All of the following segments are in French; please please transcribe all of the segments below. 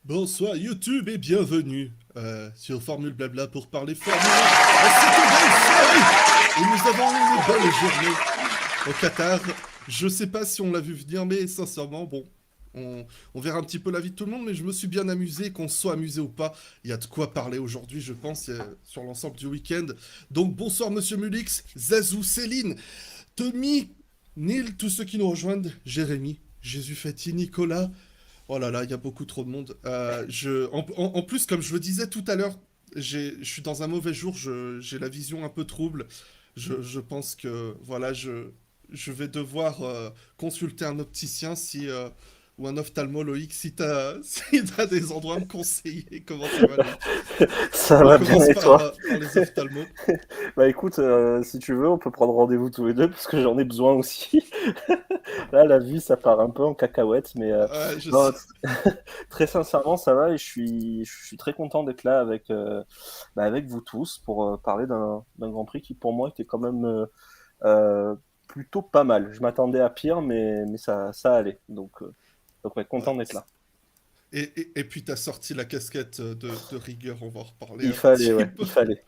Bonsoir YouTube et bienvenue sur Formule Blabla pour parler Formule 1 à cette belle soirée. Et nous avons eu une belle journée au Qatar. Je sais pas si on l'a vu venir, mais sincèrement, bon, on verra un petit peu la vie de tout le monde, mais je me suis bien amusé, qu'on se soit amusé ou pas. Il y a de quoi parler aujourd'hui, je pense, sur l'ensemble du week-end. Donc bonsoir Monsieur Mulix, Zazou, Céline, Tommy, Neil, tous ceux qui nous rejoignent, Jérémy, Jésus Fati, Nicolas. Oh là là, il y a beaucoup trop de monde. En plus, comme je le disais tout à l'heure, je suis dans un mauvais jour, j'ai la vision un peu trouble. Je pense que voilà, je vais devoir consulter un opticien ou un ophtalmologue si t'as des endroits à me conseiller. Comment ça va, Loïc? Ça On va bien commence et toi? par les ophtalmos. Bah écoute, si tu veux, on peut prendre rendez-vous tous les deux parce que j'en ai besoin aussi. Là, la vie, ça part un peu en cacahuète, mais Je non, sais. très sincèrement, ça va et je suis très content d'être là avec, avec vous tous pour parler d'un Grand Prix qui, pour moi, était quand même euh, plutôt pas mal. Je m'attendais à pire, mais ça allait. Donc ouais, Ouais. content d'être là. Et puis t'as sorti la casquette de rigueur, on va en reparler Il un fallait, petit ouais, peu. il fallait.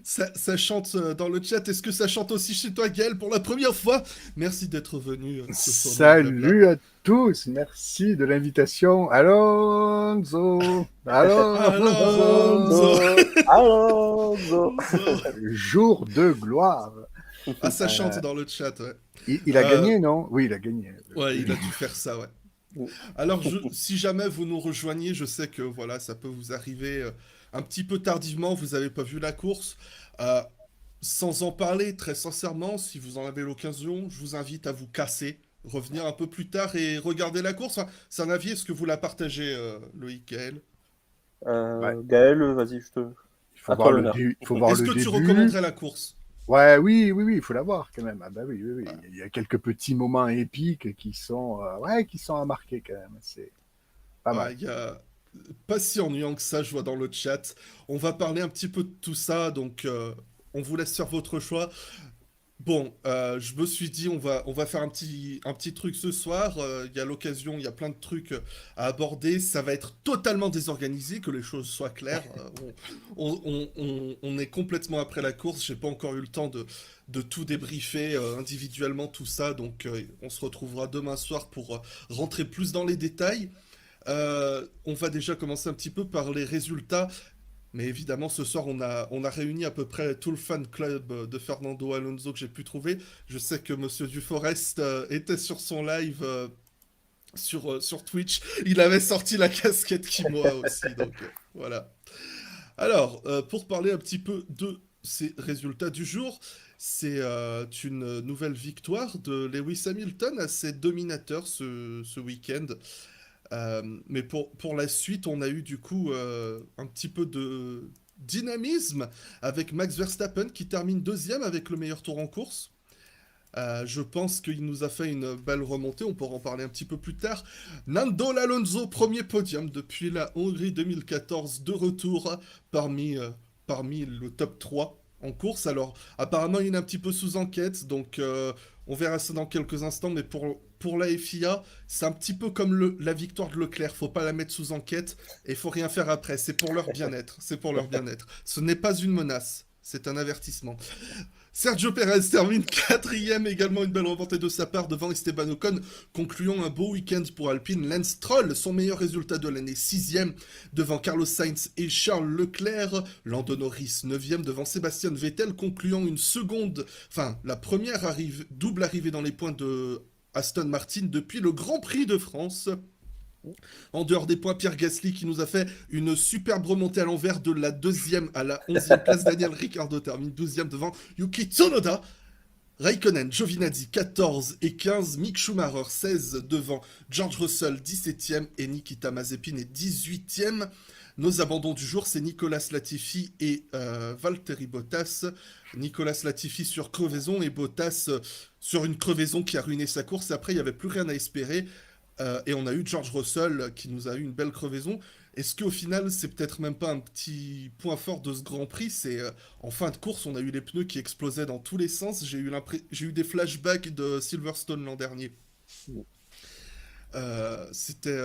Ça chante dans le chat. Est-ce que ça chante aussi chez toi, Gaël, pour la première fois? Merci d'être venu sur Formule Blabla. Salut à tous, merci de l'invitation. Alonso, Alonso, Alonso. Alonso, Alonso. Alonso. jour de gloire. Ah, ça chante Euh, dans le chat, ouais. il a Euh, gagné, non? Oui, il a gagné. ouais, il a dû faire ça, ouais. Alors, si jamais vous nous rejoignez, je sais que voilà, ça peut vous arriver un petit peu tardivement, vous n'avez pas vu la course. Euh, Sans en parler, très sincèrement, si vous en avez l'occasion, je vous invite à vous casser, revenir un peu plus tard et regarder la course. Enfin, c'est un avis, est-ce que vous la partagez, Loïc, Gaël? Ouais, Gaël, vas-y, il faut à toi voir le, l'honneur. il faut voir Est-ce le que tu début. recommanderais la course? Ouais, oui, il faut la voir quand même. Ah bah oui, oui, oui. Ah, Il y a quelques petits moments épiques qui sont à marquer quand même. C'est pas ah, mal. il y a pas si ennuyant que ça, je vois dans le chat. On va parler un petit peu de tout ça, donc on vous laisse faire votre choix. Bon, je me suis dit, on va faire un petit truc ce soir. Il y a l'occasion, il y a plein de trucs à aborder. Ça va être totalement désorganisé, que les choses soient claires. On est complètement après la course. J'ai pas encore eu le temps de tout débriefer individuellement, tout ça. Donc, on se retrouvera demain soir pour rentrer plus dans les détails. On va déjà commencer un petit peu par les résultats. Mais évidemment, ce soir, on a réuni à peu près tout le fan club de Fernando Alonso que j'ai pu trouver. Je sais que Monsieur Duforest était sur son live sur Twitch. Il avait sorti la casquette Kimoa aussi, donc voilà. Alors, pour parler un petit peu de ces résultats du jour, c'est une nouvelle victoire de Lewis Hamilton assez dominateur ce week-end. Mais pour la suite, on a eu du coup un petit peu de dynamisme avec Max Verstappen qui termine deuxième avec le meilleur tour en course. Je pense qu'il nous a fait une belle remontée, on pourra en parler un petit peu plus tard. Nando Alonso, premier podium depuis la Hongrie 2014, de retour parmi le top 3 en course. Alors, apparemment, il est un petit peu sous enquête, donc on verra ça dans quelques instants, mais pour la FIA, c'est un petit peu comme la victoire de Leclerc, faut pas la mettre sous enquête et faut rien faire après, c'est pour leur bien-être, c'est pour leur bien-être. Ce n'est pas une menace, c'est un avertissement. Sergio Perez termine quatrième, également une belle remontée de sa part devant Esteban Ocon, concluant un beau week-end pour Alpine. Lance Stroll, son meilleur résultat de l'année, sixième devant Carlos Sainz et Charles Leclerc. Lando Norris, neuvième devant Sébastien Vettel, concluant la première double arrivée dans les points de Aston Martin depuis le Grand Prix de France. En dehors des points, Pierre Gasly qui nous a fait une superbe remontée à l'envers de la deuxième à la 11e place. Daniel Ricciardo termine 12e devant Yuki Tsunoda. Raikkonen, Giovinazzi 14 et 15, Mick Schumacher 16 devant George Russell 17e et Nikita Mazepin est 18e. Nos abandons du jour, c'est Nicolas Latifi et Valtteri Bottas. Nicolas Latifi sur crevaison et Bottas sur une crevaison qui a ruiné sa course. Et après, il n'y avait plus rien à espérer. Et on a eu George Russell qui nous a eu une belle crevaison. Est-ce qu'au final, c'est peut-être même pas un petit point fort de ce Grand Prix? C'est en fin de course, on a eu les pneus qui explosaient dans tous les sens. J'ai eu des flashbacks de Silverstone l'an dernier. C'était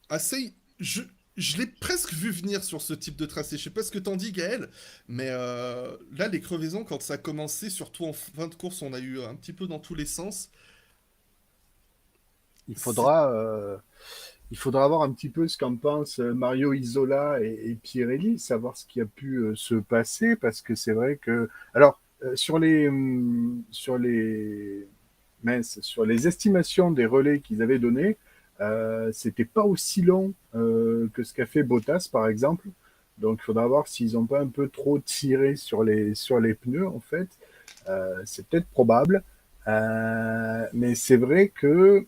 assez. Je l'ai presque vu venir sur ce type de tracé. Je sais pas ce que t'en dis, Gaël, mais là, les crevaisons, quand ça a commencé, surtout en fin de course, on a eu un petit peu dans tous les sens. Il C'est- faudra, euh, il faudra voir un petit peu ce qu'en pensent Mario Isola et Pirelli, savoir ce qui a pu se passer, parce que c'est vrai que, alors, sur les estimations des relais qu'ils avaient données, c'était pas aussi long que ce qu'a fait Bottas, par exemple. Donc, il faudra voir s'ils n'ont pas un peu trop tiré sur les pneus, en fait. C'est peut-être probable. Mais c'est vrai que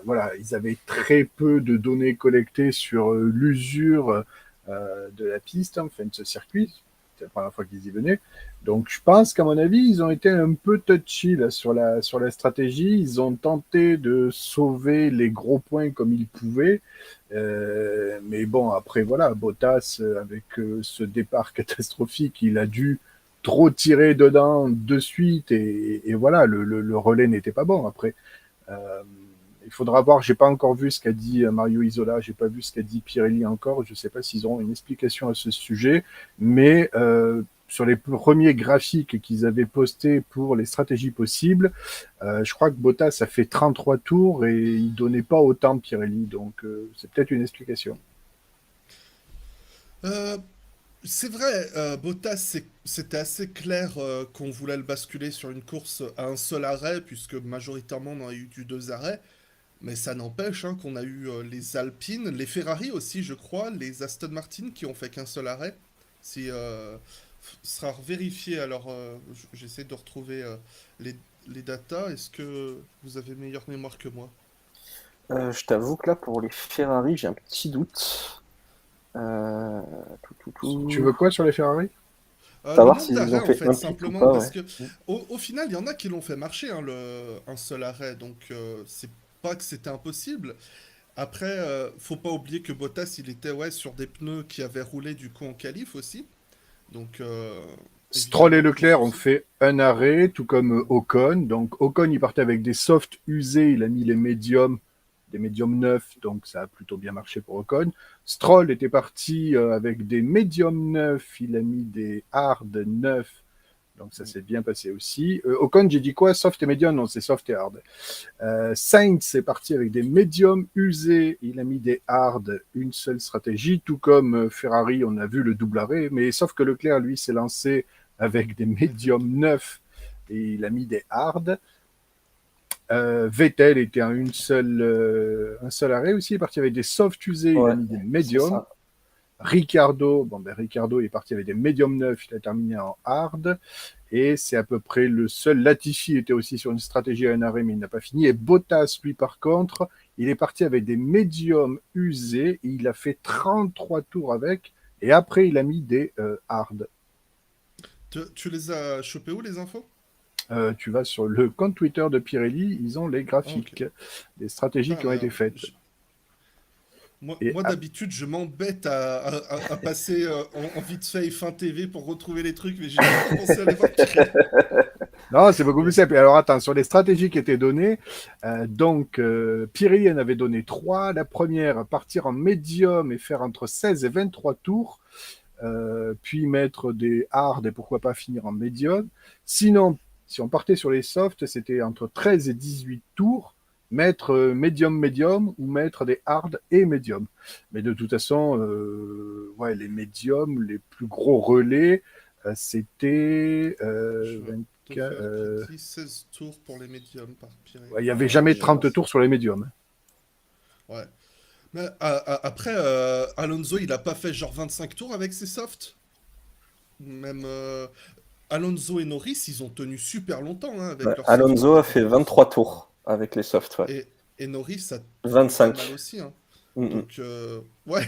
voilà, ils avaient très peu de données collectées sur l'usure de la piste, enfin de ce circuit. C'est la première fois qu'ils y venaient. Donc je pense qu'à mon avis, ils ont été un peu touchy là, sur la stratégie. Ils ont tenté de sauver les gros points comme ils pouvaient. Mais bon, après, voilà, Bottas, avec ce départ catastrophique, il a dû trop tirer dedans de suite et voilà, le relais n'était pas bon après. Euh, il faudra voir, j'ai pas encore vu ce qu'a dit Mario Isola, j'ai pas vu ce qu'a dit Pirelli encore, je sais pas s'ils auront une explication à ce sujet, mais sur les premiers graphiques qu'ils avaient postés pour les stratégies possibles, je crois que Bottas a fait 33 tours et il donnait pas autant de Pirelli, donc c'est peut-être une explication. euh, c'est vrai, Bottas, c'était assez clair qu'on voulait le basculer sur une course à un seul arrêt, puisque majoritairement on a eu du deux arrêts. Mais ça n'empêche hein, qu'on a eu les Alpines, les Ferrari aussi, je crois, les Aston Martin qui ont fait qu'un seul arrêt. Si sera vérifié, alors j'essaie de retrouver les, les datas. Est-ce que vous avez meilleure mémoire que moi? Je t'avoue que là, pour les Ferrari, j'ai un petit doute. Euh, Tu veux tout. quoi sur les Ferrari? Le Savoir nombre s'ils d'arrêts ont en fait fait, un pit ou simplement pas, parce ouais. que au final, il y en a qui l'ont fait marcher, hein, un seul arrêt, donc c'est pas que c'était impossible. Après, faut pas oublier que Bottas, il était ouais, sur des pneus qui avaient roulé du coup en qualif aussi. Donc, Stroll et évidemment, plus de Leclerc ont soucis. fait un arrêt, tout comme Ocon. Donc Ocon, il partait avec des softs usés, il a mis les médiums, des médiums neufs, donc ça a plutôt bien marché pour Ocon. Stroll était parti avec des médiums neufs, il a mis des hard neufs, donc ça s'est bien passé aussi. Ocon, j'ai dit quoi? Soft et médium? Non, c'est soft et hard. Sainz est parti avec des médiums usés, il a mis des hard, une seule stratégie, tout comme Ferrari, on a vu le double arrêt, mais sauf que Leclerc, lui, s'est lancé avec des Avec. médiums neufs et il a mis des hard. Vettel était en un seul arrêt aussi, il est parti avec des soft usés, il a Ouais, mis des c'est médiums. ça. Ricardo, bon ben Ricardo est parti avec des médiums neufs, il a terminé en hard. Et c'est à peu près le seul. Latifi était aussi sur une stratégie à un arrêt, mais il n'a pas fini. Et Bottas, lui, par contre, il est parti avec des médiums usés. Et il a fait 33 tours avec. Et après, il a mis des hard. Tu les as chopés où les infos? Tu vas sur le compte Twitter de Pirelli, ils ont les Ah, ok. graphiques, des stratégies Putain, qui ont mais été faites. Et moi d'habitude, je m'embête à passer en vite fait et fin TV pour retrouver les trucs, mais j'ai même pas pensé à aller voir Pirelli. non, c'est beaucoup plus Bon, simple. Alors attends, sur les stratégies qui étaient données, Pirelli en avait donné trois. La première, partir en médium et faire entre 16 et 23 tours. Puis mettre des hard et pourquoi pas finir en médium. Sinon, si on partait sur les softs, c'était entre 13 et 18 tours, mettre médium ou mettre des hard et médium. Mais de toute façon, ouais, les médiums, les plus gros relais, c'était je vais te 24, faire petit 16 tours pour les médiums par ouais, il Pirelli. n'y avait Ouais, jamais je vois 30 ça. tours sur les médiums. Ouais. Mais après, Alonso, il a pas fait genre 25 tours avec ses softs. Même Alonso et Norris, ils ont tenu super longtemps hein, Ouais, avec leur soft Alonso pendant a toute fait la course. 23 tours avec les softs, ouais. Et, et Norris a tenu pas mal 25. aussi. Hein. Mm, Donc, ouais,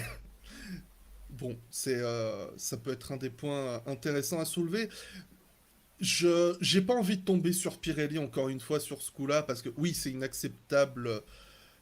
bon, ça peut être un des points intéressants à soulever. J'ai pas envie de tomber sur Pirelli encore une fois sur ce coup-là, parce que oui, c'est inacceptable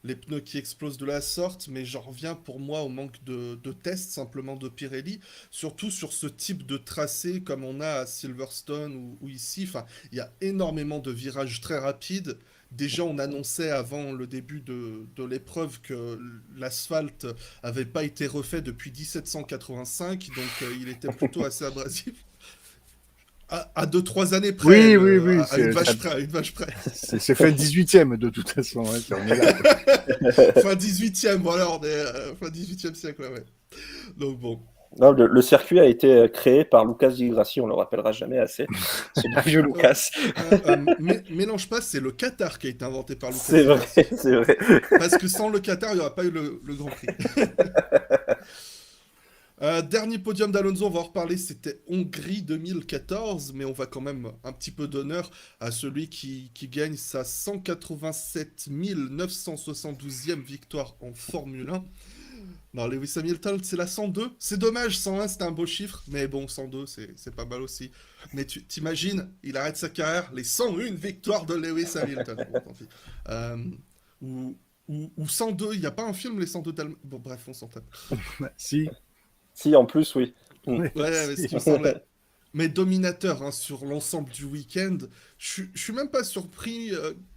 les pneus qui explosent de la sorte, mais j'en reviens pour moi au manque de tests simplement de Pirelli, surtout sur ce type de tracé comme on a à Silverstone ou ici. Enfin, il y a énormément de virages très rapides déjà on annonçait avant le début de l'épreuve que l'asphalte avait pas été refait depuis 1785, donc il était plutôt assez abrasif. À 2-3 années près, Oui, oui, oui, à une vache près, à une vache près. c'est fin 18e de toute façon. Hein, on est là, quoi. Fin 18e, voilà, on est fin 18e siècle, ouais. Donc bon. Non, le circuit a été créé par Lucas Di Grassi, on le rappellera jamais assez. Ce vieux Lucas. Mélange pas, c'est le Qatar qui a été inventé par Lucas C'est Di vrai, Grassi. c'est vrai. Parce que sans le Qatar, il n'y aurait pas eu le Grand Prix. Dernier podium d'Alonso, on va en reparler, c'était Hongrie 2014, mais on va quand même un petit peu d'honneur à celui qui gagne sa 187 972e victoire en Formule 1. Non, Lewis Hamilton, c'est la 102. C'est dommage, 101, c'était un beau chiffre, mais bon, 102, c'est pas mal aussi. Mais tu t'imagines, il arrête sa carrière, les 101 victoires de Lewis Hamilton. Bon, tant pis. Euh, ou, ou 102, il n'y a pas un film, les 102 d'Allemagne. Bon, bref, on s'en tape. Si. Si, en plus, oui. Ouais, mais ce qui me semblait. Mais dominateur hein, sur l'ensemble du week-end. Je suis même pas surpris,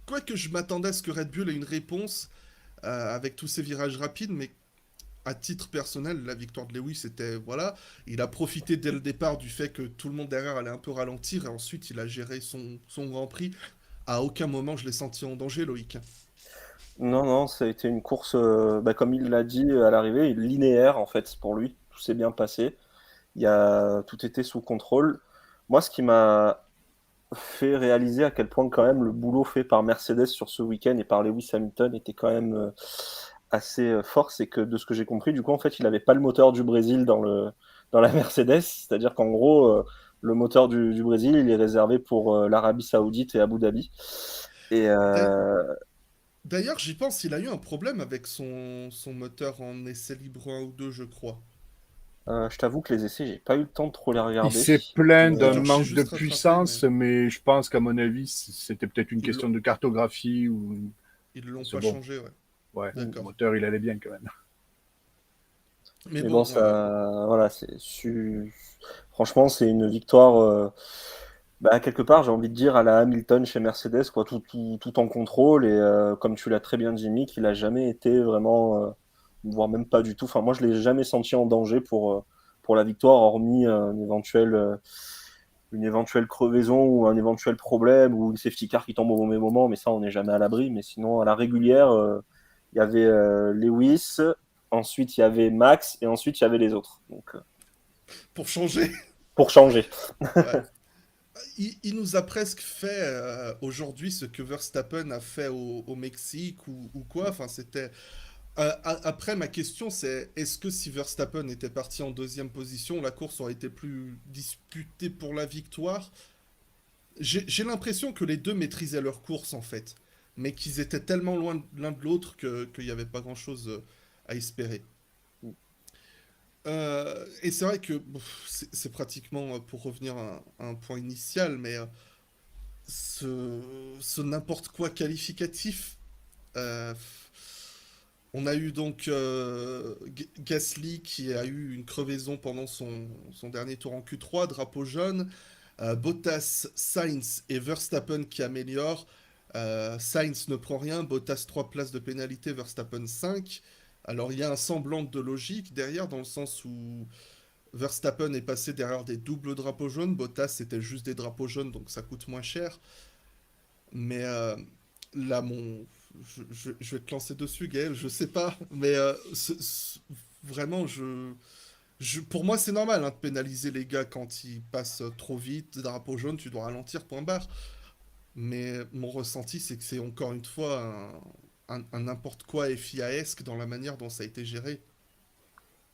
quoique je m'attendais à ce que Red Bull ait une réponse avec tous ces virages rapides, mais à titre personnel, la victoire de Lewis, c'était, voilà, il a profité dès le départ du fait que tout le monde derrière allait un peu ralentir, et ensuite il a géré son Grand Prix. À aucun moment je l'ai senti en danger, Loïc. Non, non, ça a été une course, comme il l'a dit à l'arrivée, linéaire en fait pour lui. Tout s'est bien passé. Tout était sous contrôle. Moi, ce qui m'a fait réaliser à quel point quand même le boulot fait par Mercedes sur ce week-end et par Lewis Hamilton était quand même assez fort, c'est que de ce que j'ai compris, du coup, en fait, il n'avait pas le moteur du Brésil dans la Mercedes, c'est-à-dire qu'en gros, le moteur du Brésil, il est réservé pour l'Arabie Saoudite et Abu Dhabi. Et D'ailleurs, j'y pense, il a eu un problème avec son moteur en essai libre 1 ou 2, je crois. je t'avoue que les essais, j'ai pas eu le temps de trop les Il regarder. s'est plaint Ou d'un alors je suis manque de juste rattrapé, puissance, mais je pense qu'à mon avis, c'était peut-être une ils question l'ont de cartographie ou ils l'ont c'est pas bon. changé, ouais. Ouais, le D'accord. moteur, il allait bien quand même. Mais Mais bon, bon, ça, voilà, franchement, c'est une victoire. Quelque part, j'ai envie de dire à la Hamilton chez Mercedes, quoi, tout en contrôle. Et comme tu l'as très bien dit, Mick, il a jamais été vraiment, voire même pas du tout. Enfin, moi, je l'ai jamais senti en danger pour la victoire, hormis une éventuelle crevaison ou un éventuel problème ou une safety car qui tombe au mauvais moment. Mais ça, on n'est jamais à l'abri. Mais sinon, à la régulière, il y avait Lewis, ensuite il y avait Max et ensuite il y avait les autres. Donc, pour changer. pour changer. Ouais. Il nous a presque fait aujourd'hui ce que Verstappen a fait au Mexique ou quoi. Enfin, c'était. Après, ma question, c'est est-ce que si Verstappen était parti en deuxième position, la course aurait été plus disputée pour la victoire? J'ai l'impression que les deux maîtrisaient leur course en fait, mais qu'ils étaient tellement loin l'un de l'autre qu'il n'y avait pas grand-chose à espérer. Et c'est vrai que c'est pratiquement pour revenir à un point initial, mais ce n'importe quoi qualificatif. euh, on a eu donc Gasly qui a eu une crevaison pendant son dernier tour en Q3, drapeau jaune. Bottas, Sainz et Verstappen qui améliorent. Sainz ne prend rien, Bottas 3 places de pénalité, Verstappen 5. Alors il y a un semblant de logique derrière, dans le sens où Verstappen est passé derrière des doubles drapeaux jaunes, Bottas c'était juste des drapeaux jaunes, donc ça coûte moins cher. Mais là, je vais te lancer dessus, Gaël, je sais pas, mais vraiment, pour moi, c'est normal hein, de pénaliser les gars quand ils passent trop vite, drapeau jaune, tu dois ralentir, point barre. Mais mon ressenti, c'est que c'est encore une fois un n'importe quoi FIA-esque dans la manière dont ça a été géré.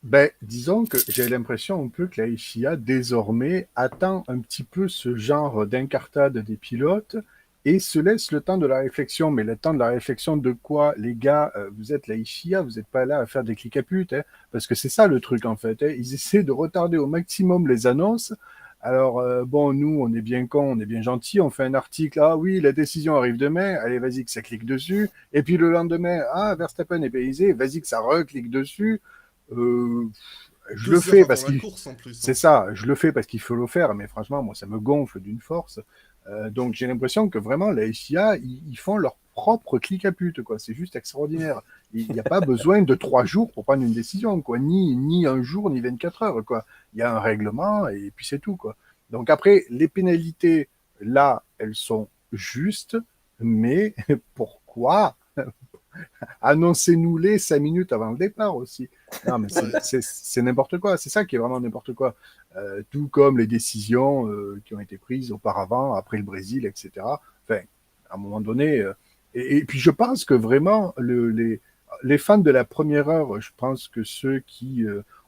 Ben, disons que j'ai l'impression un peu que la FIA désormais attend un petit peu ce genre d'incartade des pilotes et se laisse le temps de la réflexion. Mais le temps de la réflexion de quoi, les gars, vous êtes la FIA, vous n'êtes pas là à faire des clics à pute, hein, parce que c'est ça le truc en fait. Hein. Ils essaient de retarder au maximum les annonces. Alors, bon, nous, on est bien cons, on est bien gentils, on fait un article, ah oui, la décision arrive demain, allez, vas-y que ça clique dessus. Et puis le lendemain, ah, Verstappen est pénalisé, vas-y que ça reclique dessus. Euh, je le 2 heures fais avant parce la qu'il course en plus. c'est Hein. ça, je le fais parce qu'il faut le faire, mais franchement, moi, ça me gonfle d'une force. Donc j'ai l'impression que vraiment la FIA, ils font leur propre clic à pute, quoi. C'est juste extraordinaire. Il n'y a pas besoin de 3 jours pour prendre une décision, quoi. Ni un jour, ni 24 heures, quoi. Il y a un règlement et puis c'est tout, quoi. Donc après, les pénalités, là, elles sont justes, mais pourquoi annoncez-nous-les 5 minutes avant le départ aussi. Non, mais Ouais. c'est n'importe quoi. C'est ça qui est vraiment n'importe quoi. Tout comme les décisions qui ont été prises auparavant, après le Brésil, etc. Enfin, à un moment donné. Et puis, je pense que vraiment, les fans de la première heure, je pense que ceux qui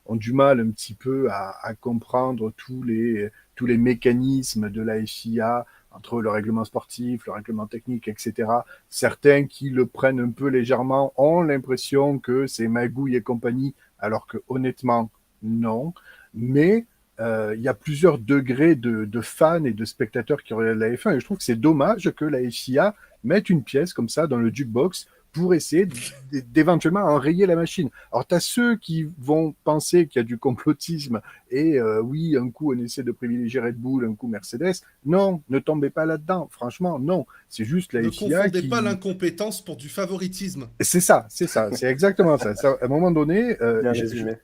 ont du mal un petit peu à comprendre tous les mécanismes de la FIA, entre le règlement sportif, le règlement technique, etc. Certains qui le prennent un peu légèrement ont l'impression que c'est magouille et compagnie, alors que honnêtement, non. Mais il y a plusieurs degrés de fans et de spectateurs qui regardent la F1 et je trouve que c'est dommage que la FIA mette une pièce comme ça dans le jukebox pour essayer d'éventuellement enrayer la machine. Alors, tu as ceux qui vont penser qu'il y a du complotisme et oui, un coup on essaie de privilégier Red Bull, un coup Mercedes. Non, ne tombez pas là-dedans. Franchement, non. C'est juste la Ne FIA confondez pas qui... l'incompétence pour du favoritisme. C'est ça, c'est exactement ça. À un moment donné, Bien résumé.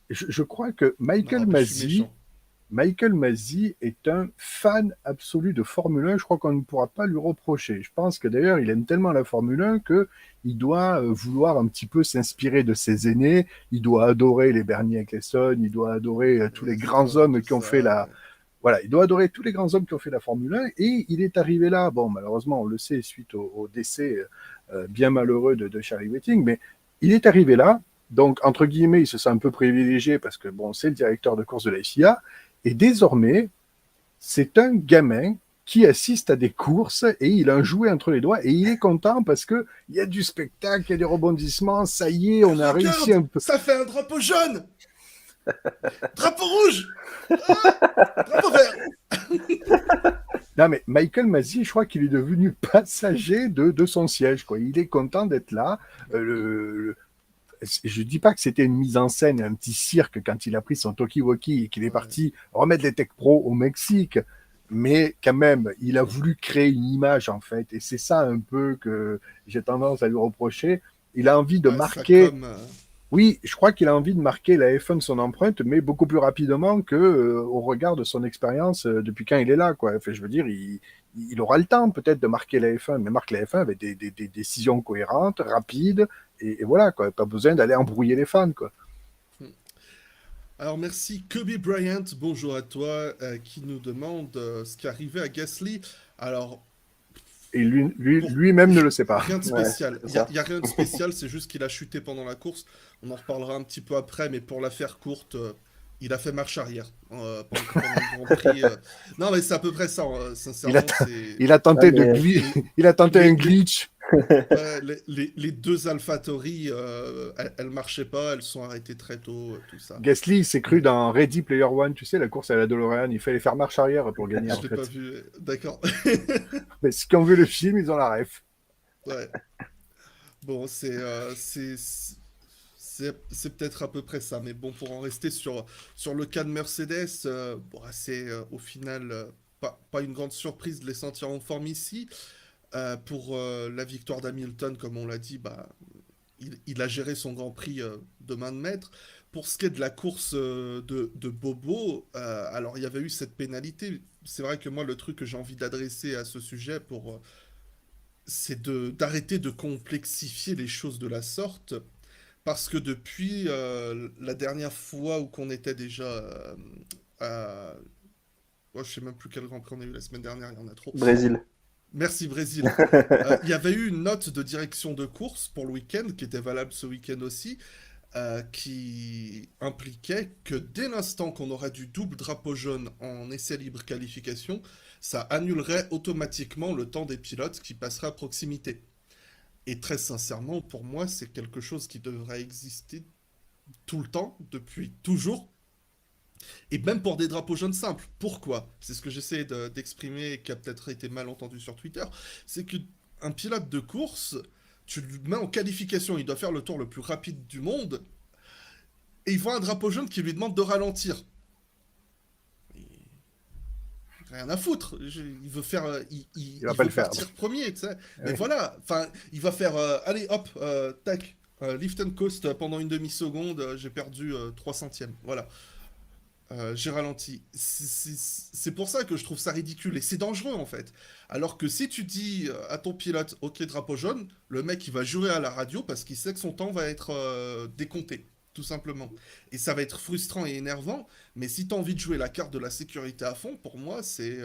je crois que Non, mais je suis méchant. Michael Masi est un fan absolu de Formule 1. Je crois qu'on ne pourra pas lui reprocher. Je pense que d'ailleurs, il aime tellement la Formule 1 qu'il doit vouloir un petit peu s'inspirer de ses aînés. Il doit adorer les Bernie Ecclestone. Il doit adorer tous les C'est grands toi, hommes tout qui ont fait ça. la... Voilà, il doit adorer tous les grands hommes qui ont fait la Formule 1. Et il est arrivé là. Bon, malheureusement, on le sait, suite au décès bien malheureux de Charlie Whiting. Mais il est arrivé là. Donc, entre guillemets, il se sent un peu privilégié parce que, bon, c'est le directeur de course de la FIA. Et désormais, c'est un gamin qui assiste à des courses et il a un jouet entre les doigts et il est content parce que il y a du spectacle, il y a des rebondissements, ça y est, on a réussi Regarde, un peu. ça fait un drapeau jaune. Drapeau rouge. Drapeau vert. Non mais Michael Masi, je crois qu'il est devenu passager de son siège, quoi. Il est content d'être là. Je dis pas que c'était une mise en scène, un petit cirque quand il a pris son talkie-walkie et qu'il est Ouais. parti remettre les Tech Pro au Mexique. Mais quand même, il a voulu créer une image en fait, et c'est ça un peu que j'ai tendance à lui reprocher. Il a envie de Ouais, ça marquer, comme. oui, je crois qu'il a envie de marquer la F1 de son empreinte, mais beaucoup plus rapidement que au regard de son expérience depuis quand il est là, quoi. Enfin, je veux dire, il aura le temps peut-être de marquer la F1, mais marque la F1 avec des décisions cohérentes, rapides, et voilà, quoi. Pas besoin d'aller embrouiller les fans, quoi. Alors merci Kobe Bryant, bonjour à toi, qui nous demande ce qui arrivait à Gasly. Alors, Et pour lui-même ne le sait pas. rien de Ouais, spécial. c'est Il y a, ça. y a rien de spécial, c'est juste qu'il a chuté pendant la course. On en reparlera un petit peu après, mais pour la faire courte, il a fait marche arrière pendant le Grand Prix. Non, mais c'est à peu près ça, Il a, sincèrement, c'est il a Ouais, tenté mais les, il a tenté un les, glitch. ouais, les deux AlphaTauri, elles marchaient pas, elles sont arrêtées très tôt, tout ça. Gasly s'est cru Mais dans Ready Player One, tu sais, la course à la DeLorean. Il fallait faire marche arrière pour gagner, je en l'ai pas fait. vu, d'accord. Mais ceux qui ont vu le film, ils ont la ref. Ouais. Bon, c'est peut-être à peu près ça, mais bon, pour en rester sur le cas de Mercedes, bon, c'est au final pas une grande surprise de les sentir en forme ici. Pour la victoire d'Hamilton, comme on l'a dit, bah, il a géré son Grand Prix de main de maître. Pour ce qui est de la course de Bobo, alors il y avait eu cette pénalité. C'est vrai que moi, le truc que j'ai envie d'adresser à ce sujet, c'est d'arrêter de complexifier les choses de la sorte. Parce que depuis la dernière fois où qu'on était déjà à... Oh, je sais même plus quel Grand Prix on a eu la semaine dernière, il y en a trop. Brésil. Merci Brésil. Il y avait eu une note de direction de course pour le week-end, qui était valable ce week-end aussi, qui impliquait que dès l'instant qu'on aurait du double drapeau jaune en essai libre qualification, ça annulerait automatiquement le temps des pilotes qui passeraient à proximité. Et très sincèrement, pour moi, c'est quelque chose qui devrait exister tout le temps, depuis toujours, et même pour des drapeaux jaunes simples. Pourquoi? C'est ce que j'essaie d'exprimer et qui a peut-être été mal entendu sur Twitter. C'est qu'un pilote de course, tu le mets en qualification, il doit faire le tour le plus rapide du monde, et il voit un drapeau jaune qui lui demande de ralentir. rien à foutre. Il veut faire, Il va il pas veut le faire. partir premier, tu sais. Mais Ouais. voilà, enfin, il va faire, allez, hop, tac, lift and coast pendant une demi-seconde, j'ai perdu 3 centièmes. Voilà. J'ai ralenti. C'est pour ça que je trouve ça ridicule et c'est dangereux en fait. Alors que si tu dis à ton pilote, ok, drapeau jaune, le mec il va jurer à la radio parce qu'il sait que son temps va être décompté, tout simplement. Et ça va être frustrant et énervant, mais si tu as envie de jouer la carte de la sécurité à fond, pour moi, c'est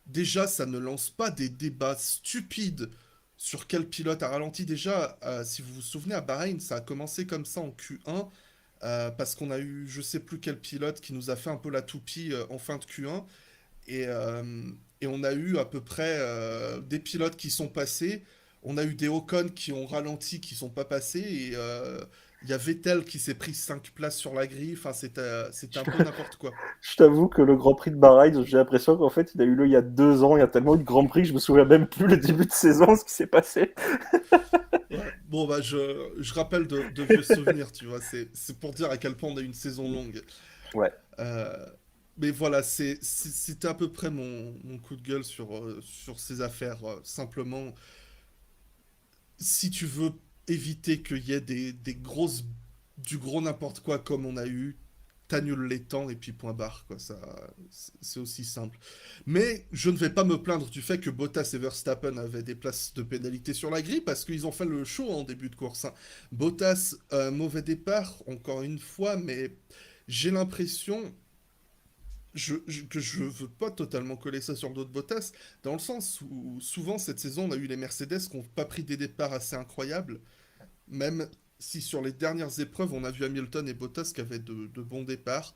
déjà ça ne lance pas des débats stupides sur quel pilote a ralenti. Déjà, si vous vous souvenez, à Bahreïn, ça a commencé comme ça en Q1 parce qu'on a eu je sais plus quel pilote qui nous a fait un peu la toupie en fin de Q1 et, euh, et on a eu à peu près des pilotes qui sont passés, on a eu des Ocon qui ont ralenti qui sont pas passés et il y a Vettel qui s'est pris 5 places sur la grille, enfin c'était un peu n'importe quoi. Je t'avoue que le Grand Prix de Bahreïn, j'ai l'impression qu'en fait, il a eu lieu il y a 2 ans. Il y a tellement eu de Grand Prix que je me souviens même plus le début de saison, ce qui s'est passé. Ouais. Bon bah je rappelle de vieux souvenirs, tu vois, c'est pour dire à quel point on a eu une saison longue. Ouais. Euh, mais voilà, c'était à peu près mon coup de gueule sur ces affaires. Simplement, si tu veux éviter qu'il y ait du gros n'importe quoi comme on a eu, t'annules les temps et puis point barre, quoi. Ça, c'est aussi simple. Mais je ne vais pas me plaindre du fait que Bottas et Verstappen avaient des places de pénalité sur la grille parce qu'ils ont fait le show en début de course, hein. Bottas, mauvais départ, encore une fois, mais j'ai l'impression que je veux pas totalement coller ça sur d'autres Bottas, dans le sens où souvent cette saison on a eu les Mercedes qui n'ont pas pris des départs assez incroyables, même si sur les dernières épreuves on a vu Hamilton et Bottas qui avaient de bons départs.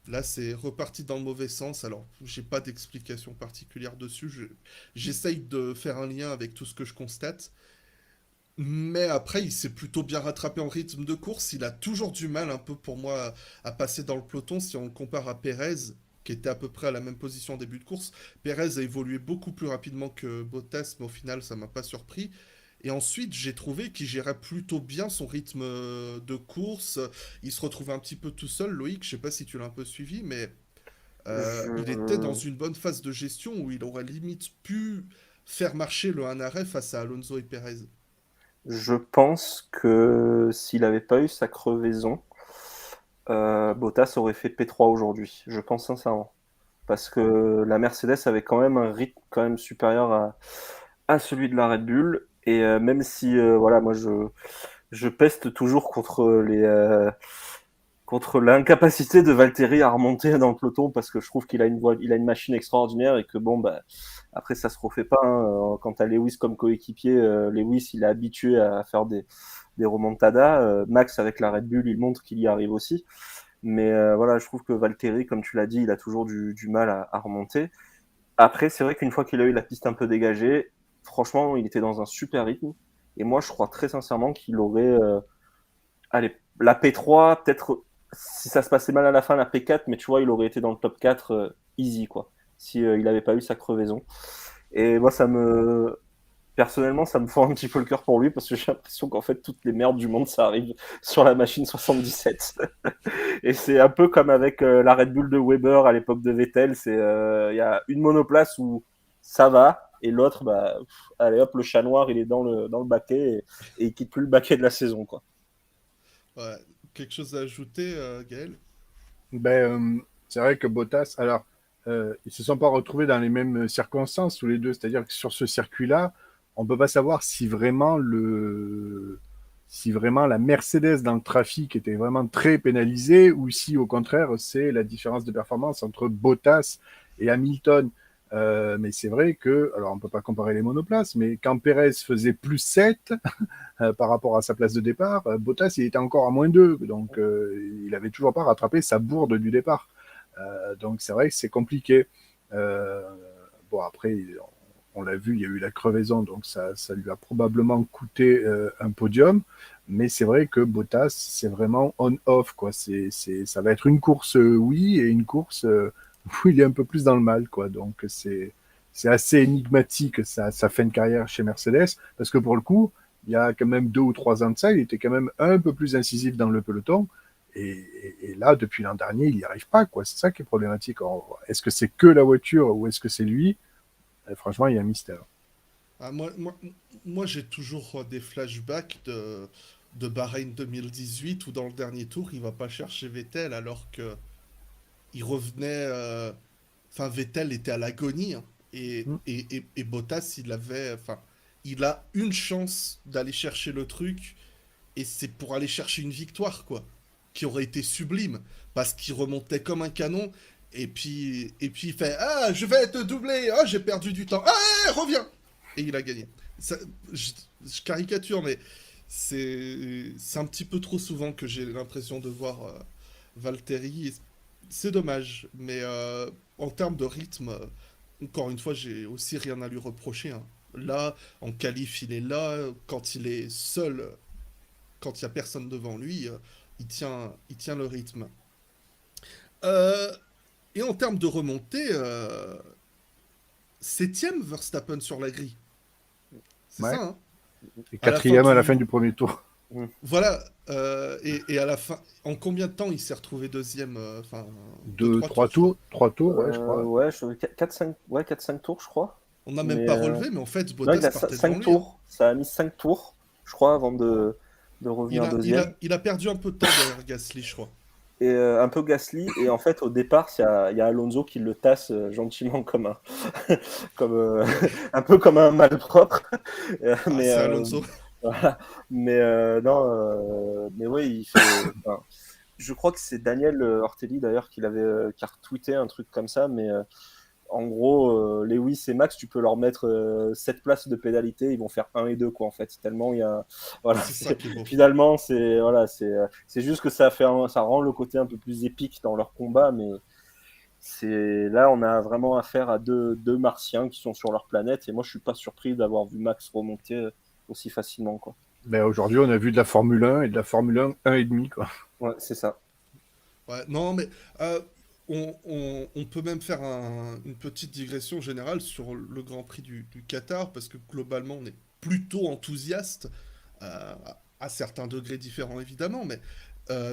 Là c'est reparti dans le mauvais sens, alors j'ai pas d'explication particulière dessus, j'essaye de faire un lien avec tout ce que je constate. Mais après, il s'est plutôt bien rattrapé en rythme de course. Il a toujours du mal, un peu pour moi, à passer dans le peloton si on le compare à Pérez, qui était à peu près à la même position en début de course. Pérez a évolué beaucoup plus rapidement que Bottas, mais au final, ça m'a pas surpris. Et ensuite, j'ai trouvé qu'il gérait plutôt bien son rythme de course. Il se retrouvait un petit peu tout seul. Loïc, je sais pas si tu l'as un peu suivi, mais il était dans Je... une bonne phase de gestion où il aurait limite pu faire marcher le 1 arrêt face à Alonso et Pérez. je pense que s'il n'avait pas eu sa crevaison, Bottas aurait fait P3 aujourd'hui. Je pense sincèrement. Parce que la Mercedes avait quand même un rythme quand même supérieur à celui de la Red Bull. Et même si, voilà, moi je peste toujours contre l'incapacité de Valtteri à remonter dans le peloton parce que je trouve qu'il a il a une machine extraordinaire et que bon, bah, après ça se refait pas, hein. Quand tu as Lewis comme coéquipier, Lewis il est habitué à faire des remontadas. Max avec la Red Bull, il montre qu'il y arrive aussi. Mais voilà, je trouve que Valtteri, comme tu l'as dit, il a toujours du mal à remonter. Après, c'est vrai qu'une fois qu'il a eu la piste un peu dégagée, franchement, il était dans un super rythme. Et moi, je crois très sincèrement qu'il aurait, allez, la P3, peut-être si ça se passait mal à la fin, la P4, mais tu vois, il aurait été dans le top 4 easy, quoi, si il n'avait pas eu sa crevaison. Et moi, personnellement, ça me fend un petit peu le cœur pour lui parce que j'ai l'impression qu'en fait, toutes les merdes du monde, ça arrive sur la machine 77. Et c'est un peu comme avec la Red Bull de Weber à l'époque de Vettel. Il y a une monoplace où ça va et l'autre, bah, allez hop, le chat noir, il est dans le baquet et il quitte plus le baquet de la saison, quoi. Ouais. Quelque chose à ajouter, Gaël? C'est vrai que Bottas, alors, ils se sont pas retrouvés dans les mêmes circonstances tous les deux. C'est-à-dire que sur ce circuit-là, on peut pas savoir si vraiment la Mercedes dans le trafic était vraiment très pénalisée ou si au contraire c'est la différence de performance entre Bottas et Hamilton. Mais c'est vrai que, alors on peut pas comparer les monoplaces, mais quand Perez faisait plus 7 par rapport à sa place de départ, Bottas il était encore à moins 2, donc il avait toujours pas rattrapé sa bourde du départ. Donc c'est vrai que c'est compliqué. Euh, bon après, on l'a vu, il y a eu la crevaison, donc ça lui a probablement coûté un podium. Mais c'est vrai que Bottas, c'est vraiment on-off, quoi. Ça va être une course oui et une course où il est un peu plus dans le mal, quoi. Donc c'est assez énigmatique sa fin de carrière chez Mercedes, parce que pour le coup, il y a quand même 2 ou 3 ans de ça, il était quand même un peu plus incisif dans le peloton. Et là, depuis l'an dernier, il n'y arrive pas, quoi. C'est ça qui est problématique. Alors, est-ce que c'est que la voiture ou est-ce que c'est lui? Franchement, il y a un mystère. Ah, moi, j'ai toujours des flashbacks de Bahreïn 2018 où dans le dernier tour, il va pas chercher Vettel alors que il revenait. Enfin, Vettel était à l'agonie, hein. Hmm. Et Bottas, enfin, il a une chance d'aller chercher le truc et c'est pour aller chercher une victoire, quoi, qui aurait été sublime parce qu'il remontait comme un canon. Et puis il fait ah, je vais te doubler, ah, j'ai perdu du temps, ah, reviens! Et il a gagné. Ça, je, je caricature, mais c'est un petit peu trop souvent que j'ai l'impression de voir Valtteri. C'est dommage, mais en termes de rythme, encore une fois, j'ai aussi rien à lui reprocher, hein. Là, en qualif, il est là. Quand il est seul, quand il n'y a personne devant lui, il tient le rythme. Euh, et en termes de remontée, septième Verstappen sur la grille. C'est Ouais. ça, hein? Et À la fin quatrième à la fin du... du premier tour. Voilà. Et à la fin, en combien de temps il s'est retrouvé deuxième? Enfin, deux, Deux, trois tours. trois tours, ouais, je crois. Ouais, 4-5 ouais, 4-5 tours, je crois. On n'a même Mais pas relevé, mais en fait, non, il Bottas a partait devant 5 lui, hein. tours. Ça a mis 5 tours, je crois, avant de Il revenir a, il deuxième. a, il a perdu un peu de temps derrière Gasly, je crois. Et un peu Gasly. Et en fait, au départ, il y a Alonso qui le tasse gentiment comme un, comme, un peu comme un malpropre. Ah, Mais, c'est Alonso. voilà. Mais non, mais oui, il fait. Enfin, je crois que c'est Daniel Ortelli d'ailleurs qui a retweeté un truc comme ça, mais en gros, Lewis et Max, tu peux leur mettre 7 places de pénalité, ils vont faire 1 et 2 quoi en fait. Tellement il y a voilà, C'est ça qui est beau. finalement c'est juste que ça rend le côté un peu plus épique dans leur combat, mais c'est là on a vraiment affaire à deux martiens qui sont sur leur planète et moi je suis pas surpris d'avoir vu Max remonter aussi facilement quoi. Ben, aujourd'hui, on a vu de la Formule 1 et de la Formule 1 1,5, quoi. Ouais, c'est ça. Ouais, non, mais euh, on peut même faire une petite digression générale sur le Grand Prix du Qatar, parce que globalement, on est plutôt enthousiaste, à certains degrés différents évidemment, mais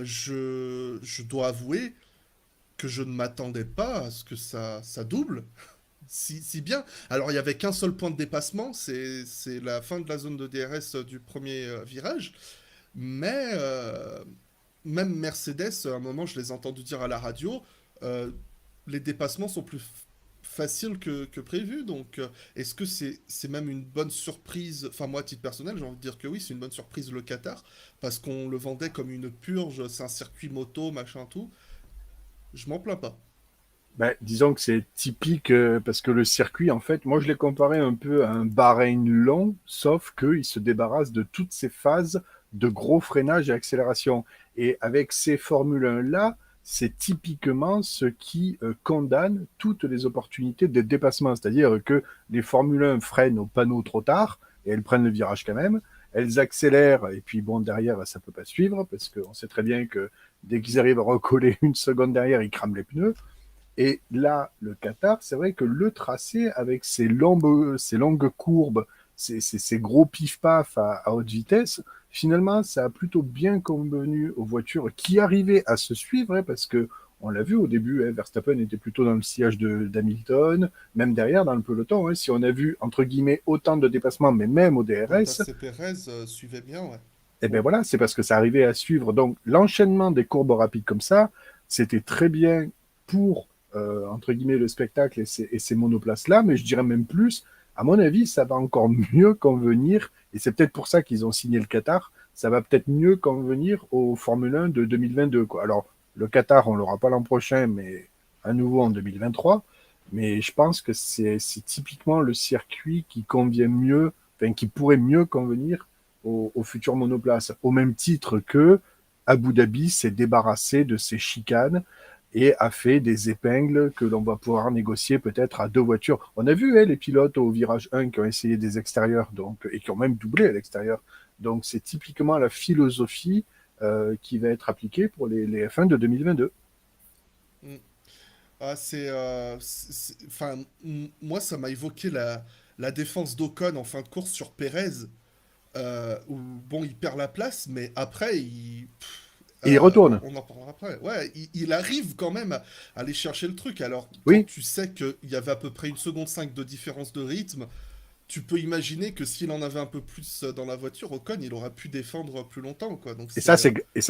je dois avouer que je ne m'attendais pas à ce que ça double si bien. Alors, il n'y avait qu'un seul point de dépassement, c'est la fin de la zone de DRS du premier virage, mais même Mercedes, à un moment, je les ai entendus dire à la radio, euh, les dépassements sont plus faciles que prévu. Donc, est-ce que c'est même une bonne surprise? Enfin, moi, à titre personnel, j'ai envie de dire que oui, c'est une bonne surprise le Qatar, parce qu'on le vendait comme une purge, c'est un circuit moto, machin, tout. Je m'en plains pas. Ben, disons que c'est typique parce que le circuit, en fait, moi je l'ai comparé un peu à un Bahreïn long, sauf qu'il se débarrasse de toutes ces phases de gros freinage et accélération. Et avec ces Formule 1-là, c'est typiquement ce qui condamne toutes les opportunités de dépassement. C'est-à-dire que les Formule 1 freinent au panneau trop tard et elles prennent le virage quand même. Elles accélèrent et puis bon, derrière, ça peut pas suivre parce qu'on sait très bien que dès qu'ils arrivent à recoller une seconde derrière, ils crament les pneus. Et là, le Qatar, c'est vrai que le tracé, avec ses longues courbes, ces gros pif-paf à haute vitesse, finalement, ça a plutôt bien convenu aux voitures qui arrivaient à se suivre, hein, parce que on l'a vu au début, hein, Verstappen était plutôt dans le sillage d'Hamilton, même derrière dans le peloton. Hein, si on a vu, entre guillemets, autant de dépassements, mais même au DRS, Bottas et Perez suivaient bien, ouais. eh bien voilà, c'est parce que ça arrivait à suivre. Donc l'enchaînement des courbes rapides comme ça, c'était très bien pour, entre guillemets, le spectacle et ces monoplaces-là, mais je dirais même plus, à mon avis, ça va encore mieux convenir, et c'est peut-être pour ça qu'ils ont signé le Qatar, ça va peut-être mieux convenir au Formule 1 de 2022, quoi. Alors, le Qatar, on l'aura pas l'an prochain, mais à nouveau en 2023. Mais je pense que c'est typiquement le circuit qui convient mieux, enfin, qui pourrait mieux convenir aux futures monoplaces, au même titre que Abu Dhabi s'est débarrassé de ses chicanes et a fait des épingles que l'on va pouvoir négocier peut-être à deux voitures. On a vu les pilotes au virage 1 qui ont essayé des extérieurs donc, et qui ont même doublé à l'extérieur. Donc c'est typiquement la philosophie qui va être appliquée pour les F1 de 2022. Mm. Ah, enfin, moi, ça m'a évoqué la défense d'Ocon en fin de course sur Perez, où bon, il perd la place, mais après, Et il retourne. On en parlera après. Ouais, il arrive quand même à aller chercher le truc. Alors, quand Oui, tu sais qu'il y avait à peu près 1,5 seconde de différence de rythme, tu peux imaginer que s'il en avait un peu plus dans la voiture, Ocon, il aurait pu défendre plus longtemps, quoi. Donc et ça,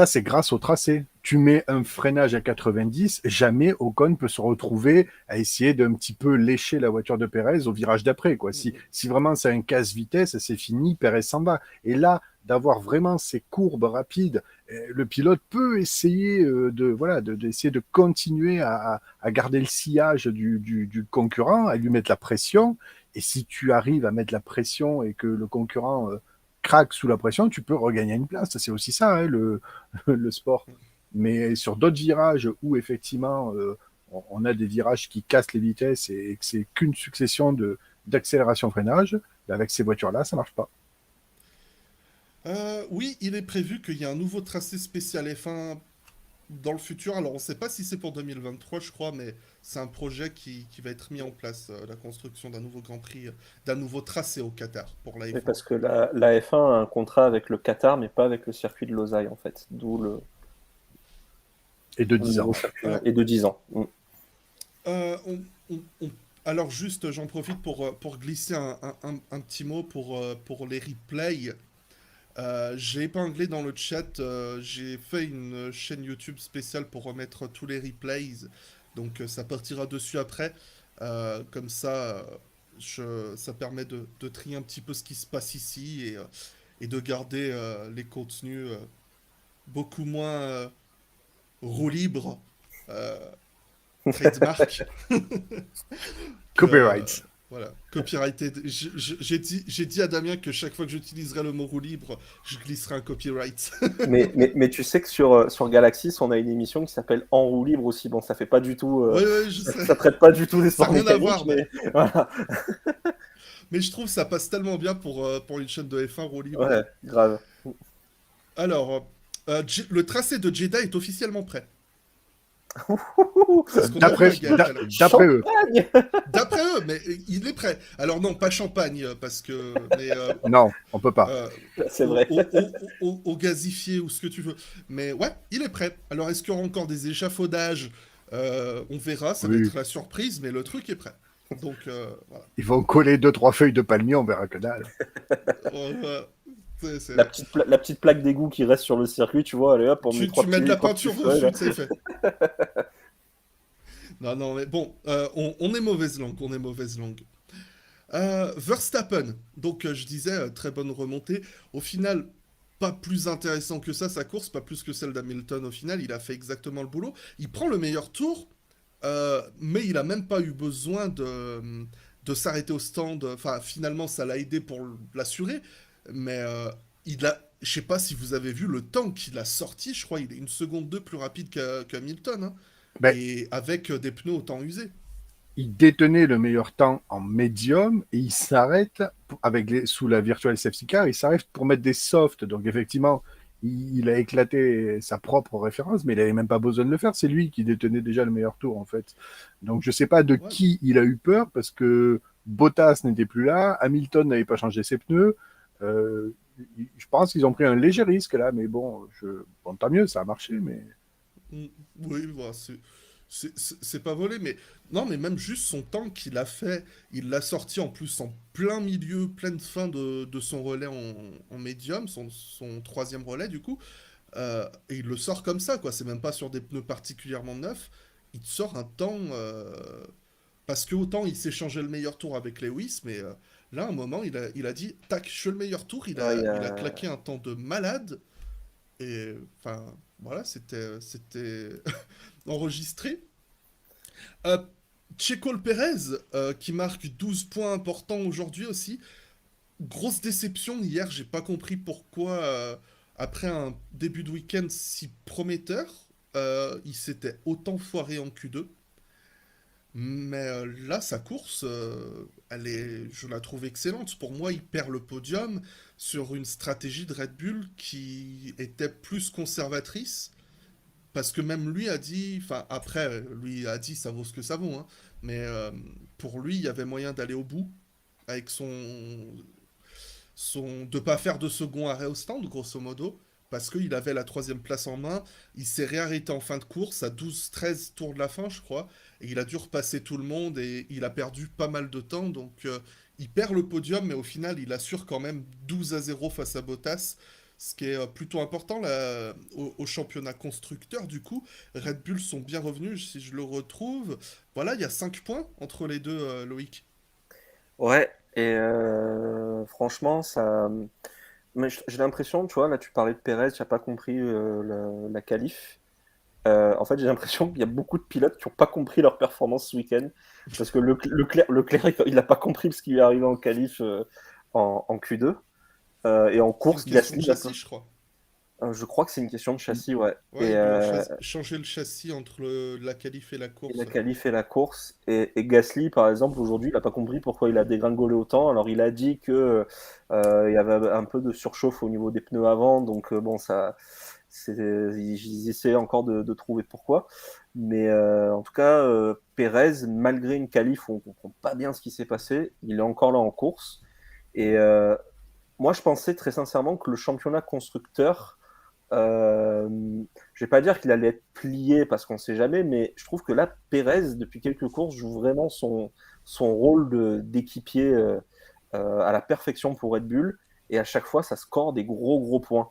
c'est grâce au tracé. Tu mets un freinage à 90, jamais Ocon peut se retrouver à essayer d'un petit peu lécher la voiture de Pérez au virage d'après, quoi. Si vraiment c'est un casse-vitesse, c'est fini, Pérez s'en va. Et là, d'avoir vraiment ces courbes rapides, le pilote peut essayer d'essayer de continuer à garder le sillage du concurrent, à lui mettre la pression. Et si tu arrives à mettre la pression et que le concurrent craque sous la pression, tu peux regagner une place. C'est aussi ça, hein, le sport. Mais sur d'autres virages où effectivement on a des virages qui cassent les vitesses et que c'est qu'une succession d'accélération-freinage, avec ces voitures-là, ça marche pas. Oui, il est prévu qu'il y ait un nouveau tracé spécial F1 dans le futur. Alors, on ne sait pas si c'est pour 2023, je crois, mais c'est un projet qui va être mis en place, la construction d'un nouveau Grand Prix, d'un nouveau tracé au Qatar pour la Mais F1. parce que la F1 a un contrat avec le Qatar, mais pas avec le circuit de Losail, en fait. D'où Et de le 10 ans. nouveau circuit. Alors, Et de 10 ans. euh, on- on- alors juste, j'en profite pour glisser un petit mot pour les replays. J'ai épinglé dans le chat, j'ai fait une chaîne YouTube spéciale pour remettre tous les replays, donc ça partira dessus après. Comme ça, ça permet de trier un petit peu ce qui se passe ici et de garder les contenus beaucoup moins roue libre, euh, trademark, que Copyright. voilà, copyrighted. J'ai dit à Damien que chaque fois que j'utiliserai le mot roue libre, je glisserai un copyright. Mais tu sais que sur Galaxis, on a une émission qui s'appelle En roue libre aussi. Bon, ça fait pas du tout. Oui, oui, je sais. Ça traite pas du tout des Ça n'a sports rien à mécaniques, voir, mais voilà. mais je trouve que ça passe tellement bien pour une chaîne de F1 roue libre. Ouais, grave. Alors, le tracé de Jeddah est officiellement prêt. C'est ce qu'on a vu D'après à Gaël. d'après eux. Champagne. D'après eux, mais il est prêt. Alors non, pas champagne, parce que... Mais, Non, on peut pas. euh, C'est vrai. au gazifié ou ce que tu veux. Mais ouais, il est prêt. Alors est-ce qu'il y aura encore des échafaudages? On verra, ça va Oui. être la surprise, mais le truc est prêt. Donc voilà. Ils vont coller 2-3 feuilles de palmier, on verra que dalle. Euh, c'est- La petite plaque d'égout qui reste sur le circuit, tu vois, allez hop, on met tu mets de la trois peinture petits feuilles, dessus, là. c'est fait. Non, non, mais bon, on est mauvaise langue, on est mauvaise langue. Verstappen, donc je disais, très bonne remontée. Au final, pas plus intéressant que ça, sa course, pas plus que celle d'Hamilton au final. Il a fait exactement le boulot. Il prend le meilleur tour, mais il a même pas eu besoin de s'arrêter au stand. Enfin, finalement, ça l'a aidé pour l'assurer. Mais je sais pas si vous avez vu le temps qu'il a sorti. Je crois qu'il est 1,2 seconde plus rapide qu'Hamilton, hein, Ben, et avec des pneus autant usés. il détenait le meilleur temps en médium et il s'arrête sous la virtual safety car, il s'arrête pour mettre des softs. Donc effectivement, il a éclaté sa propre référence, mais il n'avait même pas besoin de le faire. C'est lui qui détenait déjà le meilleur tour en fait. Donc je ne sais pas de Ouais. qui il a eu peur parce que Bottas n'était plus là, Hamilton n'avait pas changé ses pneus. Euh, je pense qu'ils ont pris un léger risque là, mais bon, tant mieux, ça a marché. Mais Mm, oui, voilà, c'est pas volé, mais non, mais même juste son temps qu'il a fait, il l'a sorti en plus en plein milieu, pleine fin de son relais en médium, son troisième relais du coup, et il le sort comme ça, quoi. C'est même pas sur des pneus particulièrement neufs, il te sort un temps, parce que autant il s'est changé le meilleur tour avec Lewis, mais là, à un moment, il a dit, tac, je fais le meilleur tour, Ouais, il a claqué un temps de malade, et enfin, voilà, c'était enregistré. Euh, Checo Pérez, qui marque 12 points importants aujourd'hui aussi. Grosse déception hier, j'ai pas compris pourquoi, après un début de week-end si prometteur, il s'était autant foiré en Q2. Mais là, sa course, je la trouve excellente. Pour moi, il perd le podium sur une stratégie de Red Bull qui était plus conservatrice. Parce que même lui a dit, enfin après, lui a dit ça vaut ce que ça vaut, hein, mais pour lui, il y avait moyen d'aller au bout avec de pas faire de second arrêt au stand, grosso modo, parce qu'il avait la troisième place en main. Il s'est réarrêté en fin de course à 12-13 tours de la fin, je crois. Et il a dû repasser tout le monde et il a perdu pas mal de temps. Donc il perd le podium, mais au final, il assure quand même 12-0 face à Bottas. Ce qui est plutôt important là, au championnat constructeur, du coup. Red Bull sont bien revenus, si je le retrouve. Voilà, il y a 5 points entre les deux, Loïc. Ouais, et franchement, ça. Mais j'ai l'impression, tu vois, là tu parlais de Pérez, j'ai pas compris la qualif. En fait, j'ai l'impression qu'il y a beaucoup de pilotes qui n'ont pas compris leur performance ce week-end. Parce que Leclerc, il n'a pas compris ce qui lui est arrivé en qualif en Q2. Et en C'est une course, question de Gasly, châssis, je crois. je crois que c'est une question de châssis, ouais. Ouais, ils lui ont changé le châssis entre la qualif et la Et course. la qualif et la course. Et Gasly, par exemple, aujourd'hui, il n'a pas compris pourquoi il a dégringolé autant. Alors, il a dit que il y avait un peu de surchauffe au niveau des pneus avant. Donc, bon, ça, ils essaient encore de trouver pourquoi. Mais en tout cas, Pérez, malgré une qualif où on ne comprend pas bien ce qui s'est passé, il est encore là en course. Et moi, je pensais très sincèrement que le championnat constructeur, euh, je vais pas dire qu'il allait être plié parce qu'on sait jamais, mais je trouve que là, Pérez, depuis quelques courses, joue vraiment son rôle d'équipier à la perfection pour Red Bull. Et à chaque fois, ça score des gros points.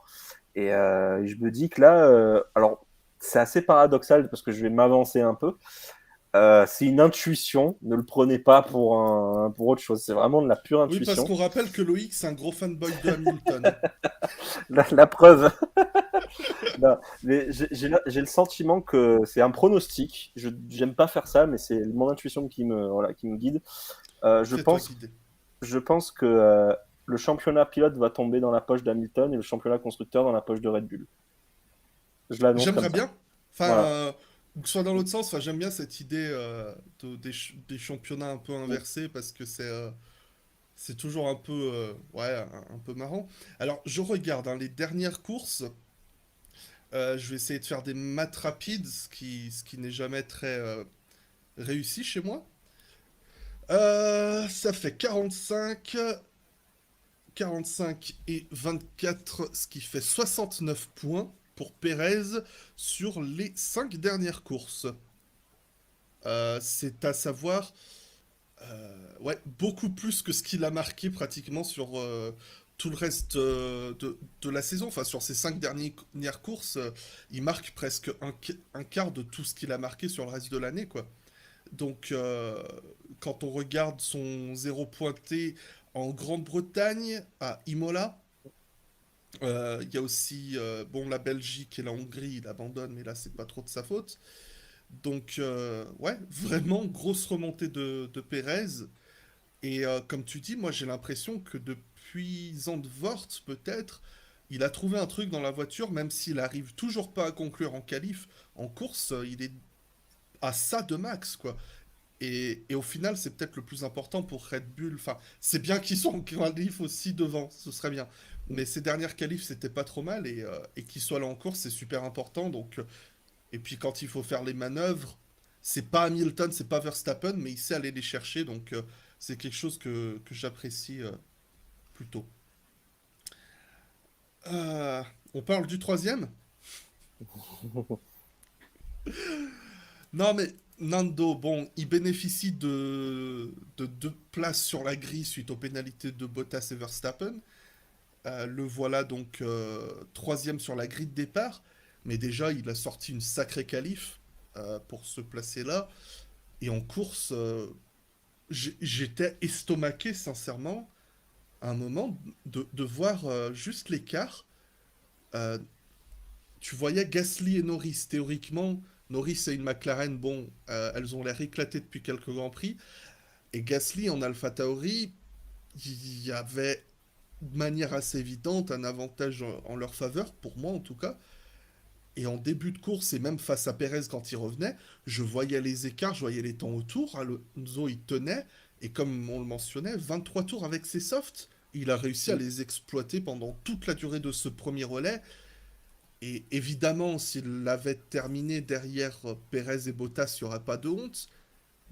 Et je me dis que là, alors c'est assez paradoxal parce que je vais m'avancer un peu. C'est une intuition, ne le prenez pas pour autre chose. C'est vraiment de la pure Oui, parce intuition. qu'on rappelle que Loïc, c'est un gros fanboy de Hamilton. Hein. La preuve. Non, mais j'ai le sentiment que c'est un pronostic. Je j'aime pas faire ça, mais c'est mon intuition qui me guide. Euh, je Fais-toi pense, guider. je pense que le championnat pilote va tomber dans la poche d'Hamilton et le championnat constructeur dans la poche de Red Bull. Je l'annonce comme J'aimerais ça. bien. Enfin, Voilà. ou que ce soit dans l'autre sens. Enfin, j'aime bien cette idée des championnats un peu Mm. inversés parce que c'est toujours un peu, ouais, un peu marrant. Alors, je regarde hein, les dernières courses. Je vais essayer de faire des maths rapides, ce qui n'est jamais très réussi chez moi. Ça fait 45 et 24, ce qui fait 69 points pour Pérez sur les 5 dernières courses. C'est à savoir, ouais, beaucoup plus que ce qu'il a marqué pratiquement sur tout le reste de la saison. Enfin, sur ces 5 dernières courses, il marque presque un quart de tout ce qu'il a marqué sur le reste de l'année, quoi. Donc, quand on regarde son zéro pointé en Grande-Bretagne, à Imola, il y a aussi bon, la Belgique et la Hongrie, il abandonne, mais là, c'est pas trop de sa faute. Donc, ouais, vraiment grosse remontée de Pérez. Et comme tu dis, moi, j'ai l'impression que depuis Zandvoort, peut-être, il a trouvé un truc dans la voiture, même s'il arrive toujours pas à conclure en qualif. En course, il est à ça de max, quoi. Et au final, c'est peut-être le plus important pour Red Bull. Enfin, c'est bien qu'ils soient en qualif aussi devant, ce serait bien. Mais ces dernières qualifs, c'était pas trop mal. Et qu'ils soient là en course, c'est super important. Donc, et puis quand il faut faire les manœuvres, c'est pas Hamilton, c'est pas Verstappen, mais il sait aller les chercher. Donc, c'est quelque chose que j'apprécie plutôt. Euh, on parle du troisième. Non, mais Nando, bon, il bénéficie de 2 places sur la grille suite aux pénalités de Bottas et Verstappen. Le voilà donc troisième sur la grille de départ. Mais déjà, il a sorti une sacrée qualif pour se placer là. Et en course, j'étais estomaqué, sincèrement, à un moment, de voir juste l'écart. Euh, Tu voyais Gasly et Norris. Théoriquement, Norris et une McLaren, bon, elles ont l'air éclatées depuis quelques Grands Prix. Et Gasly en AlphaTauri, il y avait de manière assez évidente un avantage en leur faveur, pour moi en tout cas. Et en début de course, et même face à Perez quand il revenait, je voyais les écarts, je voyais les temps autour. Alonso, il tenait. Et comme on le mentionnait, 23 tours avec ses softs. Il a réussi à les exploiter pendant toute la durée de ce premier relais. Et évidemment, s'il l'avait terminé derrière Perez et Bottas, il n'y aurait pas de honte.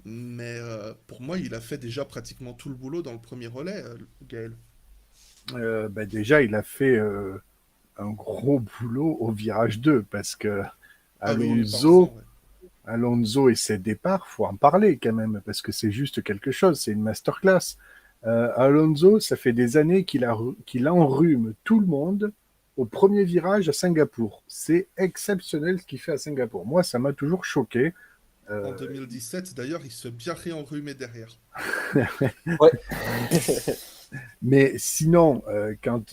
Mais pour moi, il a fait déjà pratiquement tout le boulot dans le premier relais, Gaël. Bah déjà, il a fait un gros boulot au virage 2 parce que Ah oui, Alonso, parle-en, ouais. Alonso et ses départs, faut en parler quand même parce que c'est juste quelque chose, c'est une masterclass. Alonso, ça fait des années qu'il enrhume tout le monde au premier virage à Singapour. C'est exceptionnel ce qu'il fait à Singapour. Moi, ça m'a toujours choqué. En Euh, 2017, d'ailleurs, il se fait bien réenrhumer derrière. Ouais. Mais sinon, quand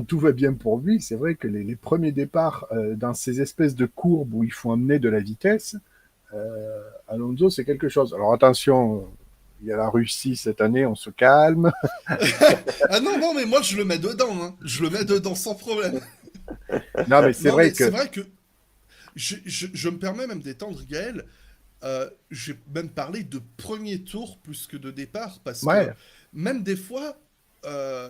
tout va bien pour lui, c'est vrai que les premiers départs dans ces espèces de courbes où il faut amener de la vitesse, Alonso, c'est quelque chose. Alors attention, il y a la Russie cette année, on se calme. Ah non, non, mais moi je le mets dedans, hein. Je le mets dedans sans problème. Non, mais c'est Non, vrai mais c'est que, vrai que je me permets même d'étendre, Gaël. J'ai même parlé de premier tour plus que de départ, parce que ouais, même des fois, euh,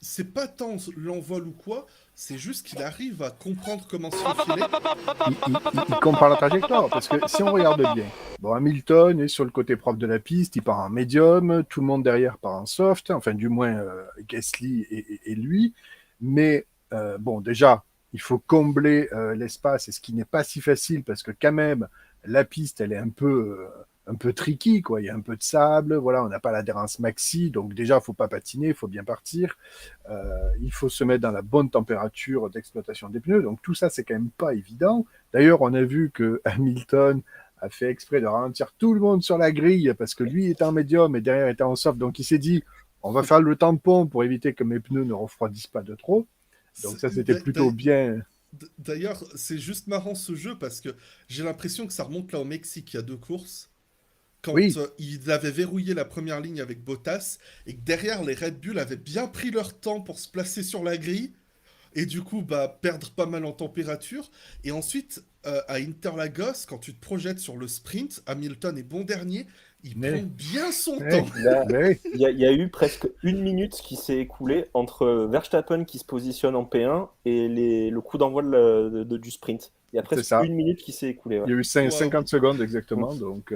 c'est pas tant l'envol ou quoi, c'est juste qu'il arrive à comprendre comment se faufiler. il comprend la trajectoire. Parce que si on regarde bien, bon, Hamilton est sur le côté propre de la piste, il part en médium, tout le monde derrière part en soft, enfin du moins Gasly et lui. Mais bon, déjà, il faut combler l'espace, et ce qui n'est pas si facile parce que quand même, la piste, elle est un peu tricky, quoi. Il y a un peu de sable, voilà, on n'a pas l'adhérence maxi, donc déjà, il faut pas patiner, il faut bien partir. Il faut se mettre dans la bonne température d'exploitation des pneus. Donc tout ça, c'est quand même pas évident. D'ailleurs, on a vu que Hamilton a fait exprès de ralentir tout le monde sur la grille parce que lui était en médium et derrière était en soft. Donc il s'est dit, on va faire le tampon pour éviter que mes pneus ne refroidissent pas de trop. Donc ça, c'était plutôt bien. D'ailleurs, c'est juste marrant ce jeu parce que j'ai l'impression que ça remonte là au Mexique il y a deux courses. Quand Oui, ils avaient verrouillé la première ligne avec Bottas et que derrière les Red Bull avaient bien pris leur temps pour se placer sur la grille et du coup bah perdre pas mal en température et ensuite à Interlagos quand tu te projettes sur le sprint Hamilton est bon dernier il prend mais, bien son temps. mais, Il y a, mais il y a eu presque une minute qui s'est écoulée entre Verstappen qui se positionne en P1 et le coup d'envoi du sprint. Il y a c'est presque ça. une minute qui s'est écoulée. Ouais. Il y a eu Waouh. 50 secondes exactement. Donc,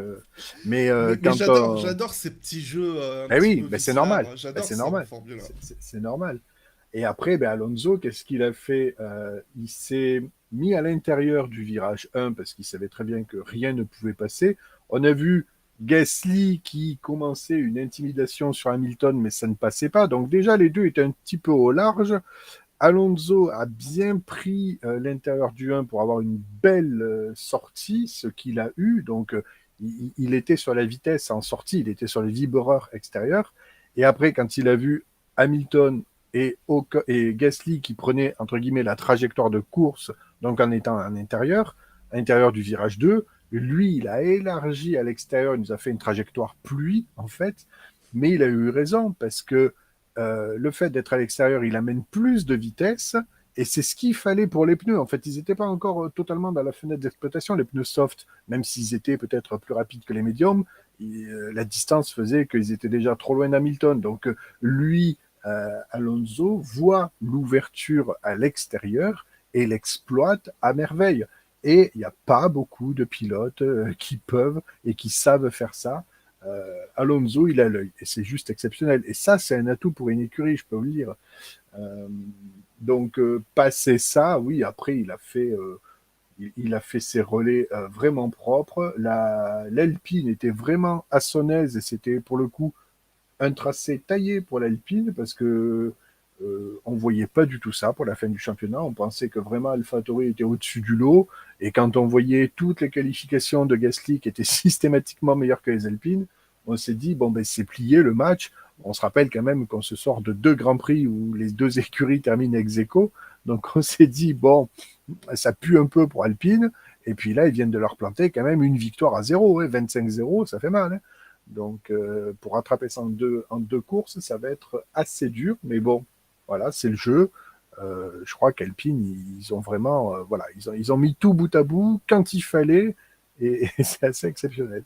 mais Mais quand j'adore on... j'adore ces petits jeux un Eh petit oui, peu ben c'est normal. viscères, Ben j'adore c'est ça en normal. Formule 1. C'est normal. Et après, ben Alonso, qu'est-ce qu'il a fait il s'est mis à l'intérieur du virage 1 parce qu'il savait très bien que rien ne pouvait passer. On a vu Gasly qui commençait une intimidation sur Hamilton, mais ça ne passait pas. Donc déjà, les deux étaient un petit peu au large. Alonso a bien pris l'intérieur du 1 pour avoir une belle sortie, ce qu'il a eu. Donc, il était sur la vitesse en sortie, il était sur les vibreurs extérieurs. Et après, quand il a vu Hamilton et Gasly qui prenaient, entre guillemets, la trajectoire de course, donc en étant à l'intérieur du virage 2, lui, il a élargi à l'extérieur, il nous a fait une trajectoire pluie, en fait. Mais il a eu raison, parce que le fait d'être à l'extérieur, il amène plus de vitesse. Et c'est ce qu'il fallait pour les pneus. En fait, ils n'étaient pas encore totalement dans la fenêtre d'exploitation, les pneus soft, même s'ils étaient peut-être plus rapides que les médiums. La distance faisait qu'ils étaient déjà trop loin d'Hamilton. Donc, lui, Alonso, voit l'ouverture à l'extérieur et l'exploite à merveille. Et il n'y a pas beaucoup de pilotes qui peuvent et qui savent faire ça. Alonso, il a l'œil et c'est juste exceptionnel. Et ça, c'est un atout pour une écurie, je peux vous le dire. Euh, donc, passer ça, oui, après, il a fait ses relais vraiment propres. L'Alpine était vraiment à son aise et c'était pour le coup un tracé taillé pour l'Alpine parce que on voyait pas du tout ça pour la fin du championnat. On pensait que vraiment AlphaTauri était au-dessus du lot. Et quand on voyait toutes les qualifications de Gasly qui étaient systématiquement meilleures que les Alpines, on s'est dit bon ben c'est plié le match. On se rappelle quand même qu'on se sort de deux grands prix où les deux écuries terminent ex aequo. Donc on s'est dit bon ça pue un peu pour Alpine. Et puis là ils viennent de leur planter quand même une victoire à zéro, hein, 25-0, ça fait mal. Hein. Donc, pour rattraper ça en deux courses, ça va être assez dur. Mais bon, voilà, c'est le jeu. Je crois qu'Alpine, ils ont vraiment, voilà, ils ont mis tout bout à bout quand il fallait, et c'est assez exceptionnel.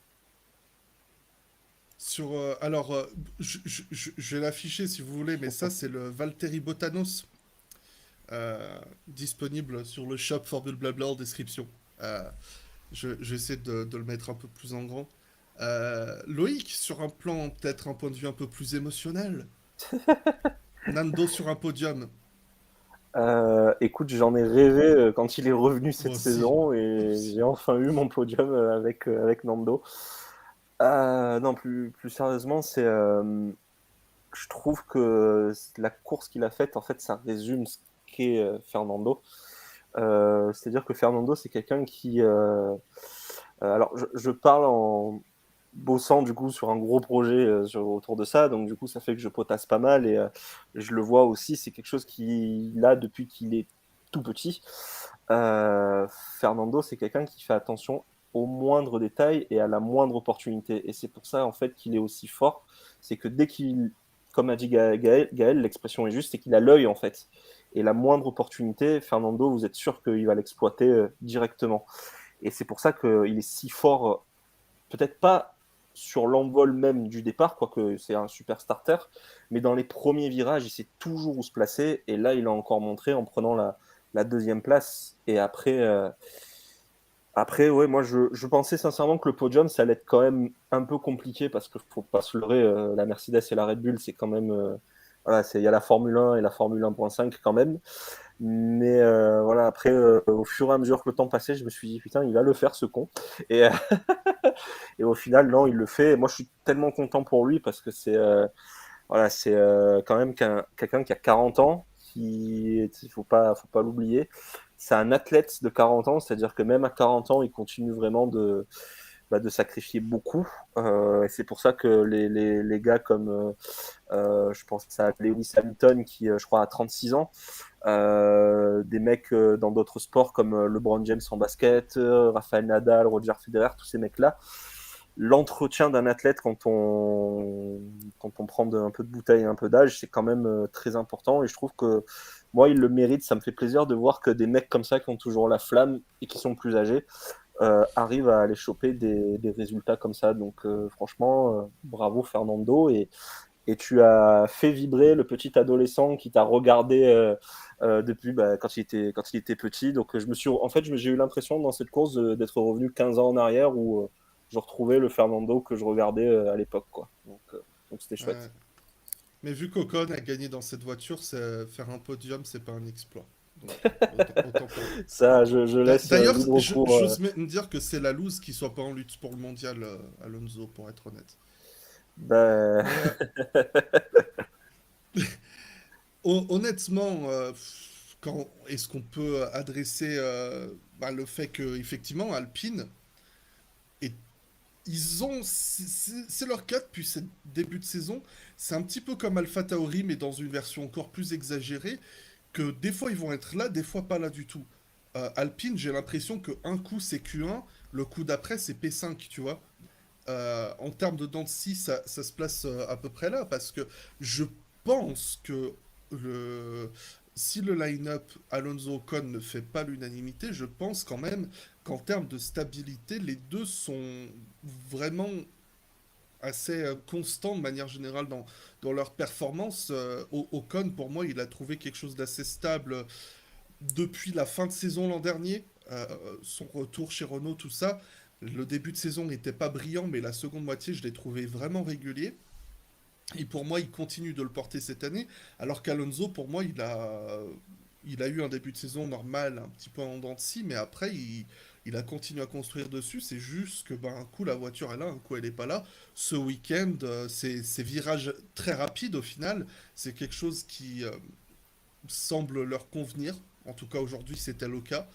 Sur, alors, je vais l'afficher si vous voulez, mais ça, c'est le Valtteri Botanos, disponible sur le shop Formule Blabla en description. Euh, J'essaie de le mettre un peu plus en grand. Loïc, sur un plan, peut-être un point de vue un peu plus émotionnel. Nando sur un podium. Écoute, j'en ai rêvé quand il est revenu Moi cette aussi. saison Moi et aussi. j'ai enfin eu mon podium avec Nando. Non, plus sérieusement, je trouve que la course qu'il a faite, en fait, ça résume ce qu'est Fernando. C'est-à-dire que Fernando, c'est quelqu'un alors, je parle en bossant du coup sur un gros projet autour de ça, donc du coup, ça fait que je potasse pas mal et je le vois aussi, c'est quelque chose qu'il a depuis qu'il est tout petit. Euh, Fernando, c'est quelqu'un qui fait attention au moindre détail et à la moindre opportunité. Et c'est pour ça, en fait, qu'il est aussi fort. C'est que dès qu'il, comme a dit Gaël, l'expression est juste, c'est qu'il a l'œil, en fait. Et la moindre opportunité, Fernando, vous êtes sûr qu'il va l'exploiter directement. Et c'est pour ça qu'il est si fort, peut-être pas sur l'envol même du départ, quoique c'est un super starter, mais dans les premiers virages, il sait toujours où se placer. Et là, il a encore montré en prenant la deuxième place. Et après, ouais, moi, je pensais sincèrement que le podium, ça allait être quand même un peu compliqué parce qu'il faut pas se leurrer, la Mercedes et la Red Bull, c'est quand même. Voilà, il y a la Formule 1 et la Formule 1.5 quand même. Mais voilà, après, au fur et à mesure que le temps passait, je me suis dit, putain, il va le faire ce con. Et, et au final, non, il le fait. Et moi, je suis tellement content pour lui parce que c'est quand même quelqu'un qui a 40 ans, il faut pas l'oublier. C'est un athlète de 40 ans, c'est-à-dire que même à 40 ans, il continue vraiment de sacrifier beaucoup. Et c'est pour ça que les gars comme, je pense à Lewis Hamilton, qui, je crois, a 36 ans, des mecs dans d'autres sports comme LeBron James en basket, Rafael Nadal, Roger Federer, tous ces mecs-là, l'entretien d'un athlète quand on prend un peu de bouteille et un peu d'âge, c'est quand même très important. Et je trouve que moi, il le mérite. Ça me fait plaisir de voir que des mecs comme ça qui ont toujours la flamme et qui sont plus âgés arrivent à aller choper des résultats comme ça. Donc franchement, bravo Fernando. Et tu as fait vibrer le petit adolescent qui t'a regardé depuis quand il était petit. Donc en fait, j'ai eu l'impression dans cette course d'être revenu 15 ans en arrière où je retrouvais le Fernando que je regardais à l'époque, quoi. Donc c'était Ouais. chouette. Mais vu qu'Ocon a gagné dans cette voiture, faire un podium, c'est pas un exploit. Donc, autant pour lui. Ça, je laisse D'ailleurs, libre cours. j'ose me dire que c'est la loose qui soit pas en lutte pour le mondial, Alonso, pour être honnête. Ben, Mais honnêtement, est-ce qu'on peut adresser le fait que effectivement Alpine est c'est leur cas depuis ce début de saison. C'est un petit peu comme Alpha Tauri, mais dans une version encore plus exagérée, que des fois ils vont être là, des fois pas là du tout. Alpine, j'ai l'impression que un coup c'est Q1, le coup d'après c'est P5, tu vois. En termes de dents de scie, ça se place à peu près là, parce que je pense que le, si le line-up Alonso Ocon ne fait pas l'unanimité, je pense quand même qu'en termes de stabilité, les deux sont vraiment assez constants de manière générale dans leur performance. Ocon, pour moi, il a trouvé quelque chose d'assez stable depuis la fin de saison l'an dernier, son retour chez Renault, tout ça. Le début de saison n'était pas brillant, mais la seconde moitié, je l'ai trouvé vraiment régulier. Et pour moi, il continue de le porter cette année, alors qu'Alonso, pour moi, il a eu un début de saison normal, un petit peu en dents de scie, mais après, il a continué à construire dessus. C'est juste que un coup, la voiture est là, un coup, elle n'est pas là. Ce week-end, ces virages très rapides, au final, c'est quelque chose qui semble leur convenir. En tout cas, aujourd'hui, c'était le cas.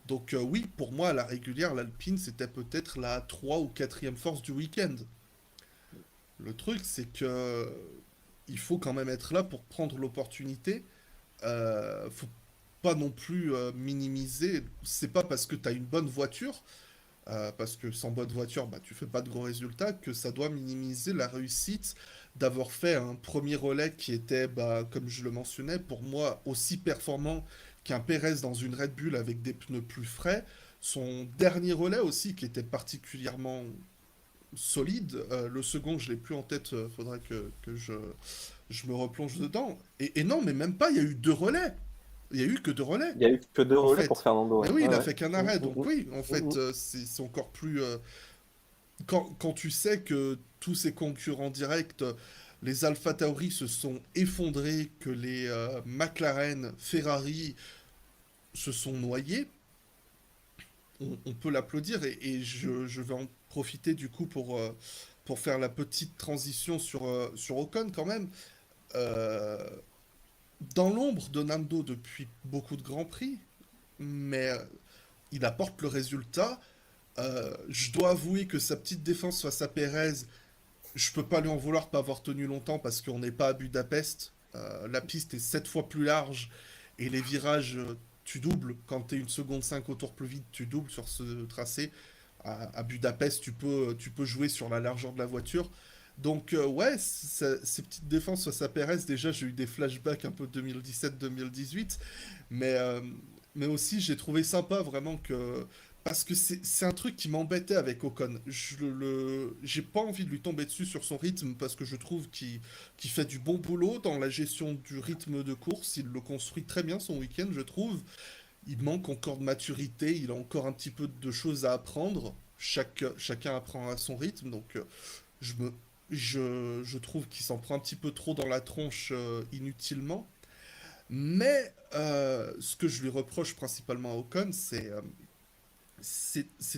Donc oui, pour moi, à la régulière, l'Alpine, c'était peut-être la 3 ou quatrième force du week-end. Le truc, c'est que il faut quand même être là pour prendre l'opportunité. Faut pas non plus minimiser. C'est pas parce que tu as une bonne voiture, parce que sans bonne voiture, tu fais pas de gros résultats, que ça doit minimiser la réussite d'avoir fait un premier relais qui était, comme je le mentionnais, pour moi aussi performant qu'un Pérez dans une Red Bull avec des pneus plus frais. Son dernier relais aussi, qui était particulièrement solide. Le second, je l'ai plus en tête, faudrait que je me replonge dedans. Et non, mais même pas, il y a eu deux relais. Il y a eu que deux relais, il y a eu que deux en relais pour fait. Fernando, Mais ouais. oui, Ouais, il a ouais. fait qu'un Mm, arrêt, mm, donc oui, en mm, fait, mm. c'est encore plus... quand tu sais que tous ses concurrents directs les Alpha Tauri se sont effondrés, que les McLaren, Ferrari se sont noyés, on peut l'applaudir et je vais en profiter du coup pour faire la petite transition sur Ocon quand même. Euh, dans l'ombre de Nando depuis beaucoup de Grands Prix, mais il apporte le résultat. Je dois avouer que sa petite défense face à Perez, je peux pas lui en vouloir de pas avoir tenu longtemps parce qu'on n'est pas à Budapest. La piste est 7 fois plus large et les virages, tu doubles. Quand tu es 1,5 seconde au tour plus vite, tu doubles sur ce tracé. À Budapest, tu peux jouer sur la largeur de la voiture. Donc, ouais, ces petites défenses face à Perez, déjà, j'ai eu des flashbacks un peu 2017-2018. Mais, euh, mais aussi, j'ai trouvé sympa vraiment que. Parce que c'est un truc qui m'embêtait avec Ocon. J'ai pas envie de lui tomber dessus sur son rythme parce que je trouve qu'il fait du bon boulot dans la gestion du rythme de course. Il le construit très bien son week-end, je trouve. Il manque encore de maturité, il a encore un petit peu de choses à apprendre. Chacun apprend à son rythme, donc je me, je trouve qu'il s'en prend un petit peu trop dans la tronche inutilement. Mais ce que je lui reproche principalement à Ocon, c'est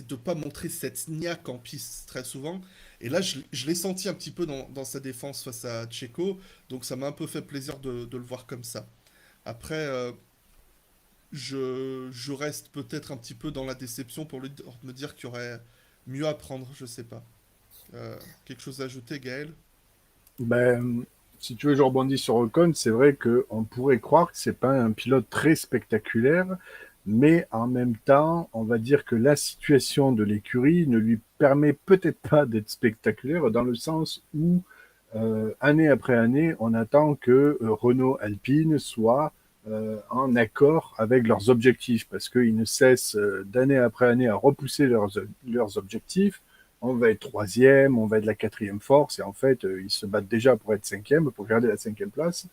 de ne pas montrer cette niaque en piste très souvent. Et là, je l'ai senti un petit peu dans sa défense face à Checo, donc ça m'a un peu fait plaisir de le voir comme ça. Après, je reste peut-être un petit peu dans la déception pour me dire qu'il y aurait mieux à prendre, je sais pas. Quelque chose à ajouter, Gaël? Ben, si tu veux, je rebondis sur Ocon. C'est vrai qu'on pourrait croire que c'est pas un pilote très spectaculaire, mais en même temps, on va dire que la situation de l'écurie ne lui permet peut-être pas d'être spectaculaire dans le sens où, année après année, on attend que Renault Alpine soit en accord avec leurs objectifs, parce qu'ils ne cessent d'année après année à repousser leurs objectifs. On va être troisième, on va être la quatrième force, et en fait, ils se battent déjà pour être cinquième, pour garder la cinquième place.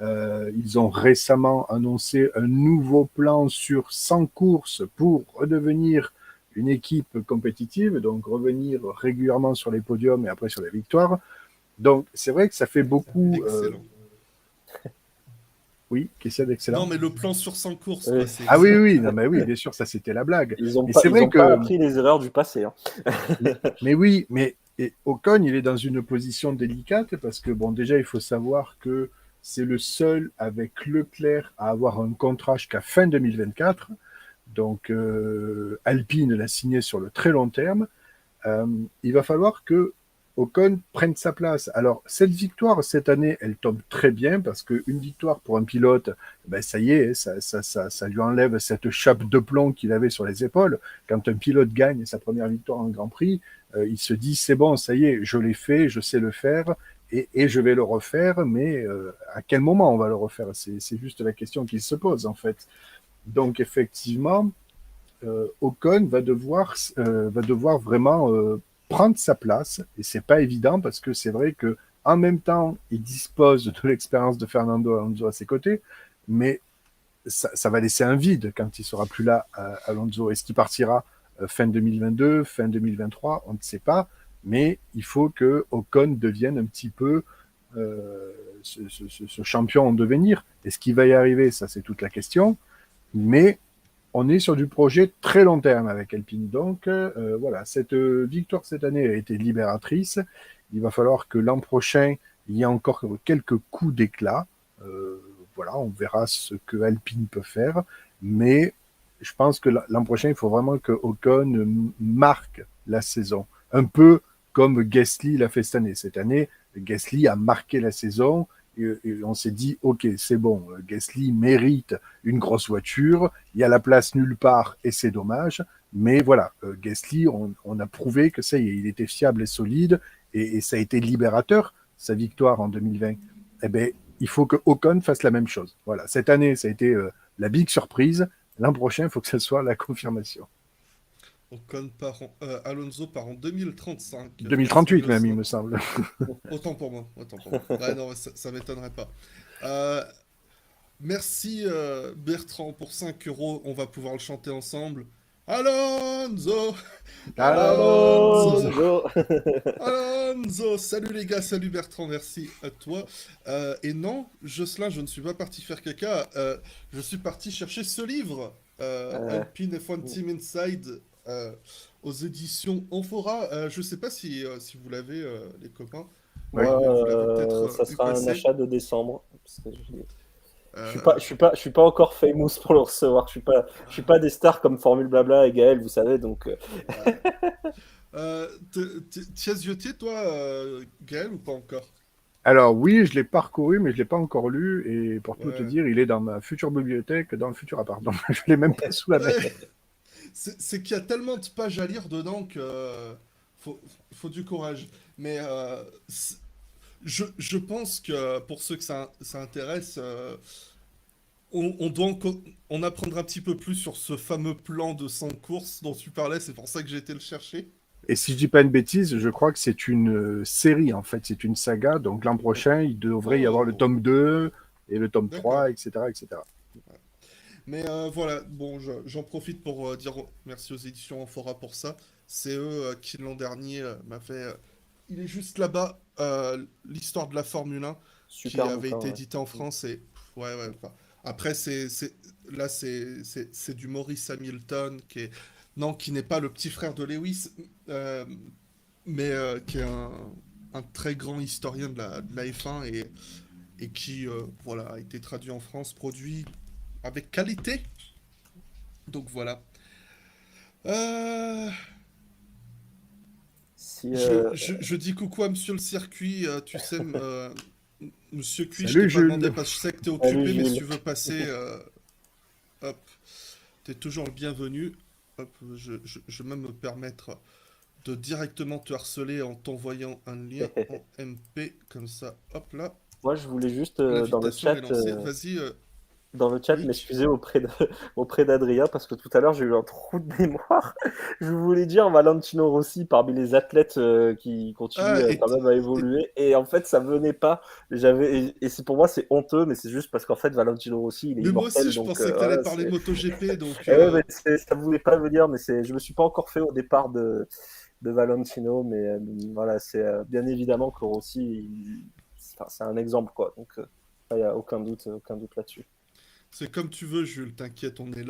Ils ont récemment annoncé un nouveau plan sur 100 courses pour redevenir une équipe compétitive, donc revenir régulièrement sur les podiums et après sur les victoires. Donc c'est vrai que ça fait beaucoup. Excellent. Oui, qu'est-ce qu'il y a Non, d'excellent? mais le plan sur 100 courses, Oui. quoi, c'est Ah oui, oui, excellent. oui, non, mais oui, bien sûr, ça c'était la blague. Ils ont Mais pas, c'est ils vrai ont pas que, appris les erreurs du passé, hein. mais oui, mais et Ocon, il est dans une position délicate parce que bon, déjà, il faut savoir que c'est le seul avec Leclerc à avoir un contrat jusqu'à fin 2024. Donc, Alpine l'a signé sur le très long terme. Euh, il va falloir que Ocon prenne sa place. Alors, cette victoire, cette année, elle tombe très bien parce qu'une victoire pour un pilote, ben, ça y est, ça lui enlève cette chape de plomb qu'il avait sur les épaules. Quand un pilote gagne sa première victoire en Grand Prix, il se dit, c'est bon, ça y est, je l'ai fait, je sais le faire et je vais le refaire, mais à quel moment on va le refaire? C'est juste la question qui se pose, en fait. Donc, effectivement, Ocon va devoir vraiment prendre sa place et c'est pas évident parce que c'est vrai que en même temps il dispose de l'expérience de Fernando Alonso à ses côtés, mais ça va laisser un vide quand il sera plus là, Alonso. Est-ce qu'il partira fin 2022, fin 2023? On ne sait pas, mais il faut que Ocon devienne un petit peu ce champion en devenir. Est-ce qu'il va y arriver? Ça, c'est toute la question. Mais on est sur du projet très long terme avec Alpine. Donc voilà, cette victoire cette année a été libératrice. Il va falloir que l'an prochain, il y ait encore quelques coups d'éclat. Euh, voilà, on verra ce que Alpine peut faire. Mais je pense que l'an prochain, il faut vraiment que Ocon marque la saison. Un peu comme Gasly l'a fait cette année. Cette année, Gasly a marqué la saison et on s'est dit, OK, c'est bon, Gasly mérite une grosse voiture, il y a la place nulle part et c'est dommage. Mais voilà, Gasly, on a prouvé que ça y est, il était fiable et solide et ça a été libérateur, sa victoire en 2020. Eh bien, il faut que Ocon fasse la même chose. Voilà, cette année, ça a été la big surprise. L'an prochain, il faut que ce soit la confirmation. Alonso part en 2035, si 2038 je même, il sais. me semble. Autant pour moi, autant pour moi. Ouais, non, ça m'étonnerait pas. Euh, Merci Bertrand pour 5 euros. On va pouvoir le chanter ensemble. Alonso! Alonso. Alonso. Alonso, salut les gars, salut Bertrand, merci à toi. Et non, Jocelyn, je ne suis pas parti faire caca, je suis parti chercher ce livre, Euh, Alpine F1 Team Inside, aux éditions Amphora. Je sais pas si vous l'avez, les copains, Oui. Moi, mais vous l'avez peut-être ça vu sera un passer. achat de décembre. Parce que Euh, je suis pas encore famous pour le recevoir. Je suis pas des stars comme Formule Blabla et Gaël, vous savez. Donc, ouais. T'y as zioté, toi, Gaël, ou pas encore? Alors oui, je l'ai parcouru, mais je l'ai pas encore lu. Et pour tout te Ouais. dire, il est dans ma future bibliothèque, dans le futur appart. Donc je l'ai même pas sous la main. Ouais. C'est qu'il y a tellement de pages à lire dedans que faut, faut du courage. Mais je pense que pour ceux que ça intéresse, on doit en apprendre un petit peu plus sur ce fameux plan de 100 courses dont tu parlais. C'est pour ça que j'ai été le chercher. Et si je dis pas une bêtise, je crois que c'est une série en fait, c'est une saga. Donc l'an prochain, il devrait y avoir le Oh, tome 2 et le tome d'accord. 3, etc., etc. Mais voilà, bon, j'en profite pour dire merci aux éditions Amphora pour ça. C'est eux qui l'an dernier m'a fait. Il est juste là-bas, l'histoire de la Formule 1 qui super avait bouquin. été Ouais. édité en France et ouais, ouais. Enfin, après, là, c'est du Maurice Hamilton non, qui n'est pas le petit frère de Lewis, euh, mais qui est un très grand historien de la F1 et qui, voilà, a été traduit en France, produit avec qualité. Donc voilà. Euh, Si, je dis coucou à Monsieur le Circuit. Tu sais, Monsieur Cuit, je t'ai Salut pas demandé Jules. parce que je sais que t'es salut occupé, mais si Jules. tu veux passer, hop, t'es toujours le bienvenu. Hop, je vais même me permettre de directement te harceler en t'envoyant un lien en MP, comme ça, hop là, Moi, je voulais juste l'invitation est lancée. Vas-y, dans le chat oui. m'excuser auprès d'Adrien parce que tout à l'heure j'ai eu un trou de mémoire. Je voulais dire Valentino Rossi parmi les athlètes qui Ah, continuent quand même à évoluer et en fait ça venait pas. Et c'est pour moi c'est honteux mais c'est juste parce qu'en fait Valentino Rossi il est Mais moi aussi, immortel je donc pensais que t'allais voilà parler c'est. MotoGP, donc Et ouais, mais ça voulait pas venir mais c'est je me suis pas encore fait au départ de Valentino mais voilà c'est bien évidemment que Rossi enfin, c'est un exemple quoi donc il y a aucun doute là-dessus. c'est comme tu veux, Jules, t'inquiète, on est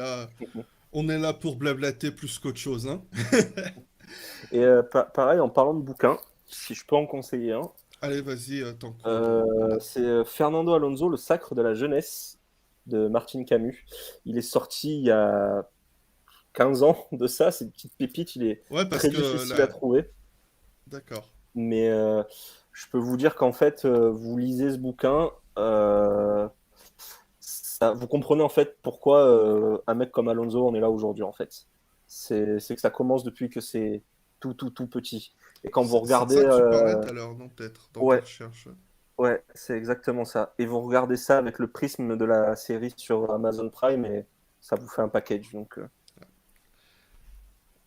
là pour blablater plus qu'autre chose, hein. Et pareil, en parlant de bouquins, si je peux en conseiller un, Allez, vas-y, tant qu'on a. c'est Fernando Alonso, Le Sacre de la jeunesse de Martin Camus. Il est sorti il y a 15 ans de ça, c'est une petite pépite, il est Ouais, parce très que difficile à là, trouver, d'accord. mais je peux vous dire qu'en fait, vous lisez ce bouquin, vous comprenez en fait pourquoi un mec comme Alonso en est là aujourd'hui en fait. C'est que ça commence depuis que c'est tout petit. Et quand vous C'est de regardez ça que tu parlais tout à l'heure, non, peut-être, dans tes ouais, recherches. ouais, c'est exactement ça. Et vous regardez ça avec le prisme de la série sur Amazon Prime et ça vous fait un package. Donc,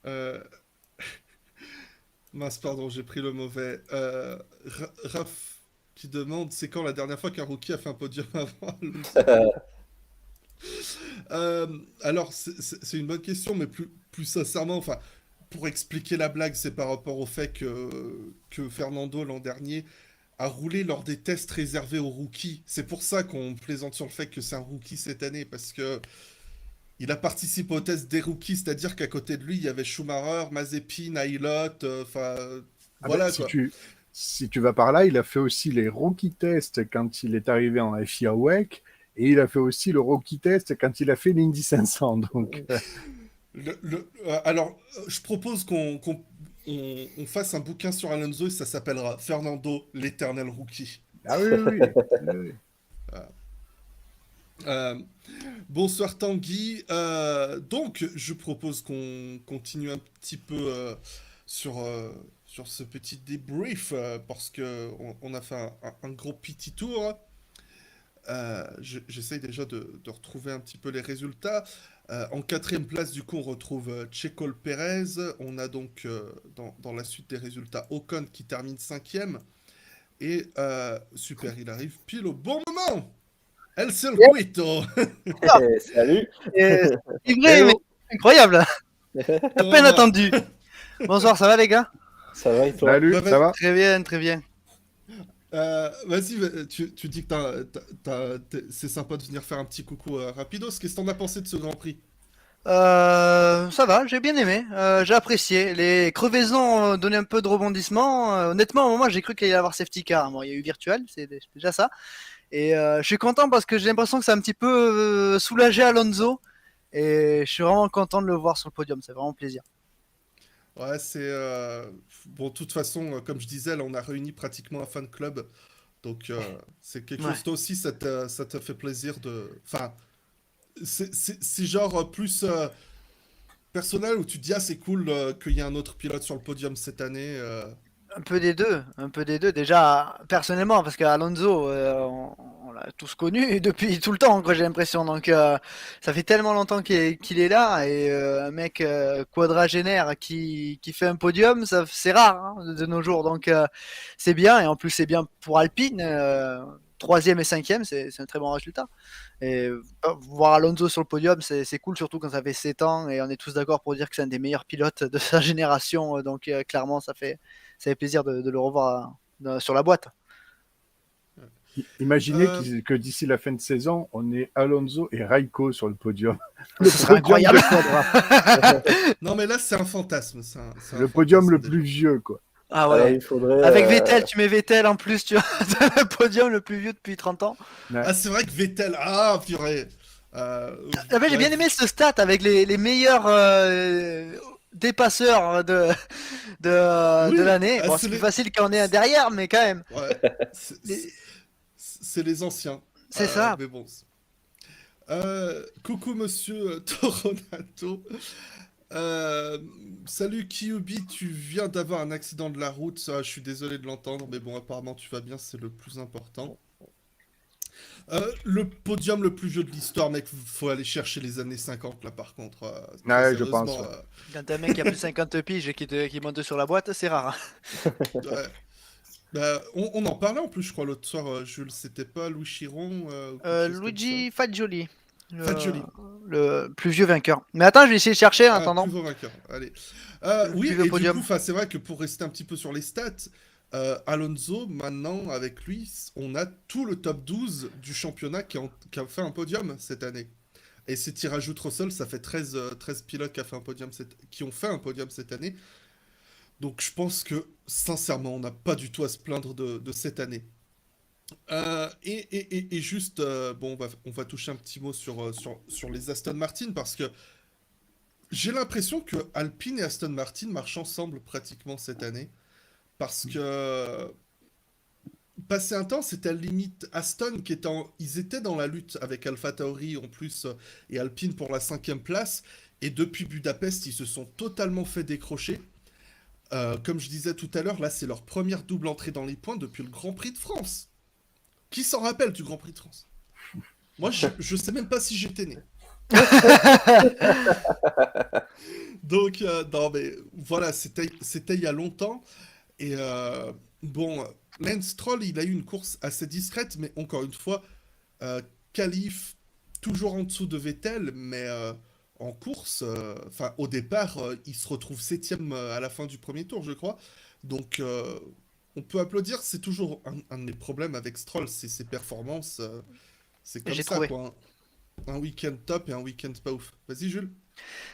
Euh, Mince, pardon, j'ai pris le mauvais. Raph qui demande, c'est quand la dernière fois qu'un rookie a fait un podium avant Alonso? Alors, c'est une bonne question, mais plus sincèrement, enfin, pour expliquer la blague, c'est par rapport au fait que Fernando, l'an dernier, a roulé lors des tests réservés aux rookies. C'est pour ça qu'on plaisante sur le fait que c'est un rookie cette année, parce que il a participé aux tests des rookies, c'est-à-dire qu'à côté de lui, il y avait Schumacher, Mazepin, Ailot, enfin, Ah ben, voilà quoi. si tu vas par là, il a fait aussi les rookie tests quand il est arrivé en FIA WEC et il a fait aussi le rookie test quand il a fait l'Indy 500. Donc, Alors, je propose on fasse un bouquin sur Alonso et ça s'appellera Fernando, l'éternel rookie. ah oui, oui, oui. Oui. Euh, Bonsoir Tanguy. Donc, je propose qu'on continue un petit peu sur ce petit débrief parce que on a fait un gros petit tour. J'essaye déjà de retrouver un petit peu les résultats. En quatrième place, du coup, on retrouve Checo Pérez. On a donc dans la suite des résultats Ocon qui termine cinquième. Et super, il arrive pile au bon moment. El Yeah, Circuito. salut. c'est vrai, mais Hello. incroyable, à Comment peine va? attendu. Bonsoir, ça va les gars? Ça va et toi? Salut, Bah, ça va? Très bien, très bien. Vas-y, tu dis que c'est sympa de venir faire un petit coucou rapidos. Qu'est-ce que t'en as pensé de ce Grand Prix? Ça va, j'ai bien aimé, j'ai apprécié. Les crevaisons donnaient un peu de rebondissement. Honnêtement, à un moment, j'ai cru qu'il allait y avoir safety car. Bon, il y a eu virtuel, c'est déjà ça. Et je suis content parce que j'ai l'impression que ça a un petit peu soulagé Alonso. Et je suis vraiment content de le voir sur le podium, c'est vraiment plaisir. Ouais, bon, de toute façon, comme je disais, là, on a réuni pratiquement un fan club. Donc, c'est quelque Ouais. chose, toi aussi, ça te fait plaisir de. Enfin, c'est genre plus personnel où tu te dis, ah, c'est cool qu'il y ait un autre pilote sur le podium cette année. Un peu des deux, un peu des deux. Déjà, personnellement, parce qu'Alonso, on l'a tous connu depuis tout le temps, quoi, j'ai l'impression. Donc, ça fait tellement longtemps qu'il est là. Et un mec quadragénaire qui fait un podium, c'est rare hein, de nos jours. Donc, c'est bien. Et en plus, c'est bien pour Alpine. Troisième et cinquième, c'est un très bon résultat. Et voir Alonso sur le podium, c'est cool, surtout quand ça fait 7 ans. Et on est tous d'accord pour dire que c'est un des meilleurs pilotes de sa génération. Donc, clairement, ça fait plaisir de le revoir sur la boîte. Imaginez Euh, que d'ici la fin de saison, on ait Alonso et Raikko sur le podium. Ce Le serait podium incroyable. de Quadra. Non, mais là, c'est un fantasme. C'est un Le podium fantasme le déjà. plus vieux, quoi. Ah Alors, ouais. il faudrait. Avec Vettel, tu mets Vettel en plus, tu vois, le podium le plus vieux depuis 30 ans. Ouais. Ah, c'est vrai que Vettel. Ah, purée. Ah ben, j'ai Ouais, bien aimé ce stat avec les meilleurs dépasseurs de oui, l'année. ah, Bon, c'est c'est plus les. facile quand on est derrière, mais quand même. Ouais, c'est Les- c'est- c'est les anciens. C'est ça. Mais bon. Coucou monsieur Toronato. Euh, Salut Kyubi, tu viens d'avoir un accident de la route. Ah, je suis désolé de l'entendre, mais bon, apparemment tu vas bien, c'est le plus important. Le podium le plus vieux de l'histoire, mec, faut aller chercher les années 50 là par contre. Très Ouais, je pense. sérieusement. Ouais. Quand un mec qui a plus de 50 piges et qui monte sur la boîte, c'est rare. Ouais. Bah, on en parlait en plus, je crois, l'autre soir, Jules. C'était pas Louis Chiron ou quelque chose comme ça. Luigi Fagioli, le, Fagioli. le plus vieux vainqueur. Mais attends, je vais essayer de chercher en Ah, attendant. plus vaut vainqueur. Allez. Le Oui, plus vieux et du coup, podium. 'fin, c'est vrai que pour rester un petit peu sur les stats, Alonso, maintenant, avec lui, on a tout le top 12 du championnat qui a fait un podium cette année. Et si tu rajoutes Russell, ça fait 13 pilotes qui ont fait un podium cette année. Donc je pense que, sincèrement, on n'a pas du tout à se plaindre de cette année. Et juste, bon, on va toucher un petit mot sur les Aston Martin parce que j'ai l'impression que Alpine et Aston Martin marchent ensemble pratiquement cette année. Parce que passé un temps, c'était à la limite Aston ils étaient dans la lutte avec AlphaTauri en plus et Alpine pour la cinquième place. Et depuis Budapest, ils se sont totalement fait décrocher. Comme je disais tout à l'heure, là c'est leur première double entrée dans les points depuis le Grand Prix de France. Qui s'en rappelle du Grand Prix de France? Moi, je sais même pas si j'étais né. Donc, non, mais voilà, c'était il y a longtemps. Et bon, Lance Stroll, il a eu une course assez discrète, mais encore une fois, qualif toujours en dessous de Vettel, mais en course, enfin au départ, il se retrouve septième à la fin du premier tour, je crois. Donc, on peut applaudir. C'est toujours un de mes problèmes avec Stroll, c'est ses performances. C'est comme J'ai ça, trouvé. quoi. Un week-end top et un week-end pas ouf. Vas-y, Jules.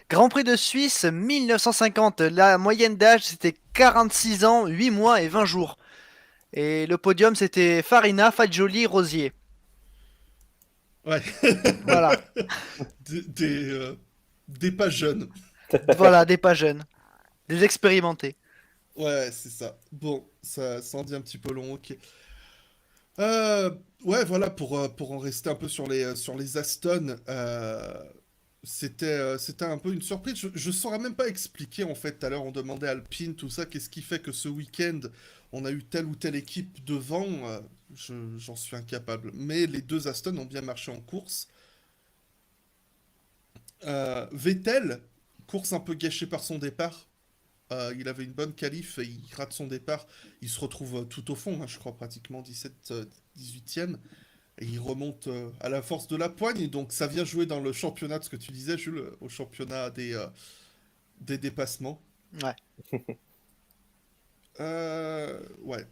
Grand Prix de Suisse 1950. La moyenne d'âge c'était 46 ans, 8 mois et 20 jours. Et le podium c'était Farina, Fagioli, Rosier. Ouais, Voilà. des, des, euh, des pas jeunes. Voilà, des pas jeunes, des expérimentés. Ouais, c'est ça. Bon, ça en dit un petit peu long, ok. Euh, ouais, voilà, pour en rester un peu sur les Aston, c'était un peu une surprise. Je saurais même pas expliquer, en fait. Tout à l'heure, on demandait à Alpine, tout ça, qu'est-ce qui fait que ce week-end, on a eu telle ou telle équipe devant. J'en suis incapable. Mais les deux Aston ont bien marché en course. Vettel, course un peu gâchée par son départ. Il avait une bonne qualif, et il rate son départ. Il se retrouve tout au fond, hein, je crois pratiquement 17, 18e. Et il remonte à la force de la poigne. Et donc ça vient jouer dans le championnat, de ce que tu disais, Jules, au championnat des dépassements. Ouais. Ouais.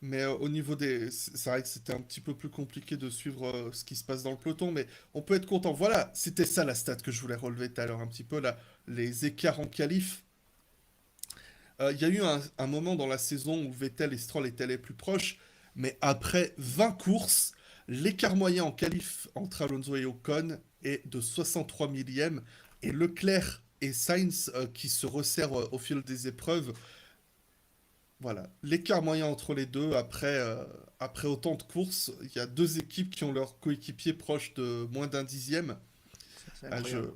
Mais au niveau des... C'est vrai que c'était un petit peu plus compliqué de suivre ce qui se passe dans le peloton, mais on peut être content. Voilà, c'était ça la stat que je voulais relever tout à l'heure un petit peu, là, les écarts en qualif. Il y a eu un moment dans la saison où Vettel et Stroll étaient les plus proches, mais après 20 courses, l'écart moyen en qualif entre Alonso et Ocon est de 63 millièmes, et Leclerc et Sainz qui se resserrent au fil des épreuves. Voilà, l'écart moyen entre les deux, après autant de courses, il y a deux équipes qui ont leurs coéquipiers proches de moins d'un dixième. Ça, c'est Ah, incroyable.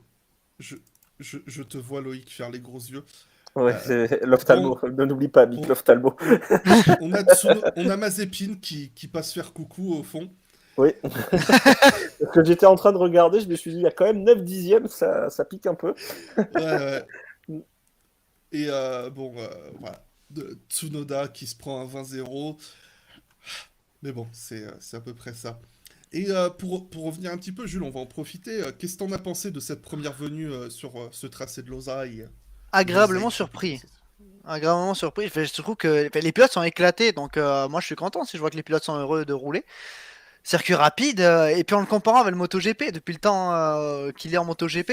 je, je te vois Loïc faire les gros yeux. Ouais, Euh, c'est l'ophtalmo. bon, Ne n'oublie pas, Mick, on, l'ophtalmo. on a Mazepin qui passe faire coucou au fond. Oui. Parce que j'étais en train de regarder, je me suis dit, il y a quand même 9 dixièmes, ça pique un peu. Ouais, ouais. Et bon, voilà. Tsunoda qui se prend un 20-0. Mais bon, c'est à peu près ça. Et pour revenir un petit peu, Jules, on va en profiter. Qu'est-ce que t'en as pensé de cette première venue sur ce tracé de Losail? Agréablement Losail, je sais plus comment surpris. ça se dit. Agréablement surpris. Je trouve que les pilotes sont éclatés, donc moi je suis content si je vois que les pilotes sont heureux de rouler. Circuit rapide, et puis en le comparant avec le MotoGP, depuis le temps qu'il est en MotoGP,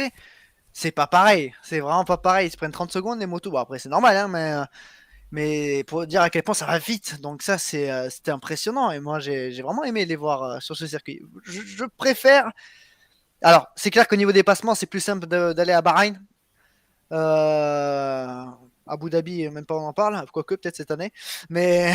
c'est pas pareil. C'est vraiment pas pareil. Ils se prennent 30 secondes les motos. Bon, après, c'est normal, hein, mais pour dire à quel point ça va vite. Donc, ça, c'était impressionnant. Et moi, j'ai vraiment aimé les voir sur ce circuit. Je préfère. Alors, c'est clair qu'au niveau des passements, c'est plus simple d'aller à Bahreïn. Euh, Abu Dhabi, même pas on en parle. Quoique, peut-être cette année. Mais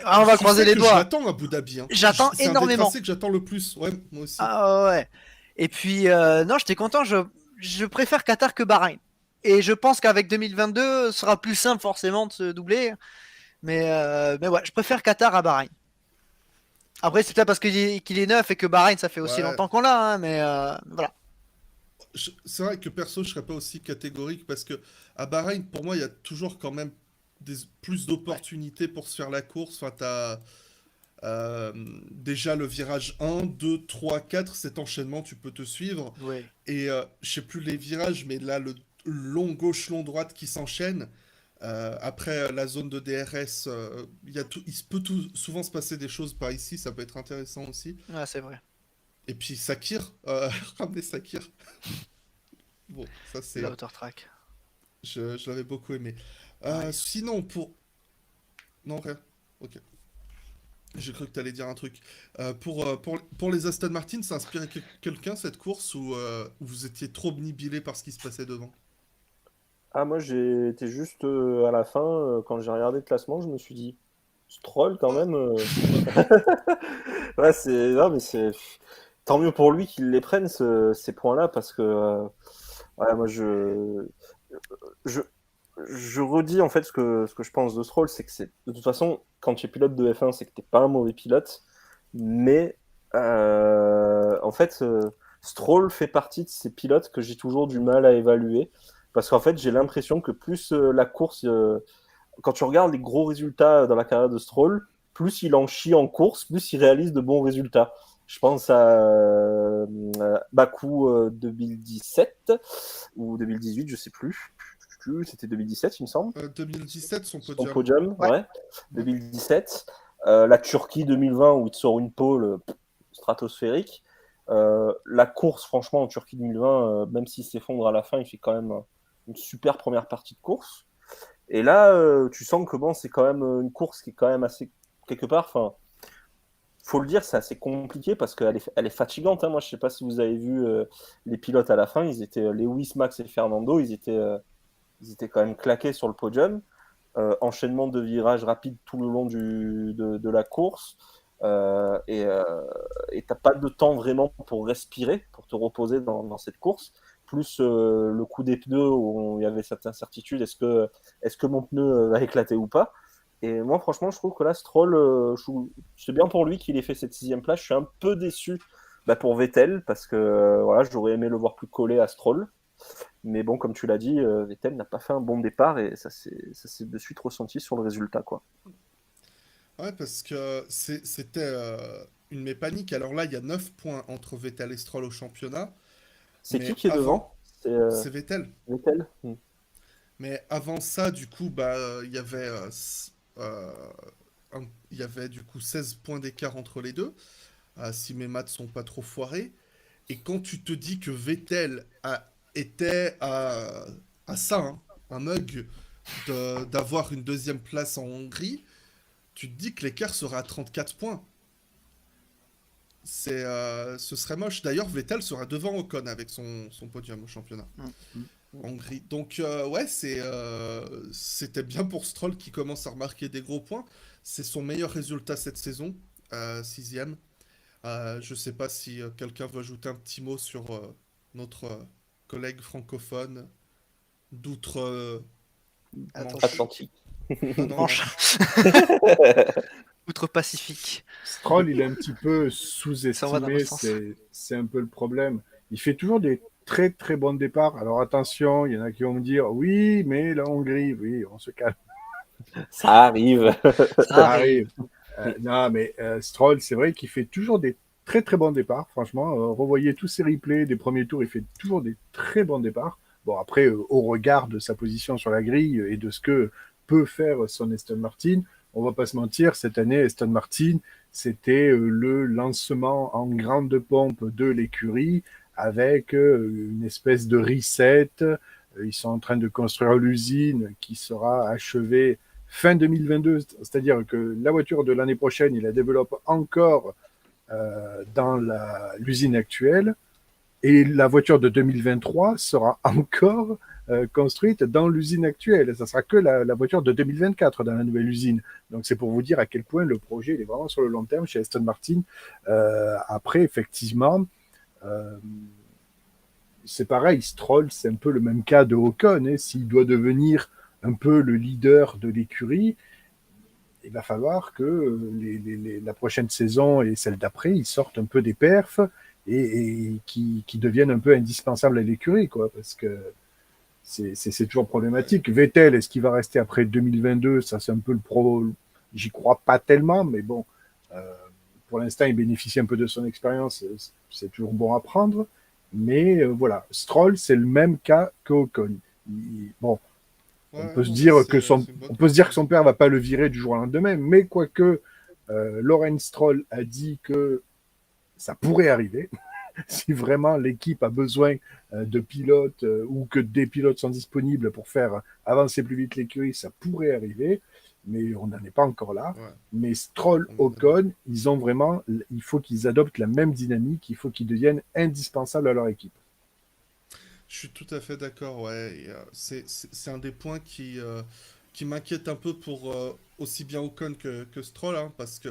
on va Tu croiser sais les que je doigts. l'attends à Abu Dhabi, hein. J'attends C'est un des énormément. tracés que j'attends le plus. Ouais, moi aussi. Ah ouais. Et puis, non, j'étais content. Je préfère Qatar que Bahreïn. Et je pense qu'avec 2022, ce sera plus simple forcément de se doubler. Mais ouais, je préfère Qatar à Bahreïn. Après, c'est peut-être parce qu'il est neuf et que Bahreïn, ça fait aussi Ouais. longtemps qu'on l'a. Hein, mais voilà. C'est vrai que perso, je serais pas aussi catégorique parce que à Bahreïn, pour moi, il y a toujours quand même plus Ouais. d'opportunités pour se faire la course. Enfin, t'as euh, déjà le virage 1, 2, 3, 4, cet enchaînement, tu peux te suivre. Ouais. Et je sais plus les virages, mais là, le long gauche, long droite qui s'enchaîne. Après la zone de DRS, il se peut souvent se passer des choses par ici, ça peut être intéressant aussi. Ouais, c'est vrai. Et puis Sakir, ramener Sakir. Bon, ça c'est, L'outer track. je l'avais beaucoup aimé. Ouais. Sinon, non, rien. Ok. J'ai cru que tu allais dire un truc. Pour les Aston Martin, ça a inspiré quelqu'un cette course ou vous étiez trop obnubilé par ce qui se passait devant? Ah, moi, j'ai été juste à la fin, quand j'ai regardé le classement, je me suis dit, Stroll quand Ah, même. Ouais, c'est. Non, mais c'est. Tant mieux pour lui qu'il les prenne, ces points-là, parce que. Ouais, moi, je, je redis en fait ce que je pense de Stroll, c'est que c'est. De toute façon, quand tu es pilote de F1, c'est que t'es pas un mauvais pilote, mais en fait, Stroll fait partie de ces pilotes que j'ai toujours du mal à évaluer. Parce qu'en fait, j'ai l'impression que plus la course, quand tu regardes les gros résultats dans la carrière de Stroll, plus il en chie en course, plus il réalise de bons résultats. Je pense à Bakou 2017 ou 2018, je sais plus. C'était 2017, il me semble. 2017, son Son podium. podium, Ouais. ouais. Ouais. 2017. La Turquie 2020 où il te sort une pole stratosphérique. La course, franchement, en Turquie 2020, même s'il s'effondre à la fin, il fait quand même une super première partie de course. Et là, tu sens que bon, c'est quand même une course qui est quand même assez quelque part. Enfin, faut le dire, c'est assez compliqué parce qu'elle est fatigante. Hein. Moi, je sais pas si vous avez vu les pilotes à la fin. Ils étaient Lewis, Max et Fernando. Ils étaient quand même claqués sur le podium. Enchaînement de virages rapides tout le long de la course. Et t'as pas de temps vraiment pour respirer, pour te reposer dans cette course. Plus le coup des pneus où il y avait cette incertitude, est-ce que mon pneu va éclater ou pas. Et moi, franchement, je trouve que là, Stroll, c'est bien pour lui qu'il ait fait cette 6e place. Je suis un peu déçu pour Vettel parce que voilà, j'aurais aimé le voir plus collé à Stroll. Mais bon, comme tu l'as dit, Vettel n'a pas fait un bon départ et ça s'est de suite ressenti sur le résultat, quoi. Ouais, parce que c'était une mépanique. Alors là, il y a 9 points entre Vettel et Stroll au championnat. C'est Mais qui est avant, devant? C'est c'est Vettel. Vettel. Mais avant ça, du coup, il y avait, euh, il y avait du coup 16 points d'écart entre les deux, si mes maths sont pas trop foirées. Et quand tu te dis que était à ça, hein, un mug d'avoir une deuxième place en Hongrie, tu te dis que l'écart sera à 34 points. Ce serait moche. D'ailleurs, Vettel sera devant Ocon avec son podium au championnat. Mm. Hongrie. Donc, ouais, c'était bien pour Stroll qui commence à remarquer des gros points. C'est son meilleur résultat cette saison, sixième. Je sais pas si quelqu'un veut ajouter un petit mot sur notre collègue francophone d'outre Attends, Manche. Atlantique. Non, non, Manche. Manche. Outre-Pacifique. Stroll, il est un petit peu Ça va dans le sous-estimé, sens. c'est un peu le problème. Il fait toujours des très très bons départs. Alors attention, il y en a qui vont me dire oui, mais la Hongrie, oui, on se calme. Ça arrive. Ça Ça arrive. arrive. Non, mais Stroll, c'est vrai qu'il fait toujours des très très bons départs. Franchement, revoyez tous ses replays des premiers tours, il fait toujours des très bons départs. Bon, après, au regard de sa position sur la grille et de ce que peut faire son Aston Martin, on va pas se mentir, cette année, Aston Martin, c'était le lancement en grande pompe de l'écurie avec une espèce de reset. Ils sont en train de construire l'usine qui sera achevée fin 2022, c'est-à-dire que la voiture de l'année prochaine, il la développe encore dans l'usine actuelle, et la voiture de 2023 sera encore construite dans l'usine actuelle. Ça sera que la voiture de 2024 dans la nouvelle usine. Donc c'est pour vous dire à quel point le projet il est vraiment sur le long terme chez Aston Martin. Après, effectivement, euh, c'est pareil, Stroll, c'est un peu le même cas de Ocon. Hein. S'il doit devenir un peu le leader de l'écurie, il va falloir que la prochaine saison et celle d'après, ils sortent un peu des perfs et qui deviennent un peu indispensables à l'écurie, quoi, parce que c'est toujours Ouais. problématique. Vettel, est-ce qu'il va rester après 2022? Ça, c'est un peu le pro. J'y crois pas tellement, mais bon, euh, pour l'instant, il bénéficie un peu de son expérience. C'est toujours bon à prendre. Mais voilà, Stroll, c'est le même cas qu'Ocon. Bon, Ouais, ouais, non, mais c'est une bonne on peut se dire que son comparaison. père va pas le virer du jour au lendemain, mais quoique Lawrence Stroll a dit que ça pourrait arriver si vraiment l'équipe a besoin de pilotes ou que des pilotes sont disponibles pour faire avancer plus vite l'écurie, ça pourrait arriver, mais on n'en est pas encore là. Ouais, Mais Stroll, on est d'accord. Ocon, ils ont vraiment, il faut qu'ils adoptent la même dynamique, il faut qu'ils deviennent indispensables à leur équipe. Je suis tout à fait d'accord, ouais. Et, c'est un des points qui m'inquiète un peu pour aussi bien Ocon que Stroll, hein, parce que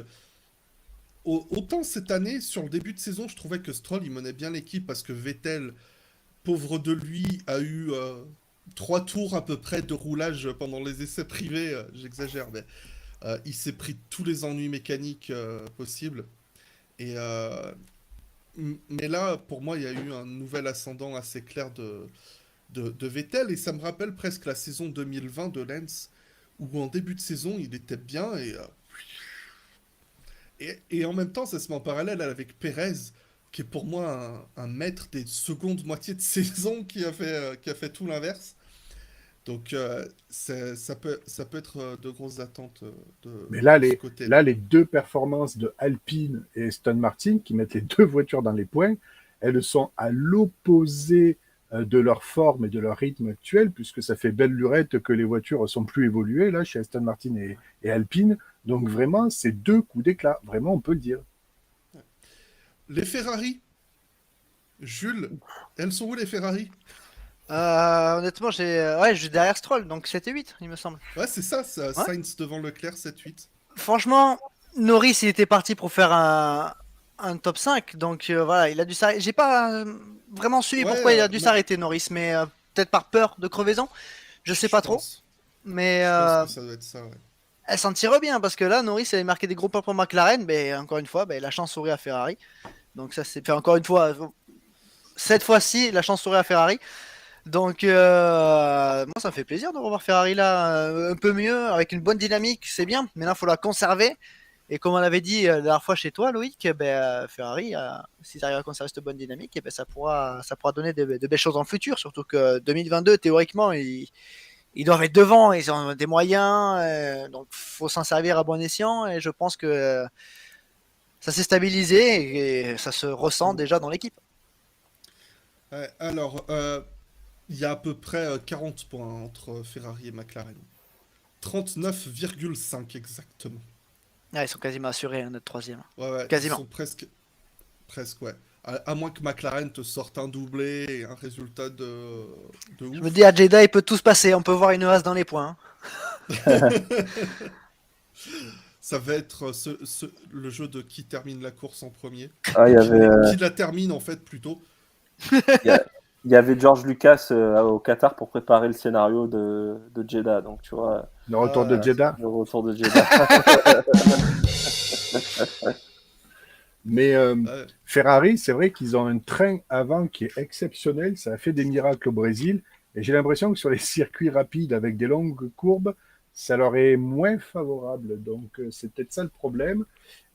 autant cette année, sur le début de saison, je trouvais que Stroll, il menait bien l'équipe, parce que Vettel, pauvre de lui, a eu 3 tours à peu près de roulage pendant les essais privés, j'exagère, mais il s'est pris tous les ennuis mécaniques possibles. Et, mais là, pour moi, il y a eu un nouvel ascendant assez clair de Vettel, et ça me rappelle presque la saison 2020 de Lens, où en début de saison, il était bien, et en même temps, ça se met en parallèle avec Perez, qui est pour moi un maître des secondes moitiés de saison qui a fait tout l'inverse. Donc ça peut être de grosses attentes Mais de ce côté-là. là, les deux performances de Alpine et Aston Martin, qui mettent les deux voitures dans les points, elles sont à l'opposé de leur forme et de leur rythme actuel, puisque ça fait belle lurette que les voitures sont plus évoluées, là, chez Aston Martin et Alpine. Donc vraiment, c'est deux coups d'éclat. Vraiment, on peut le dire. Les Ferrari, Jules, elles sont où les Ferrari? Honnêtement, ouais, je suis derrière Stroll, donc 7 et 8, il me semble. Ouais, c'est ça, Ouais. Sainz devant Leclerc, 7-8. Franchement, Norris, il était parti pour faire un top 5, donc voilà, il a dû s'arrêter. J'ai pas vraiment suivi Ouais, pourquoi il a dû s'arrêter, Norris, mais peut-être par peur de crevaison, je sais je pas trop. pense. Mais Je pense que ça doit être ça, ouais. elle s'en tire bien, parce que là, Norris avait marqué des gros points pour McLaren, mais encore une fois, la chance sourit à Ferrari. Donc ça, c'est fait encore une fois, cette fois-ci, la chance sourit à Ferrari. Donc, moi, ça me fait plaisir de revoir Ferrari là, un peu mieux, avec une bonne dynamique, c'est bien. Maintenant, il faut la conserver. Et comme on l'avait dit la dernière fois chez toi, Loïc, Ferrari, s'ils arrivent à conserver cette bonne dynamique, ça pourra donner de belles choses dans le futur. Surtout que 2022, théoriquement, ils doivent être devant, ils ont des moyens, donc faut s'en servir à bon escient. Et je pense que ça s'est stabilisé et ça se ressent déjà dans l'équipe. Ouais, alors, il y a à peu près 40 points entre Ferrari et McLaren. 39,5 exactement. Ouais, ils sont quasiment assurés d'être troisième. Ouais, ouais, ils Quasiment. sont presque, ouais. À moins que McLaren te sorte un doublé et un résultat de Je ouf. me dis à Jeddah, il peut tout se passer. On peut voir une as dans les points. Ça va être le jeu de qui termine la course en premier. Ah, il y avait, Qui la termine en fait plutôt. il y avait George Lucas au Qatar pour préparer le scénario de Jeddah, donc tu vois, Le retour de Ouais. Jeddah. le retour de Jeddah. Mais Ouais. Ferrari, c'est vrai qu'ils ont un train avant qui est exceptionnel. Ça a fait des miracles au Brésil. Et j'ai l'impression que sur les circuits rapides avec des longues courbes, ça leur est moins favorable. Donc c'est peut-être ça le problème.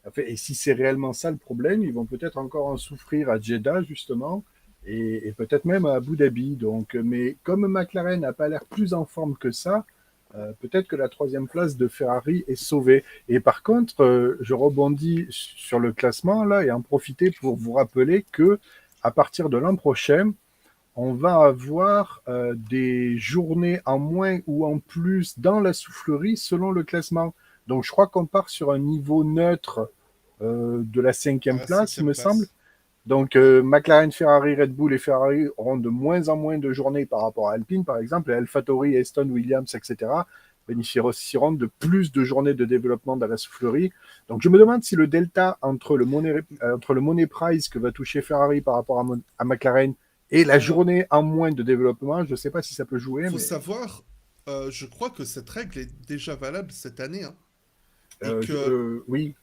Enfin, et si c'est réellement ça le problème, ils vont peut-être encore en souffrir à Jeddah, justement, et peut-être même à Abu Dhabi. Donc, mais comme McLaren n'a pas l'air plus en forme que ça, peut-être que la troisième place de Ferrari est sauvée. Et par contre, je rebondis sur le classement là et en profiter pour vous rappeler que à partir de l'an prochain, on va avoir des journées en moins ou en plus dans la soufflerie selon le classement. Donc je crois qu'on part sur un niveau neutre de la cinquième Ouais, place, il cinquième me place. semble. Donc McLaren, Ferrari, Red Bull et Ferrari auront de moins en moins de journées par rapport à Alpine, par exemple, et AlphaTauri, Aston, Williams, etc. bénéficieront de plus de journées de développement dans la soufflerie. Donc je me demande si le delta entre le money price que va toucher Ferrari par rapport à McLaren et la Alors, journée en moins de développement, je ne sais pas si ça peut jouer, faut mais savoir, je crois que cette règle est déjà valable cette année, hein, et que oui.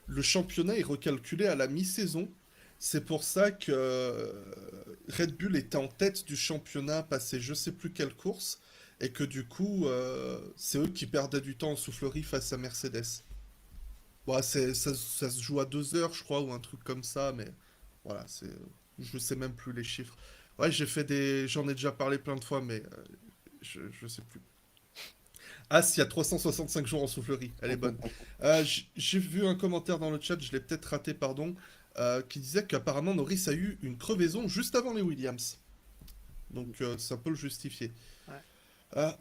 le championnat est recalculé à la mi-saison. C'est pour ça que Red Bull était en tête du championnat passé je sais plus quelle course, et que du coup, c'est eux qui perdaient du temps en soufflerie face à Mercedes. Bon, ça se joue à 2 heures, je crois, ou un truc comme ça, mais voilà, je sais même plus les chiffres. Ouais, j'en ai déjà parlé plein de fois, mais je sais plus. Ah, s'il y a 365 jours en soufflerie, elle est bonne. J'ai vu un commentaire dans le chat, je l'ai peut-être raté, pardon, qui disait qu'apparemment Norris a eu une crevaison juste avant les Williams. Donc ça peut le justifier. Ouais. Euh,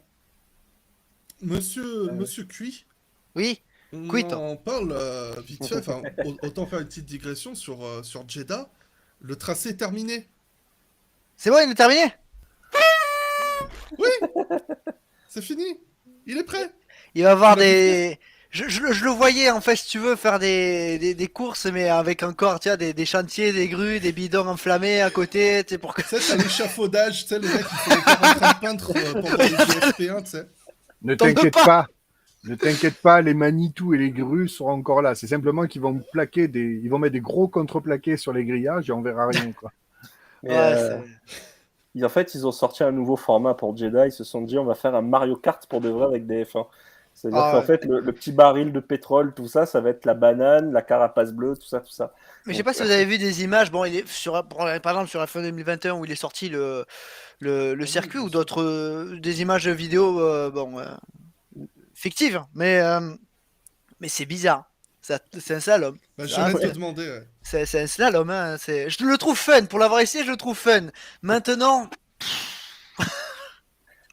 Monsieur Cui, Oui, on Quito. en parle vite fait, enfin, autant faire une petite digression sur Jeddah. Le tracé est terminé. C'est bon, il est terminé. Oui, c'est fini. Il est prêt. Il va avoir Tu l'as vu des. Je le voyais en fait, si tu veux, faire des courses, mais avec encore, tu vois, des chantiers, des grues, des bidons enflammés à côté, tu sais, pour que. Tu sais, t'as l'échafaudage, tu sais, les mecs, ils sont encore en train de peindre pendant les GSP1, tu sais. ne T'en veux t'inquiète pas. pas. Ne t'inquiète pas, les Manitou et les grues seront encore là. C'est simplement qu'ils vont ils vont mettre des gros contreplaqués sur les grillages et on verra rien, quoi. Mais, Ouais, c'est. en fait, ils ont sorti un nouveau format pour Jeddah. Ils se sont dit, on va faire un Mario Kart pour de vrai avec des F1. C'est-à-dire Ah qu'en ouais. fait, le petit baril de pétrole, tout ça, ça va être la banane, la carapace bleue, tout ça, tout ça. Mais je sais Donc, pas si vous avez vu des images. Bon, il est par exemple sur F1 2021 où il est sorti le Oui, circuit bien ou sûr. d'autres des images vidéo fictives, mais c'est bizarre. C'est un slalom. Bah, Ah, j'allais te demander, ouais. c'est un slalom. Hein. Je le trouve fun. Pour l'avoir essayé, je le trouve fun. Maintenant,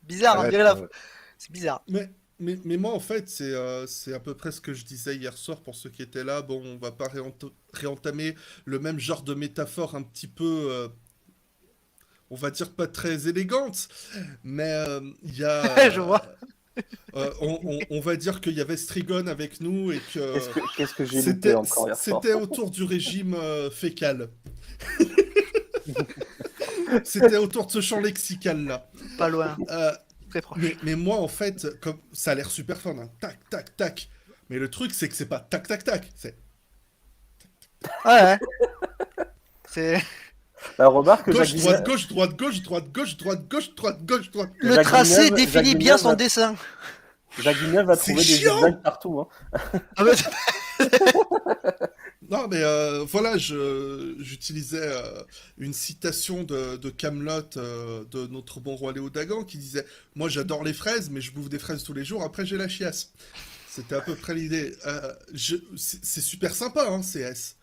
bizarre, on Arrête, dirait arrête. c'est bizarre. Mais moi, en fait, c'est à peu près ce que je disais hier soir pour ceux qui étaient là. Bon, on va pas réentamer le même genre de métaphore un petit peu, on va dire pas très élégante, mais il y a... Je vois. on va dire qu'il y avait Strigon avec nous et que qu'est-ce que j'ai loupé c'était encore hier soir. c'était autour du régime fécal. C'était autour de ce champ lexical là. Pas loin. Euh, Très proche. mais moi en fait, comme ça a l'air super fun, hein. Tac tac tac. Mais le truc c'est que c'est pas tac tac tac, c'est Ouais. C'est La remarque que gauche Jacques droite Villeneuve- gauche droite gauche droite gauche droite gauche droite gauche droite. le Jacques tracé Villeneuve- définit Jacques bien Villeneuve son va- dessin. Jacques Villeneuve va C'est trouver des chiant. zigzags partout. Hein. Ah bah, Non, mais voilà, j'utilisais une citation de Camelot de notre bon roi Léo Dagan qui disait: moi j'adore les fraises, mais je bouffe des fraises tous les jours, après j'ai la chiasse. C'était à peu près l'idée. C'est super sympa, hein, CS.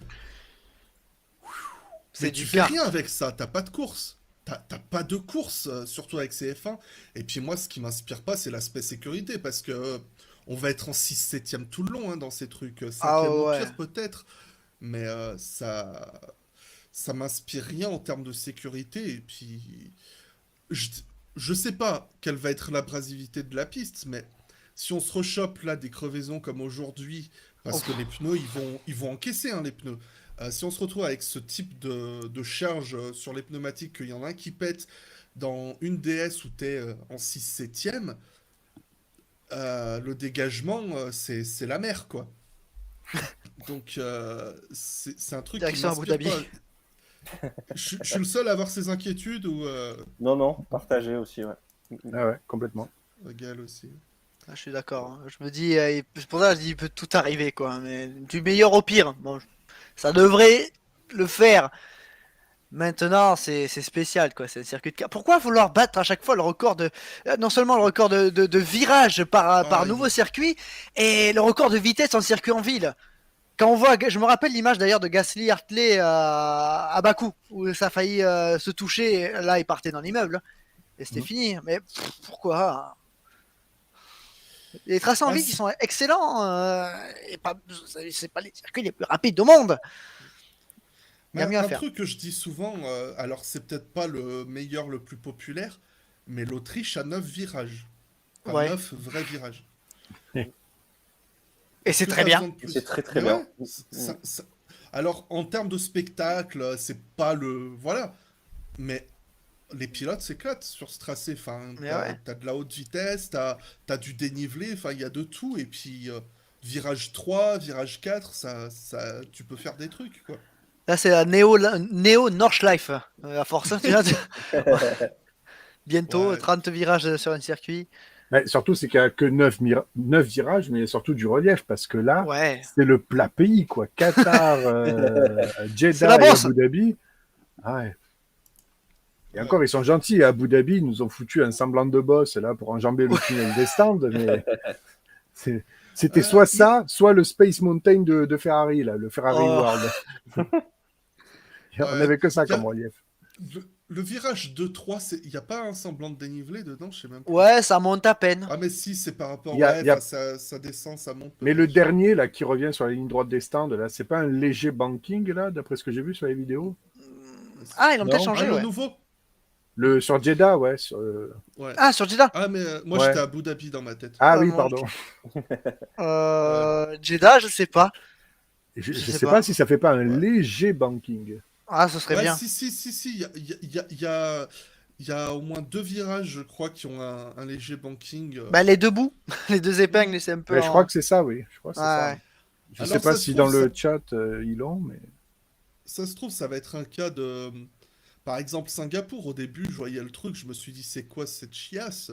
C'est Mais du tu fais kart. rien avec ça, t'as pas de course. T'as pas de course, surtout avec CF1. Et puis moi, ce qui m'inspire pas, c'est l'aspect sécurité, parce que on va être en 6-7e tout le long hein, dans ces trucs. Ah 5e au ouais. pire, peut-être. Mais ça m'inspire rien en termes de sécurité. Et puis, je, je sais pas quelle va être l'abrasivité de la piste, mais si on se rechoppe là des crevaisons comme aujourd'hui, parce que les Ouf. pneus, ils vont encaisser hein, les pneus. Si on se retrouve avec ce type de charge sur les pneumatiques, qu'il y en a un qui pète dans une DS où tu es en 6-7e, le dégagement, c'est la mer, quoi. Donc, c'est un truc qui Direction Abu m'inspire Dhabi. pas. Je suis le seul à avoir ces inquiétudes ou Non, partagé aussi, ouais. Ah ouais, complètement. Gaël aussi. Ah, je suis d'accord, hein. Je me dis, c'est pour ça que je dis, il peut tout arriver, quoi. Mais du meilleur au pire. Bon, ça devrait le faire. Maintenant, c'est spécial, quoi. C'est un circuit de car. Pourquoi vouloir battre à chaque fois le record de, non seulement le record de virage par Ah, nouveau circuit, et le record de vitesse en circuit en ville. Quand on voit, je me rappelle l'image d'ailleurs de Gasly Hartley à Bakou, où ça a failli se toucher. Et là, il partait dans l'immeuble. Et c'était Mhm. fini. Mais pourquoi? Les tracés en ah, ville qui sont excellents. Et pas, c'est pas les circuits les plus rapides au monde. Il y mais a mieux à un faire. truc que je dis souvent, alors c'est peut-être pas le meilleur, le plus populaire, mais l'Autriche a 9 virages. Enfin, Ouais. 9 vrais virages. Et Est-ce c'est que très t'as bien. besoin de Et plus? c'est très très Mais bien. ouais, alors en termes de spectacle, c'est pas le. Voilà. Mais les pilotes s'éclatent sur ce tracé. Enfin, Mais ouais. t'as de la haute vitesse, t'as du dénivelé, enfin, il y a de tout. Et puis, virage 3, virage 4, tu peux faire des trucs, quoi. Là, c'est la Neo Nordschleife. À force, tu vois, bientôt Ouais. 30 virages sur un circuit. Mais surtout, c'est qu'il n'y a que 9 virages, mais il y a surtout du relief, parce que là, Ouais. c'est le plat pays, quoi. Qatar, C'est la Jeddah et bosse. Abu Dhabi. Ah ouais. Et Ouais. encore, ils sont gentils. À Abu Dhabi, ils nous ont foutu un semblant de boss là pour enjamber le tunnel des stands, mais c'était soit Il y a- ça, soit le Space Mountain de Ferrari, là, le Ferrari Oh. World. On ouais. n'avait que ça Il y a- comme relief. le virage 2-3, il n'y a pas un semblant de dénivelé dedans, je sais même pas. Ouais, ça monte à peine. Ah, mais si, c'est par rapport. Il y a- Ouais, il y a- enfin, ça descend, ça monte. Mais le peut-être. dernier là qui revient sur la ligne droite des stands, là, c'est pas un léger banking là, d'après ce que j'ai vu sur les vidéos. Ah, ils l'ont peut-être Non. Ah, changé, le ouais. nouveau? Le sur Jeddah, ouais. Ouais. Ah, sur Jeddah. Ah, mais moi Ouais. j'étais à Abu Dhabi dans ma tête. Ah Ouais, oui, moi, pardon. Jeddah, je sais pas. Je Je sais sais pas. pas si ça fait pas un Ouais. léger banking. Ah, ce serait Ouais, bien. si. Il y a au moins 2 virages, je crois, qui ont un léger banking. Bah, les deux bouts, les deux épingles, c'est un peu. Mais je crois que c'est ça, oui. Je crois que c'est ça. Ouais. Je Alors, sais pas ça se si trouve, dans le chat ils l'ont, mais ça se trouve, ça va être un cas de. Par exemple, Singapour, au début, je voyais le truc, je me suis dit, c'est quoi cette chiasse?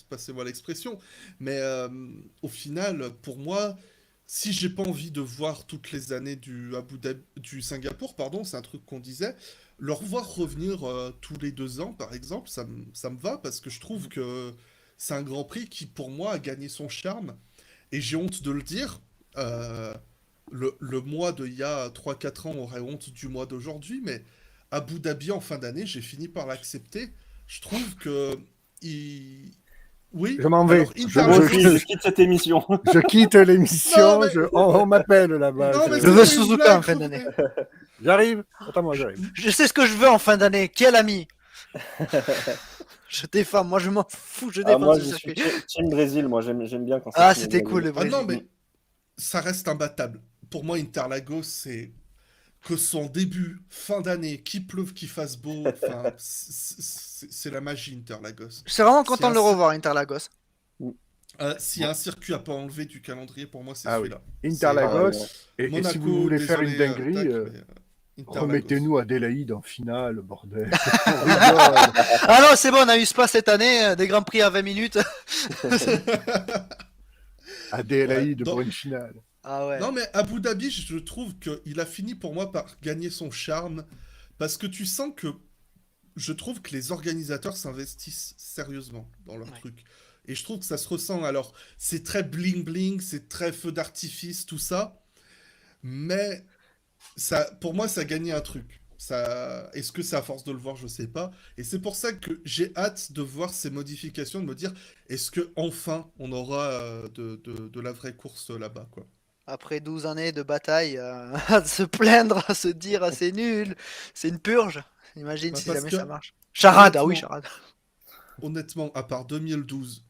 Passez-moi l'expression. Mais au final, pour moi, si j'ai pas envie de voir toutes les années du Singapour, pardon, c'est un truc qu'on disait, le revoir revenir tous les 2 ans, par exemple, ça me va parce que je trouve que c'est un Grand Prix qui, pour moi, a gagné son charme. Et j'ai honte de le dire. euh, le mois d'il y a 3 4 ans aurait honte du mois d'aujourd'hui, mais Abu Dhabi en fin d'année, j'ai fini par l'accepter. Je trouve que. il- Oui, je m'en vais. alors Moi Interlagos. aussi, je quitte cette émission. Je quitte Non, l'émission. mais- On m'appelle là-bas. Non, mais Je veux c'était une Suzuka blague, en fin d'année. Fred. J'arrive. Attends-moi, j'arrive. Je sais ce que je veux en fin d'année. Quel ami? Je défends. Moi, je m'en fous. Je Ah, défends moi, ce je suis circuit. team Brésil. Moi, j'aime bien quand c'est Ah, team c'était Brésil. cool le Ah non, Brésil. mais ça reste imbattable. Pour moi, Interlagos, c'est que son début, fin d'année, qu'il pleuve, qu'il fasse beau, enfin, c'est la magie Interlagos. Je suis vraiment Si content de un, le revoir, Interlagos. si un circuit à pas enlevé du calendrier, pour moi, c'est Ah oui. celui-là. Interlagos. Ah, ouais. Et Monaco, si vous voulez faire une désolé, dinguerie, tac, mais, Interlagos. remettez-nous Adélaïde en finale, bordel. On rigole. Ah non, c'est bon, on a eu Spa cette année. Des grands prix à 20 minutes. Adélaïde Ouais, pour une finale. Ah ouais. Non, mais Abu Dhabi, je trouve qu'il a fini pour moi par gagner son charme parce que tu sens que je trouve que les organisateurs s'investissent sérieusement dans leur Ouais. truc. Et je trouve que ça se ressent. Alors, c'est très bling bling, c'est très feu d'artifice, tout ça. Mais ça, pour moi, ça a gagné un truc. Ça, est-ce que c'est à force de le voir, je sais pas. Et c'est pour ça que j'ai hâte de voir ces modifications, de me dire, est-ce que enfin on aura de la vraie course là-bas, quoi. Après 12 années de bataille, à se plaindre, à se dire ah, c'est nul, c'est une purge. Imagine Bah, si parce jamais ça que, marche. Charade, ah oui, honnêtement, charade. honnêtement, à part 2012,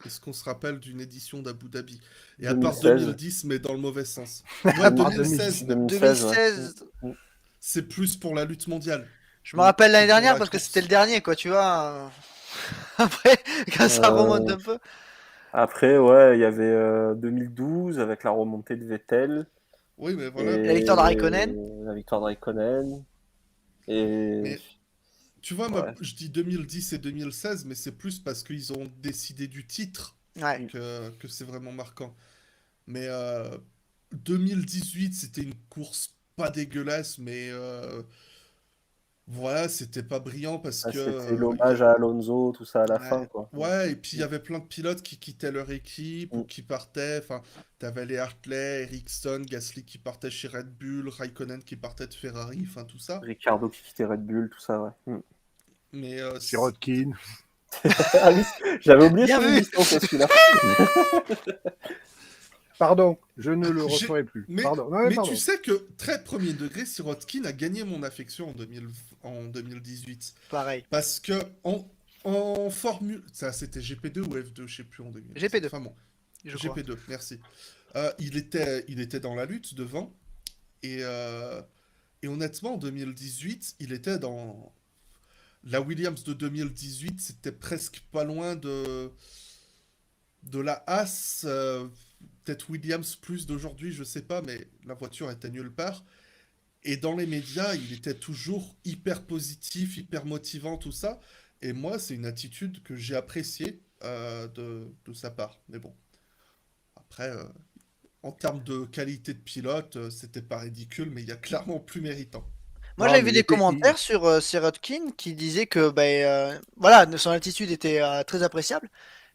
est-ce qu'on se rappelle d'une édition d'Abu Dhabi? Et à part 2016. 2010, mais dans le mauvais sens. Ouais, Ah, 2016 même. 2016, ouais. 2016, Mm. C'est plus pour la lutte mondiale je me rappelle que l'année pour dernière la parce que c'était le course. dernier, quoi, tu vois. Après, quand ça remonte Euh, un peu. Après, ouais, il y avait 2012 avec la remontée de Vettel Oui, mais voilà. La victoire et de Raikkonen. la victoire de Raikkonen. Et Mais tu vois, moi, ouais, je dis 2010 et 2016, mais c'est plus parce qu'ils ont décidé du titre Ouais. que c'est vraiment marquant. Mais 2018, c'était une course pas dégueulasse, mais voilà, c'était pas brillant parce ah, que c'était l'hommage à Alonso, tout ça à la fin, Ouais. quoi. ouais, et puis il y avait plein de pilotes qui quittaient leur équipe ou Mm. qui partaient. Enfin, t'avais les Hartley, Ericsson, Gasly qui partait chez Red Bull, Raikkonen qui partait de Ferrari, enfin tout ça. Ricardo qui quittait Red Bull, tout ça, ouais. Mm. Mais Sirotkin. Ah oui, j'avais oublié Bien son vu. existence, celui-là. Pardon, je ne le j'ai- referai plus. mais, Pardon. Non, mais mais tu pardon. sais que très premier degré, Sirotkin a gagné mon affection en 2018. Pareil. Parce que en Formule. Ça, c'était GP2 ou F2, je sais plus en 2017. GP2, Enfin bon, je crois. GP2, merci. Il était dans la lutte devant. Et, euh, et honnêtement, en 2018, il était dans. La Williams de 2018, c'était presque pas loin de la Haas. Peut-être Williams plus d'aujourd'hui, je sais pas, mais la voiture était nulle part. Et dans les médias, il était toujours hyper positif, hyper motivant, tout ça. Et moi, c'est une attitude que j'ai appréciée de sa part. Mais bon, après, en termes de qualité de pilote, c'était pas ridicule, mais il y a clairement plus méritant. Moi, Non, j'avais mais vu il des était. commentaires sur Sirotkin qui disaient que ben, voilà, son attitude était très appréciable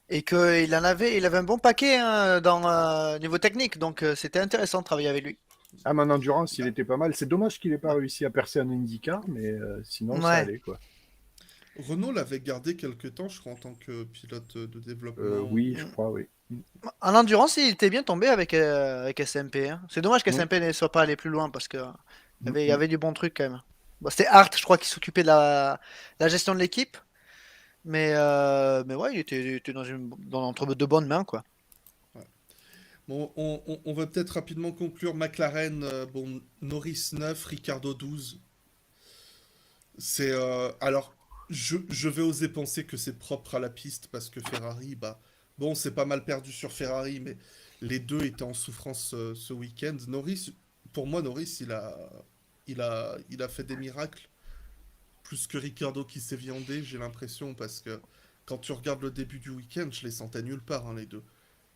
et il avait un bon paquet hein, dans niveau technique, donc c'était intéressant de travailler avec lui. Ah, mais en endurance, il Bah, était pas mal. C'est dommage qu'il n'ait pas bah, réussi à percer en IndyCar, mais sinon, ça Ouais. allait, quoi. Renault l'avait gardé quelque temps, je crois, en tant que pilote de développement. Oui, je Mm. crois, oui. En endurance, il était bien tombé avec SMP, hein. C'est dommage Mm, qu'SMP ne soit pas allé plus loin parce que mm, il y mm. avait du bon truc quand même. Bon, c'était Hart, je crois, qui s'occupait de la gestion de l'équipe, mais ouais, il était entre de bonnes mains, quoi. Ouais. Bon, on va peut-être rapidement conclure. McLaren, bon, Norris 9, Ricardo 12. C'est alors je vais oser penser que c'est propre à la piste parce que Ferrari bah bon c'est pas mal perdu sur Ferrari mais les deux étaient en souffrance ce week-end. Norris pour moi Norris il a fait des miracles plus que Ricciardo qui s'est viandé j'ai l'impression parce que quand tu regardes le début du week-end je les sentais nulle part hein, les deux.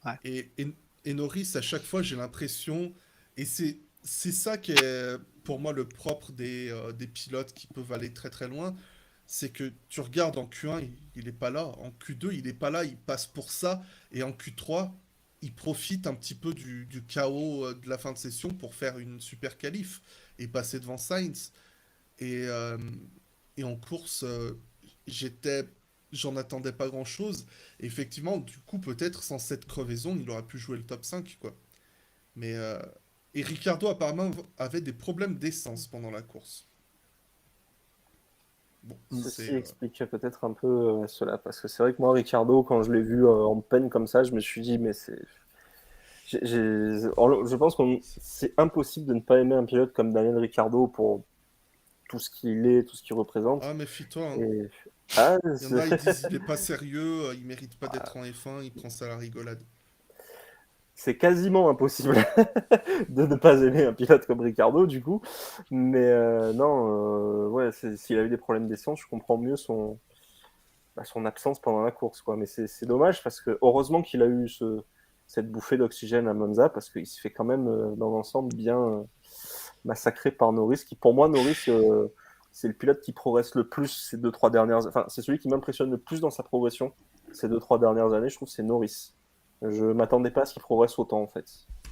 Ouais. Et, et, et Norris, à chaque fois, j'ai l'impression, et c'est ça qui est pour moi le propre des pilotes qui peuvent aller très très loin, c'est que tu regardes en Q1, il est pas là, en Q2, il est pas là, il passe pour ça, et en Q3, il profite un petit peu du chaos de la fin de session pour faire une super qualif et passer devant Sainz. Et, euh, et en course, j'étais, j'en attendais pas grand-chose. Effectivement, du coup, peut-être sans cette crevaison, il aurait pu jouer le top 5 quoi. Mais et Ricardo apparemment avait des problèmes d'essence pendant la course. Bon, Ceci c'est explique peut-être un peu cela, parce que c'est vrai que moi, Ricardo, quand je l'ai vu en peine comme ça, je me suis dit, mais c'est. Je pense que c'est impossible de ne pas aimer un pilote comme Daniel Ricardo pour tout ce qu'il est, tout ce qu'il représente. ah méfie-toi. Hein. Et ah, Il y en a, ils disent il est pas sérieux, il mérite pas d'être en F1, il prend ça à la rigolade. c'est quasiment impossible de ne pas aimer un pilote comme Ricardo, du coup. Mais non, ouais, s'il a eu des problèmes d'essence, je comprends mieux son absence pendant la course, quoi. Mais c'est dommage parce que heureusement qu'il a eu cette bouffée d'oxygène à Monza, parce qu'il se fait quand même, dans l'ensemble, bien massacré par Norris, qui pour moi, Norris, c'est le pilote qui progresse le plus ces 2-3 dernières... Enfin, c'est celui qui m'impressionne le plus dans sa progression ces 2-3 dernières années, je trouve, c'est Norris. Je m'attendais pas à ce qu'il progresse autant, en fait.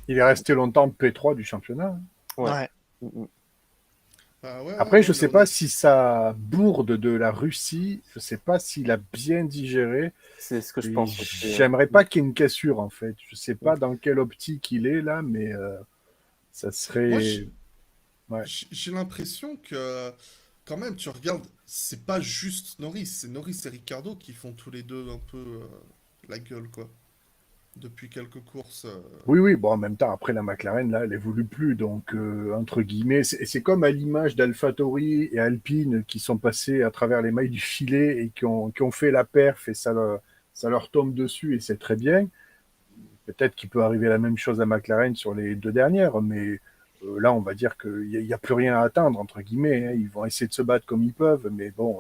Il est resté longtemps P3 du championnat. Ouais. Ouais. Mm. Après, je non, sais pas si sa bourde de la Russie, je sais pas s'il a bien digéré. C'est ce que je Et pense aussi. j'aimerais pas qu'il y ait une cassure, en fait. Je sais pas dans quelle optique il est là, mais ça Moi, serait. Ouais. j'ai l'impression que, quand même, tu regardes, c'est pas juste Norris, c'est Norris et Ricardo qui font tous les deux un peu la gueule, quoi. Depuis quelques courses. Oui, oui, bon, en même temps, après la McLaren, là, elle évolue plus. Donc, entre guillemets, c'est comme à l'image d'AlphaTauri et Alpine qui sont passés à travers les mailles du filet et qui ont fait la perf et ça leur tombe dessus et c'est très bien. Peut-être qu'il peut arriver la même chose à McLaren sur les 2 dernières, mais là, on va dire qu'il n'y a plus rien à attendre, entre guillemets. Hein. Ils vont essayer de se battre comme ils peuvent, mais bon,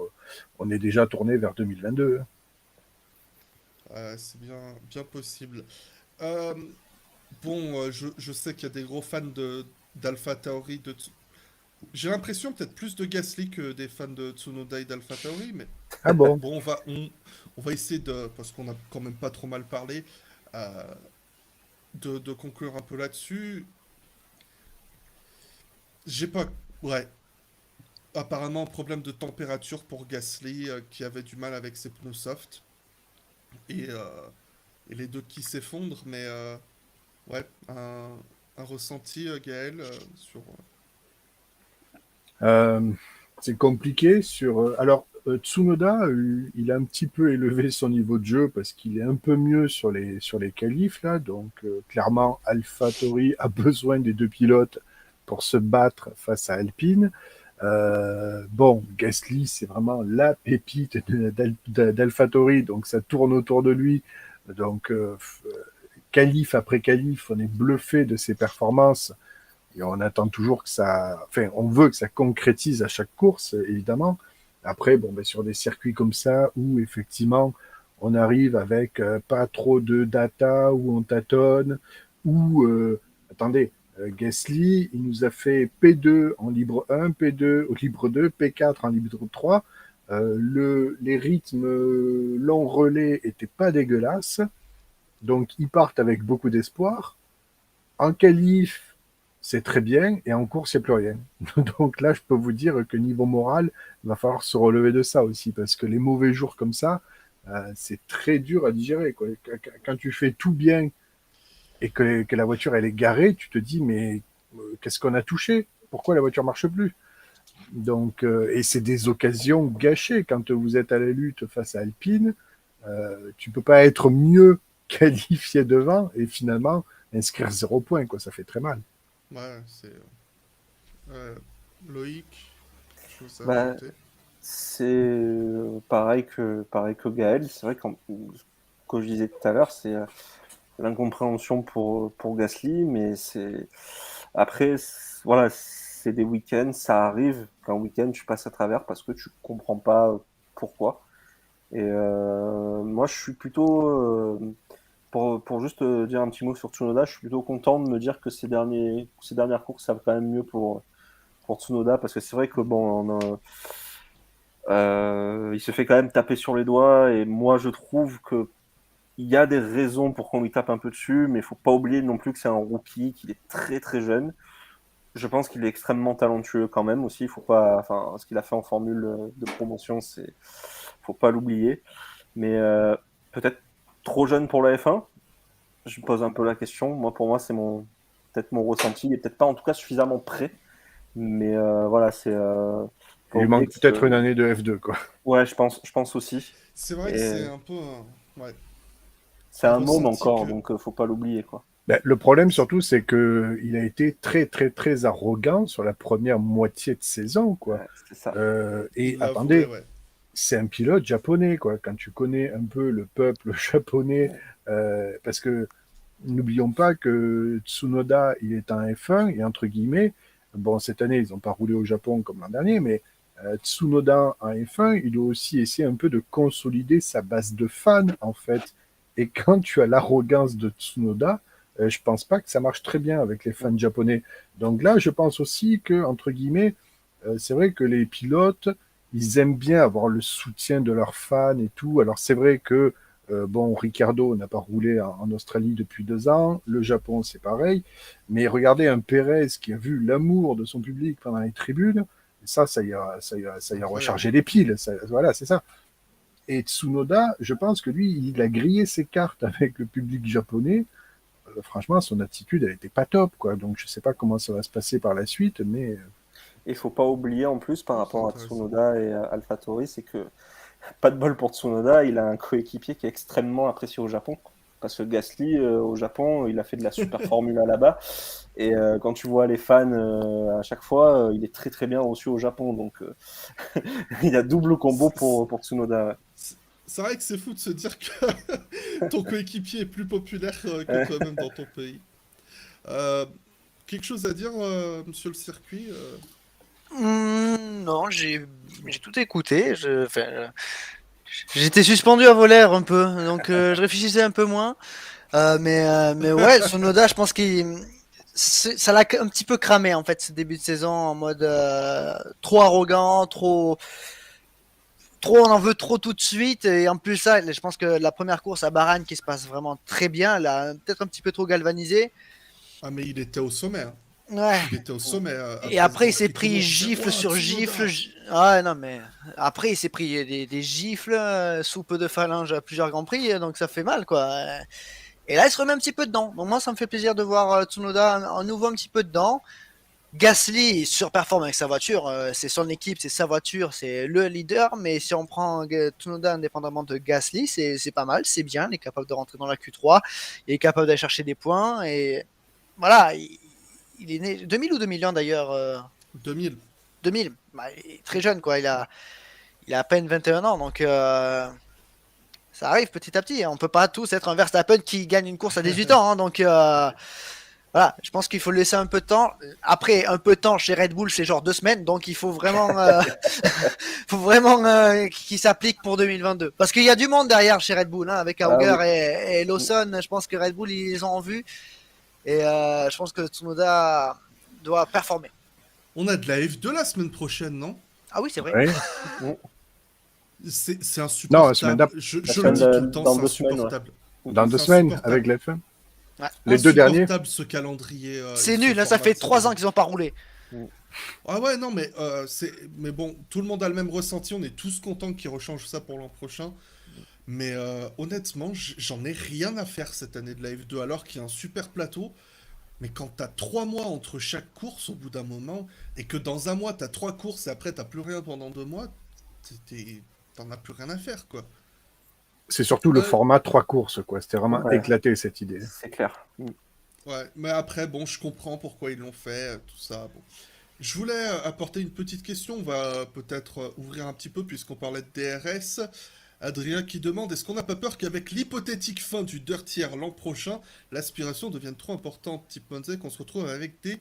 on est déjà tourné vers 2022. Hein. C'est bien possible. Euh, bon, je sais qu'il y a des gros fans d'Alpha Tauri. J'ai l'impression peut-être plus de Gasly que des fans de Tsunoda et d'Alpha Tauri, mais Ah bon? bon, on va essayer de, parce qu'on a quand même pas trop mal parlé, euh, de conclure un peu là-dessus. J'ai pas. Ouais. Apparemment, problème de température pour Gasly qui avait du mal avec ses pneus soft. Et, euh, et les deux qui s'effondrent, mais ouais, un ressenti, Gaël, sur. Euh, c'est compliqué sur. Alors, Tsunoda, il a un petit peu élevé son niveau de jeu parce qu'il est un peu mieux sur les qualifs là. Donc, clairement, AlphaTauri a besoin des 2 pilotes pour se battre face à Alpine. Bon, Gasly, c'est vraiment la pépite d'AlphaTauri, donc ça tourne autour de lui. Donc, qualif après qualif, on est bluffé de ses performances. Et on attend toujours que ça, enfin, on veut que ça concrétise à chaque course, évidemment. Après, bon, ben, sur des circuits comme ça, où effectivement, on arrive avec pas trop de data, où on tâtonne, où, attendez, Gasly, il nous a fait P2 en libre 1, P2 au libre 2, P4 en libre 3. Les rythmes long relais étaient pas dégueulasses, donc ils partent avec beaucoup d'espoir. En qualif, c'est très bien, et en course, il n'y a plus rien. Donc là, je peux vous dire que niveau moral, il va falloir se relever de ça aussi, parce que les mauvais jours comme ça, c'est très dur à digérer, quoi. Quand tu fais tout bien et que la voiture elle est garée, tu te dis mais qu'est-ce qu'on a touché? Pourquoi la voiture marche plus? Donc, et c'est des occasions gâchées quand vous êtes à la lutte face à Alpine. Tu peux pas être mieux qualifié devant et finalement inscrire 0 point, quoi. Ça fait très mal. Ouais, c'est. Loïc, chose à Bah, ajouter. c'est pareil que Gaël. C'est vrai que je disais tout à l'heure, c'est l'incompréhension pour Gasly, mais c'est après, voilà, c'est des week-ends, ça arrive qu'un week-end tu passes à travers parce que tu comprends pas pourquoi. Et moi, je suis plutôt pour juste dire un petit mot sur Tsunoda, je suis plutôt content de me dire que ces dernières courses, ça va quand même mieux pour Tsunoda parce que c'est vrai que bon, il se fait quand même taper sur les doigts et moi, je trouve que il y a des raisons pour qu'on lui tape un peu dessus, mais il faut pas oublier non plus que c'est un rookie, qu'il est très très jeune. Je pense qu'il est extrêmement talentueux quand même aussi. Il faut pas, enfin, ce qu'il a fait en formule de promotion, faut pas l'oublier. Mais peut-être trop jeune pour la F1. Je me pose un peu la question. Moi, pour moi, c'est peut-être mon ressenti. Il est peut-être pas en tout cas suffisamment prêt. Mais voilà, c'est. Il lui manque peut-être une année de F2, quoi. Ouais, je pense aussi. C'est vrai que Et c'est un peu. Ouais, c'est un un môme ressenti encore, que. donc faut pas l'oublier, quoi. Ben, le problème surtout, c'est que il a été très très très arrogant sur la première moitié de saison, quoi. Ouais, c'est ça. Et Il l'a avoué, attendez, ouais. c'est un pilote japonais, quoi. Quand tu connais un peu le peuple japonais, parce que n'oublions pas que Tsunoda, il est un F1 et entre guillemets, bon, cette année, ils n'ont pas roulé au Japon comme l'an dernier, mais Tsunoda en F1, il doit aussi essayer un peu de consolider sa base de fans, en fait. Et quand tu as l'arrogance de Tsunoda, je pense pas que ça marche très bien avec les fans japonais. Donc là, je pense aussi que, entre guillemets, c'est vrai que les pilotes, ils aiment bien avoir le soutien de leurs fans et tout. Alors c'est vrai que bon, Ricardo n'a pas roulé en Australie depuis 2 ans, le Japon c'est pareil, mais regardez un Pérez qui a vu l'amour de son public pendant les tribunes, ça y a, ça y a Incroyable. rechargé les piles, voilà, c'est ça. Et Tsunoda, je pense que lui, il a grillé ses cartes avec le public japonais. Franchement, son attitude, elle était pas top, quoi. Donc, je sais pas comment ça va se passer par la suite, mais Et il faut pas oublier en plus par C'est rapport à intéressant. Tsunoda et à AlphaTauri, c'est que pas de bol pour Tsunoda, il a un coéquipier qui est extrêmement apprécié au Japon. Parce que Gasly, au Japon, il a fait de la super formule là-bas. Et quand tu vois les fans à chaque fois, il est très très bien reçu au Japon. Donc il y a double combo pour Tsunoda. C'est- c'est vrai que c'est fou de se dire que ton coéquipier est plus populaire que Ouais. toi-même dans ton pays. Euh, quelque chose à dire, monsieur le circuit Non, j'ai tout écouté. J'étais suspendu à volaire un peu, donc je réfléchissais un peu moins. Mais ouais, Sonoda, je pense ça l'a un petit peu cramé en fait ce début de saison en mode trop arrogant, trop on en veut trop tout de suite. Et en plus ça, je pense que la première course à Bahreïn qui se passe vraiment très bien, là, peut-être un petit peu trop galvanisé. Ah, mais il était au sommet. Hein. Ouais. Il était au sommet Et après ce après, il Grand s'est Prix. Tout le pris monde disait gifle Ouah, sur gifle. Tsunoda. Ah non, mais après, il s'est pris des gifles sous peu de phalanges à plusieurs grands prix, donc ça fait mal, quoi. Et là, il se remet un petit peu dedans. Donc moi, ça me fait plaisir de voir Tsunoda à nouveau un petit peu dedans. Gasly surperforme avec sa voiture, c'est son équipe, c'est sa voiture, c'est le leader. Mais si on prend Tsunoda indépendamment de Gasly, c'est pas mal, c'est bien. Il est capable de rentrer dans la Q3, il est capable d'aller chercher des points. Et voilà, il est né 2000 ou 2001 d'ailleurs. 2000. 2000, bah, il est très jeune, quoi. Il a à peine 21 ans, donc ça arrive petit à petit. Hein. On peut pas tous être un Verstappen qui gagne une course à 18 ans. Hein, donc voilà, je pense qu'il faut laisser un peu de temps. Après, un peu de temps chez Red Bull, c'est genre 2 semaines, donc il faut vraiment, faut vraiment qu'il s'applique pour 2022. Parce qu'il y a du monde derrière chez Red Bull, hein, avec Ah Auger oui. et Lawson. Je pense que Red Bull, ils les ont en vue. Et je pense que Tsunoda doit performer. On a de la F2 la semaine prochaine, non? Ah oui, c'est vrai. ouais. C'est Non, la semaine insupportable. Je La le semaine dis tout le temps, dans c'est 2 semaines, ouais. insupportable. dans 2 C'est semaines insupportable. avec les F1. Ouais. Les 2 derniers. Insupportable ce calendrier. C'est ce nul, là, ça format fait de 3 saison. ans qu'ils n'ont pas roulé. Ah ouais, non, mais bon, tout le monde a le même ressenti. On est tous contents qu'ils rechangent ça pour l'an prochain. Mais honnêtement, j'en ai rien à faire cette année de la F2 alors qu'il y a un super plateau. Mais quand t'as 3 mois entre chaque course au bout d'un moment, et que dans un mois t'as 3 courses et après t'as plus rien pendant 2 mois, t'en as plus rien à faire, quoi. C'est surtout le Euh, format 3 courses, quoi. C'était vraiment Ouais, éclaté, cette idée. c'est clair. ouais, mais après, bon, je comprends pourquoi ils l'ont fait, tout ça. Bon. Je voulais apporter une petite question. On va peut-être ouvrir un petit peu puisqu'on parlait de DRS. Adrien qui demande, est-ce qu'on n'a pas peur qu'avec l'hypothétique fin du Dirt Year l'an prochain, l'aspiration devienne trop importante, type Monza, qu'on se retrouve avec des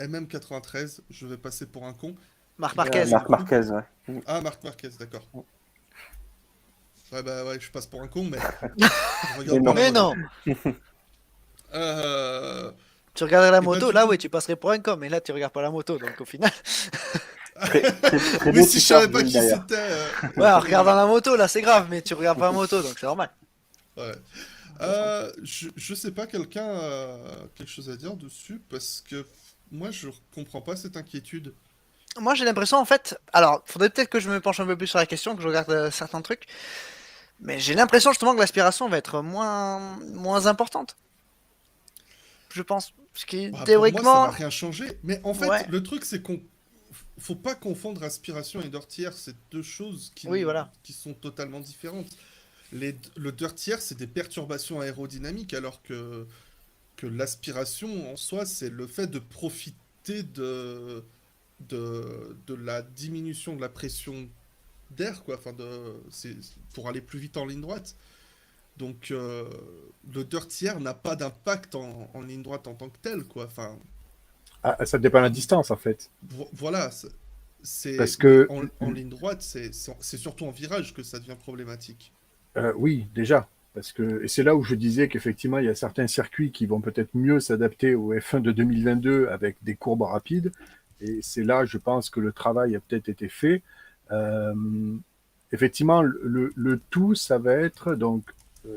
MM93? Je vais passer pour un con. Marc Qui Marquez. prennent Marc le coup. Marquez, ouais. Ah, Marc Marquez, d'accord. Ouais, bah ouais, je passe pour un con, mais je regarde Mais pas non. la Mais moto. non, Euh... tu regarderais la Et bah moto, du là, coup... oui, tu passerais pour un com. Mais là, tu regardes pas la moto, donc au final. Très Oui, beau si je t-shirt, savais pas Gilles, qui d'ailleurs. c'était... Ouais, en regardant la moto, là, c'est grave, mais tu regardes pas la moto, donc c'est normal. Ouais. Je sais pas, quelqu'un a quelque chose à dire dessus, parce que moi, je comprends pas cette inquiétude. Moi, j'ai l'impression, en fait. Alors, faudrait peut-être que je me penche un peu plus sur la question, que je regarde certains trucs. Mais j'ai l'impression, justement, que l'aspiration va être moins importante. Je pense. Parce que Bah, pour moi, ça va théoriquement. rien changer. Mais en fait, Ouais, le truc, c'est qu'on... Faut pas confondre aspiration et dirtière, c'est deux choses oui, voilà. qui sont totalement différentes. Le dirtière, c'est des perturbations aérodynamiques, alors que l'aspiration en soi, c'est le fait de profiter de la diminution de la pression d'air, quoi. Enfin, c'est pour aller plus vite en ligne droite. Donc, le dirtière n'a pas d'impact en ligne droite en tant que tel, quoi. Enfin, Ah, ça dépend de la distance, en fait. voilà. Parce Mais que, en ligne droite, c'est surtout en virage que ça devient problématique. oui, déjà. Parce que, et c'est là où je disais qu'effectivement, il y a certains circuits qui vont peut-être mieux s'adapter au F1 de 2022 avec des courbes rapides. Et c'est là, je pense, que le travail a peut-être été fait. Euh, Effectivement, le tout, ça va être donc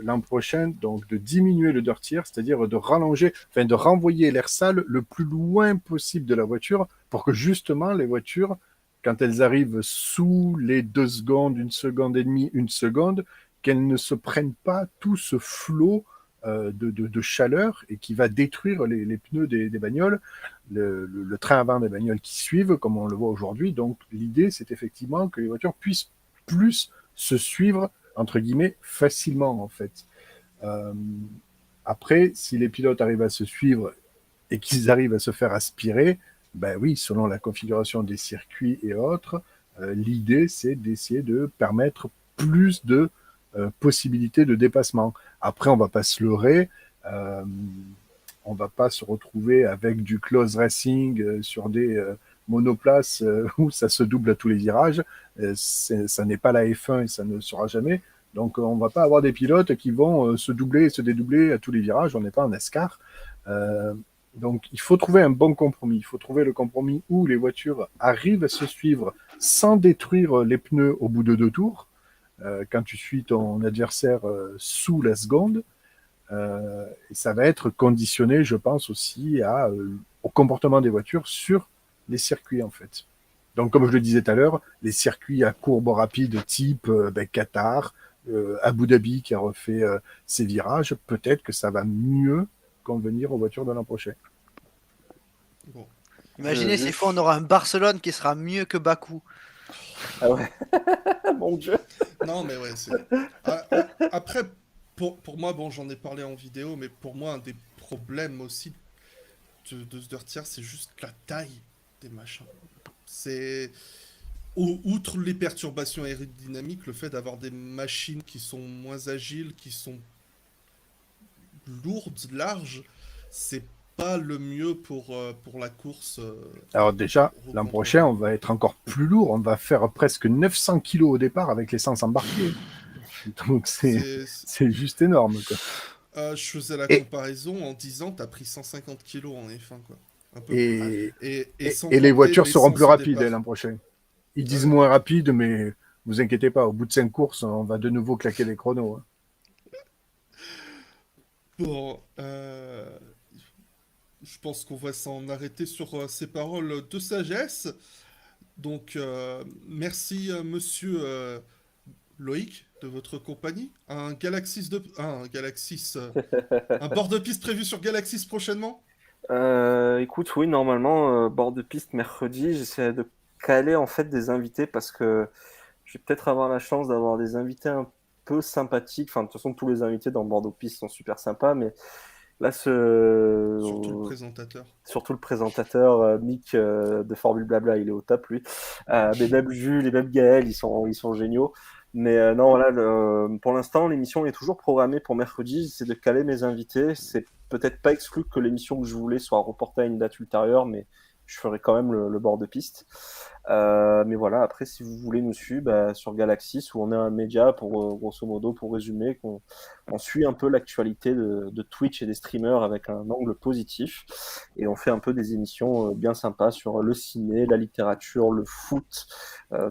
l'an prochain, donc de diminuer le dirtier, c'est-à-dire de rallonger, enfin de renvoyer l'air sale le plus loin possible de la voiture pour que justement les voitures, quand elles arrivent sous les 2 secondes, 1 seconde et demie, 1 seconde, qu'elles ne se prennent pas tout ce flot de chaleur et qui va détruire les pneus des bagnoles, le train avant des bagnoles qui suivent, comme on le voit aujourd'hui. Donc l'idée, c'est effectivement que les voitures puissent plus se suivre, entre guillemets, facilement, en fait. Euh, Après, si les pilotes arrivent à se suivre et qu'ils arrivent à se faire aspirer, ben oui, selon la configuration des circuits et autres, l'idée, c'est d'essayer de permettre plus de possibilités de dépassement. Après, on va pas se leurrer. Euh, on va pas se retrouver avec du close racing sur des monoplaces où ça se double à tous les virages. Ça n'est pas la F1 et ça ne sera jamais. Donc on va pas avoir des pilotes qui vont se doubler et se dédoubler à tous les virages. On n'est pas en NASCAR. Euh, donc il faut trouver un bon compromis. Il faut trouver le compromis où les voitures arrivent à se suivre sans détruire les pneus au bout de 2 tours. Quand tu suis ton adversaire sous la seconde, et ça va être conditionné, je pense, aussi au comportement des voitures sur les circuits, en fait. Donc, comme je le disais tout à l'heure, les circuits à courbe rapide type Qatar, Abu Dhabi qui a refait ses virages, peut-être que ça va mieux convenir aux voitures de l'an prochain. Bon. Imaginez s'il faut, on aura un Barcelone qui sera mieux que Bakou. Ah ouais. Mon Dieu. Non, mais ouais, c'est. Après, pour moi, bon, j'en ai parlé en vidéo, mais pour moi, un des problèmes aussi de ce Dirtier, c'est juste la taille des machins. C'est. Outre les perturbations aérodynamiques, le fait d'avoir des machines qui sont moins agiles, qui sont lourdes, larges, c'est pas le mieux pour la course. Alors déjà, Au l'an contrôle. prochain, on va être encore plus lourd. On va faire presque 900 kilos au départ avec l'essence embarquée. Donc c'est juste énorme, quoi. Je faisais la Et- comparaison en 10 ans, t'as pris 150 kilos en F1, quoi. Un peu Et, et sans et les compter voitures seront plus l'essence au rapides départ. l'an prochain. Ils disent Ouais. moins rapides, mais vous inquiétez pas, au bout de 5 courses, on va de nouveau claquer les chronos. Hein. Bon, je pense qu'on va s'en arrêter sur ces paroles de sagesse. Donc, merci, monsieur Loïc, de votre compagnie. Un bord de piste prévu sur Galaxis prochainement? Écoute, oui, normalement, bord de piste mercredi, j'essaie de caler en fait des invités parce que je vais peut-être avoir la chance d'avoir des invités un peu sympathiques. Enfin, de toute façon, tous les invités dans bord de piste sont super sympas, mais là, Surtout le présentateur. surtout le présentateur Mick de Formule Blabla, il est au top lui. Mais même Jules et même Gaël, ils sont géniaux. Mais non, voilà, pour l'instant, l'émission est toujours programmée pour mercredi. J'essaie de caler mes invités. C'est peut-être pas exclu que l'émission que je voulais soit reportée à une date ultérieure, mais je ferai quand même le bord de piste. Mais voilà, après, si vous voulez nous suivre sur Galaxis, où on est un média pour, grosso modo, pour résumer, on suit un peu l'actualité de Twitch et des streamers avec un angle positif. Et on fait un peu des émissions bien sympas sur le ciné, la littérature, le foot,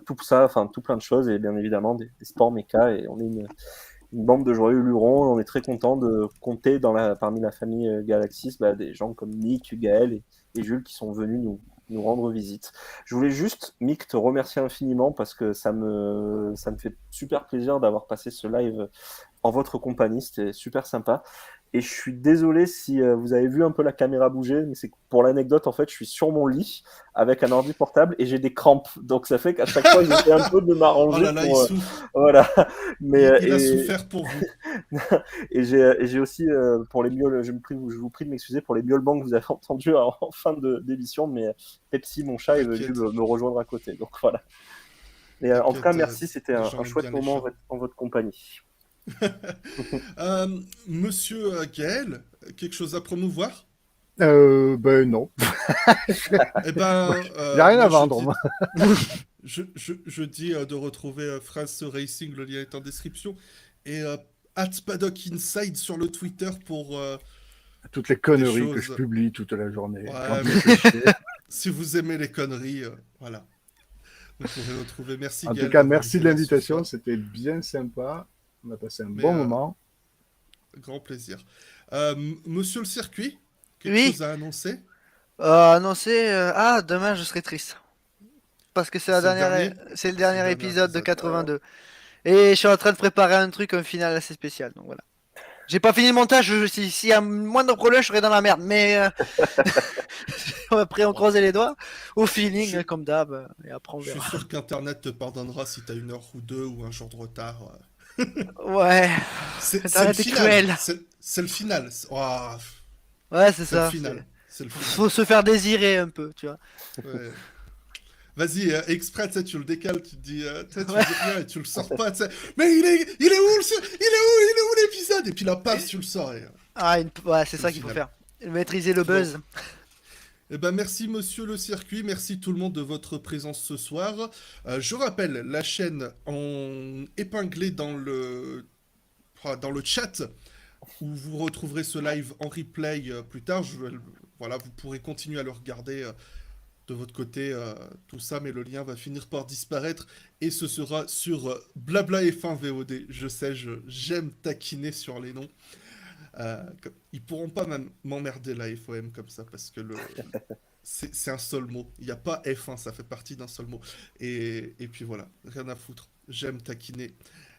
tout ça, enfin tout plein de choses, et bien évidemment des sports méca. Et on est une bande de joyeux lurons. On est très content de compter parmi la famille Galaxis des gens comme Nick, Gaël et Jules qui sont venus nous rendre visite. Je voulais juste, Mick, te remercier infiniment parce que ça me fait super plaisir d'avoir passé ce live en votre compagnie. C'était super sympa. Et je suis désolé si vous avez vu un peu la caméra bouger, mais c'est pour l'anecdote, en fait, je suis sur mon lit avec un ordi portable et j'ai des crampes. Donc ça fait qu'à chaque fois, j'essaie un peu de Oh m'arranger là là, il pour... souffre. voilà. Mais, Il a souffert pour vous. et j'ai aussi, pour les miaules, je vous prie de m'excuser pour les miaulements que vous avez entendus en fin d'émission, mais Pepsi, mon chat, est venu T'inquiète. me rejoindre à côté. Donc voilà. Et en tout cas, T'inquiète, merci, c'était les un gens aiment chouette bien les moment chats. en votre compagnie. Monsieur Gaël, quelque chose à promouvoir? Ben non, Eh ben, j'ai rien à moi je vendre. dis, Moi. je dis de retrouver France Racing, le lien est en description. Et @PaddockInside sur le Twitter pour Toutes les conneries choses. que je publie toute la journée. Ouais, Quand mais je fais chier. si vous aimez les conneries, voilà. Vous pourrez retrouver. Merci En tout Gaël cas, d'avoir merci été de là ce l'invitation. soir. C'était bien sympa. On a passé un Mais, bon moment. Grand plaisir. Monsieur le circuit, quelque Oui. chose à annoncer? Annoncer. Ah, demain je serai triste. Parce que c'est C'est le dernier c'est le dernier dernier épisode de épisode. 82. Et je suis en train de préparer un final assez spécial. Donc voilà. J'ai pas fini le montage. S'il y a moindre problème, je serai dans la merde. Mais après, on croise les doigts. Au feeling, Je- comme d'hab. Et après, on Je suis verra. sûr qu'Internet te pardonnera si t'as 1 heure ou 2 ou un jour de retard. Ouais. C'est le Internet est final. cruel. C'est le final. Ouah, Ouais, c'est c'est le ça. final. C'est le final. Faut se faire désirer un peu, tu vois. Ouais. Vas-y, exprès, tu sais, tu le décales, tu te dis, tu sais, tu Ouais. dis rien et tu le sors pas, tu sais. Mais il est où il est où l'épisode? Et puis la passe, tu le sors. Ah, ouais, c'est C'est ça le qu'il faut final. faire. Maîtriser le buzz. Eh ben, merci monsieur le circuit, merci tout le monde de votre présence ce soir. Je rappelle la chaîne en épinglée dans le chat où vous retrouverez ce live en replay plus tard. Voilà, vous pourrez continuer à le regarder de votre côté, tout ça, mais le lien va finir par disparaître et ce sera sur Blabla F1 VOD. Je sais, j'aime taquiner sur les noms. Ils pourront pas m'emmerder la FOM comme ça parce que c'est un seul mot. Il n'y a pas F1, ça fait partie d'un seul mot. Et puis voilà, rien à foutre. J'aime taquiner.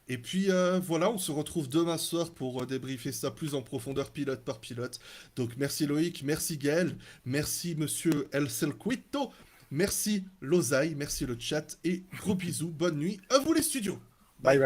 Et puis voilà, on se retrouve demain soir pour débriefer ça plus en profondeur, pilote par pilote. Donc merci Loïc, merci Gaël, merci monsieur El Celquito, merci Lozaï, merci le chat et gros bisous, bonne nuit à vous les studios. Bye bye.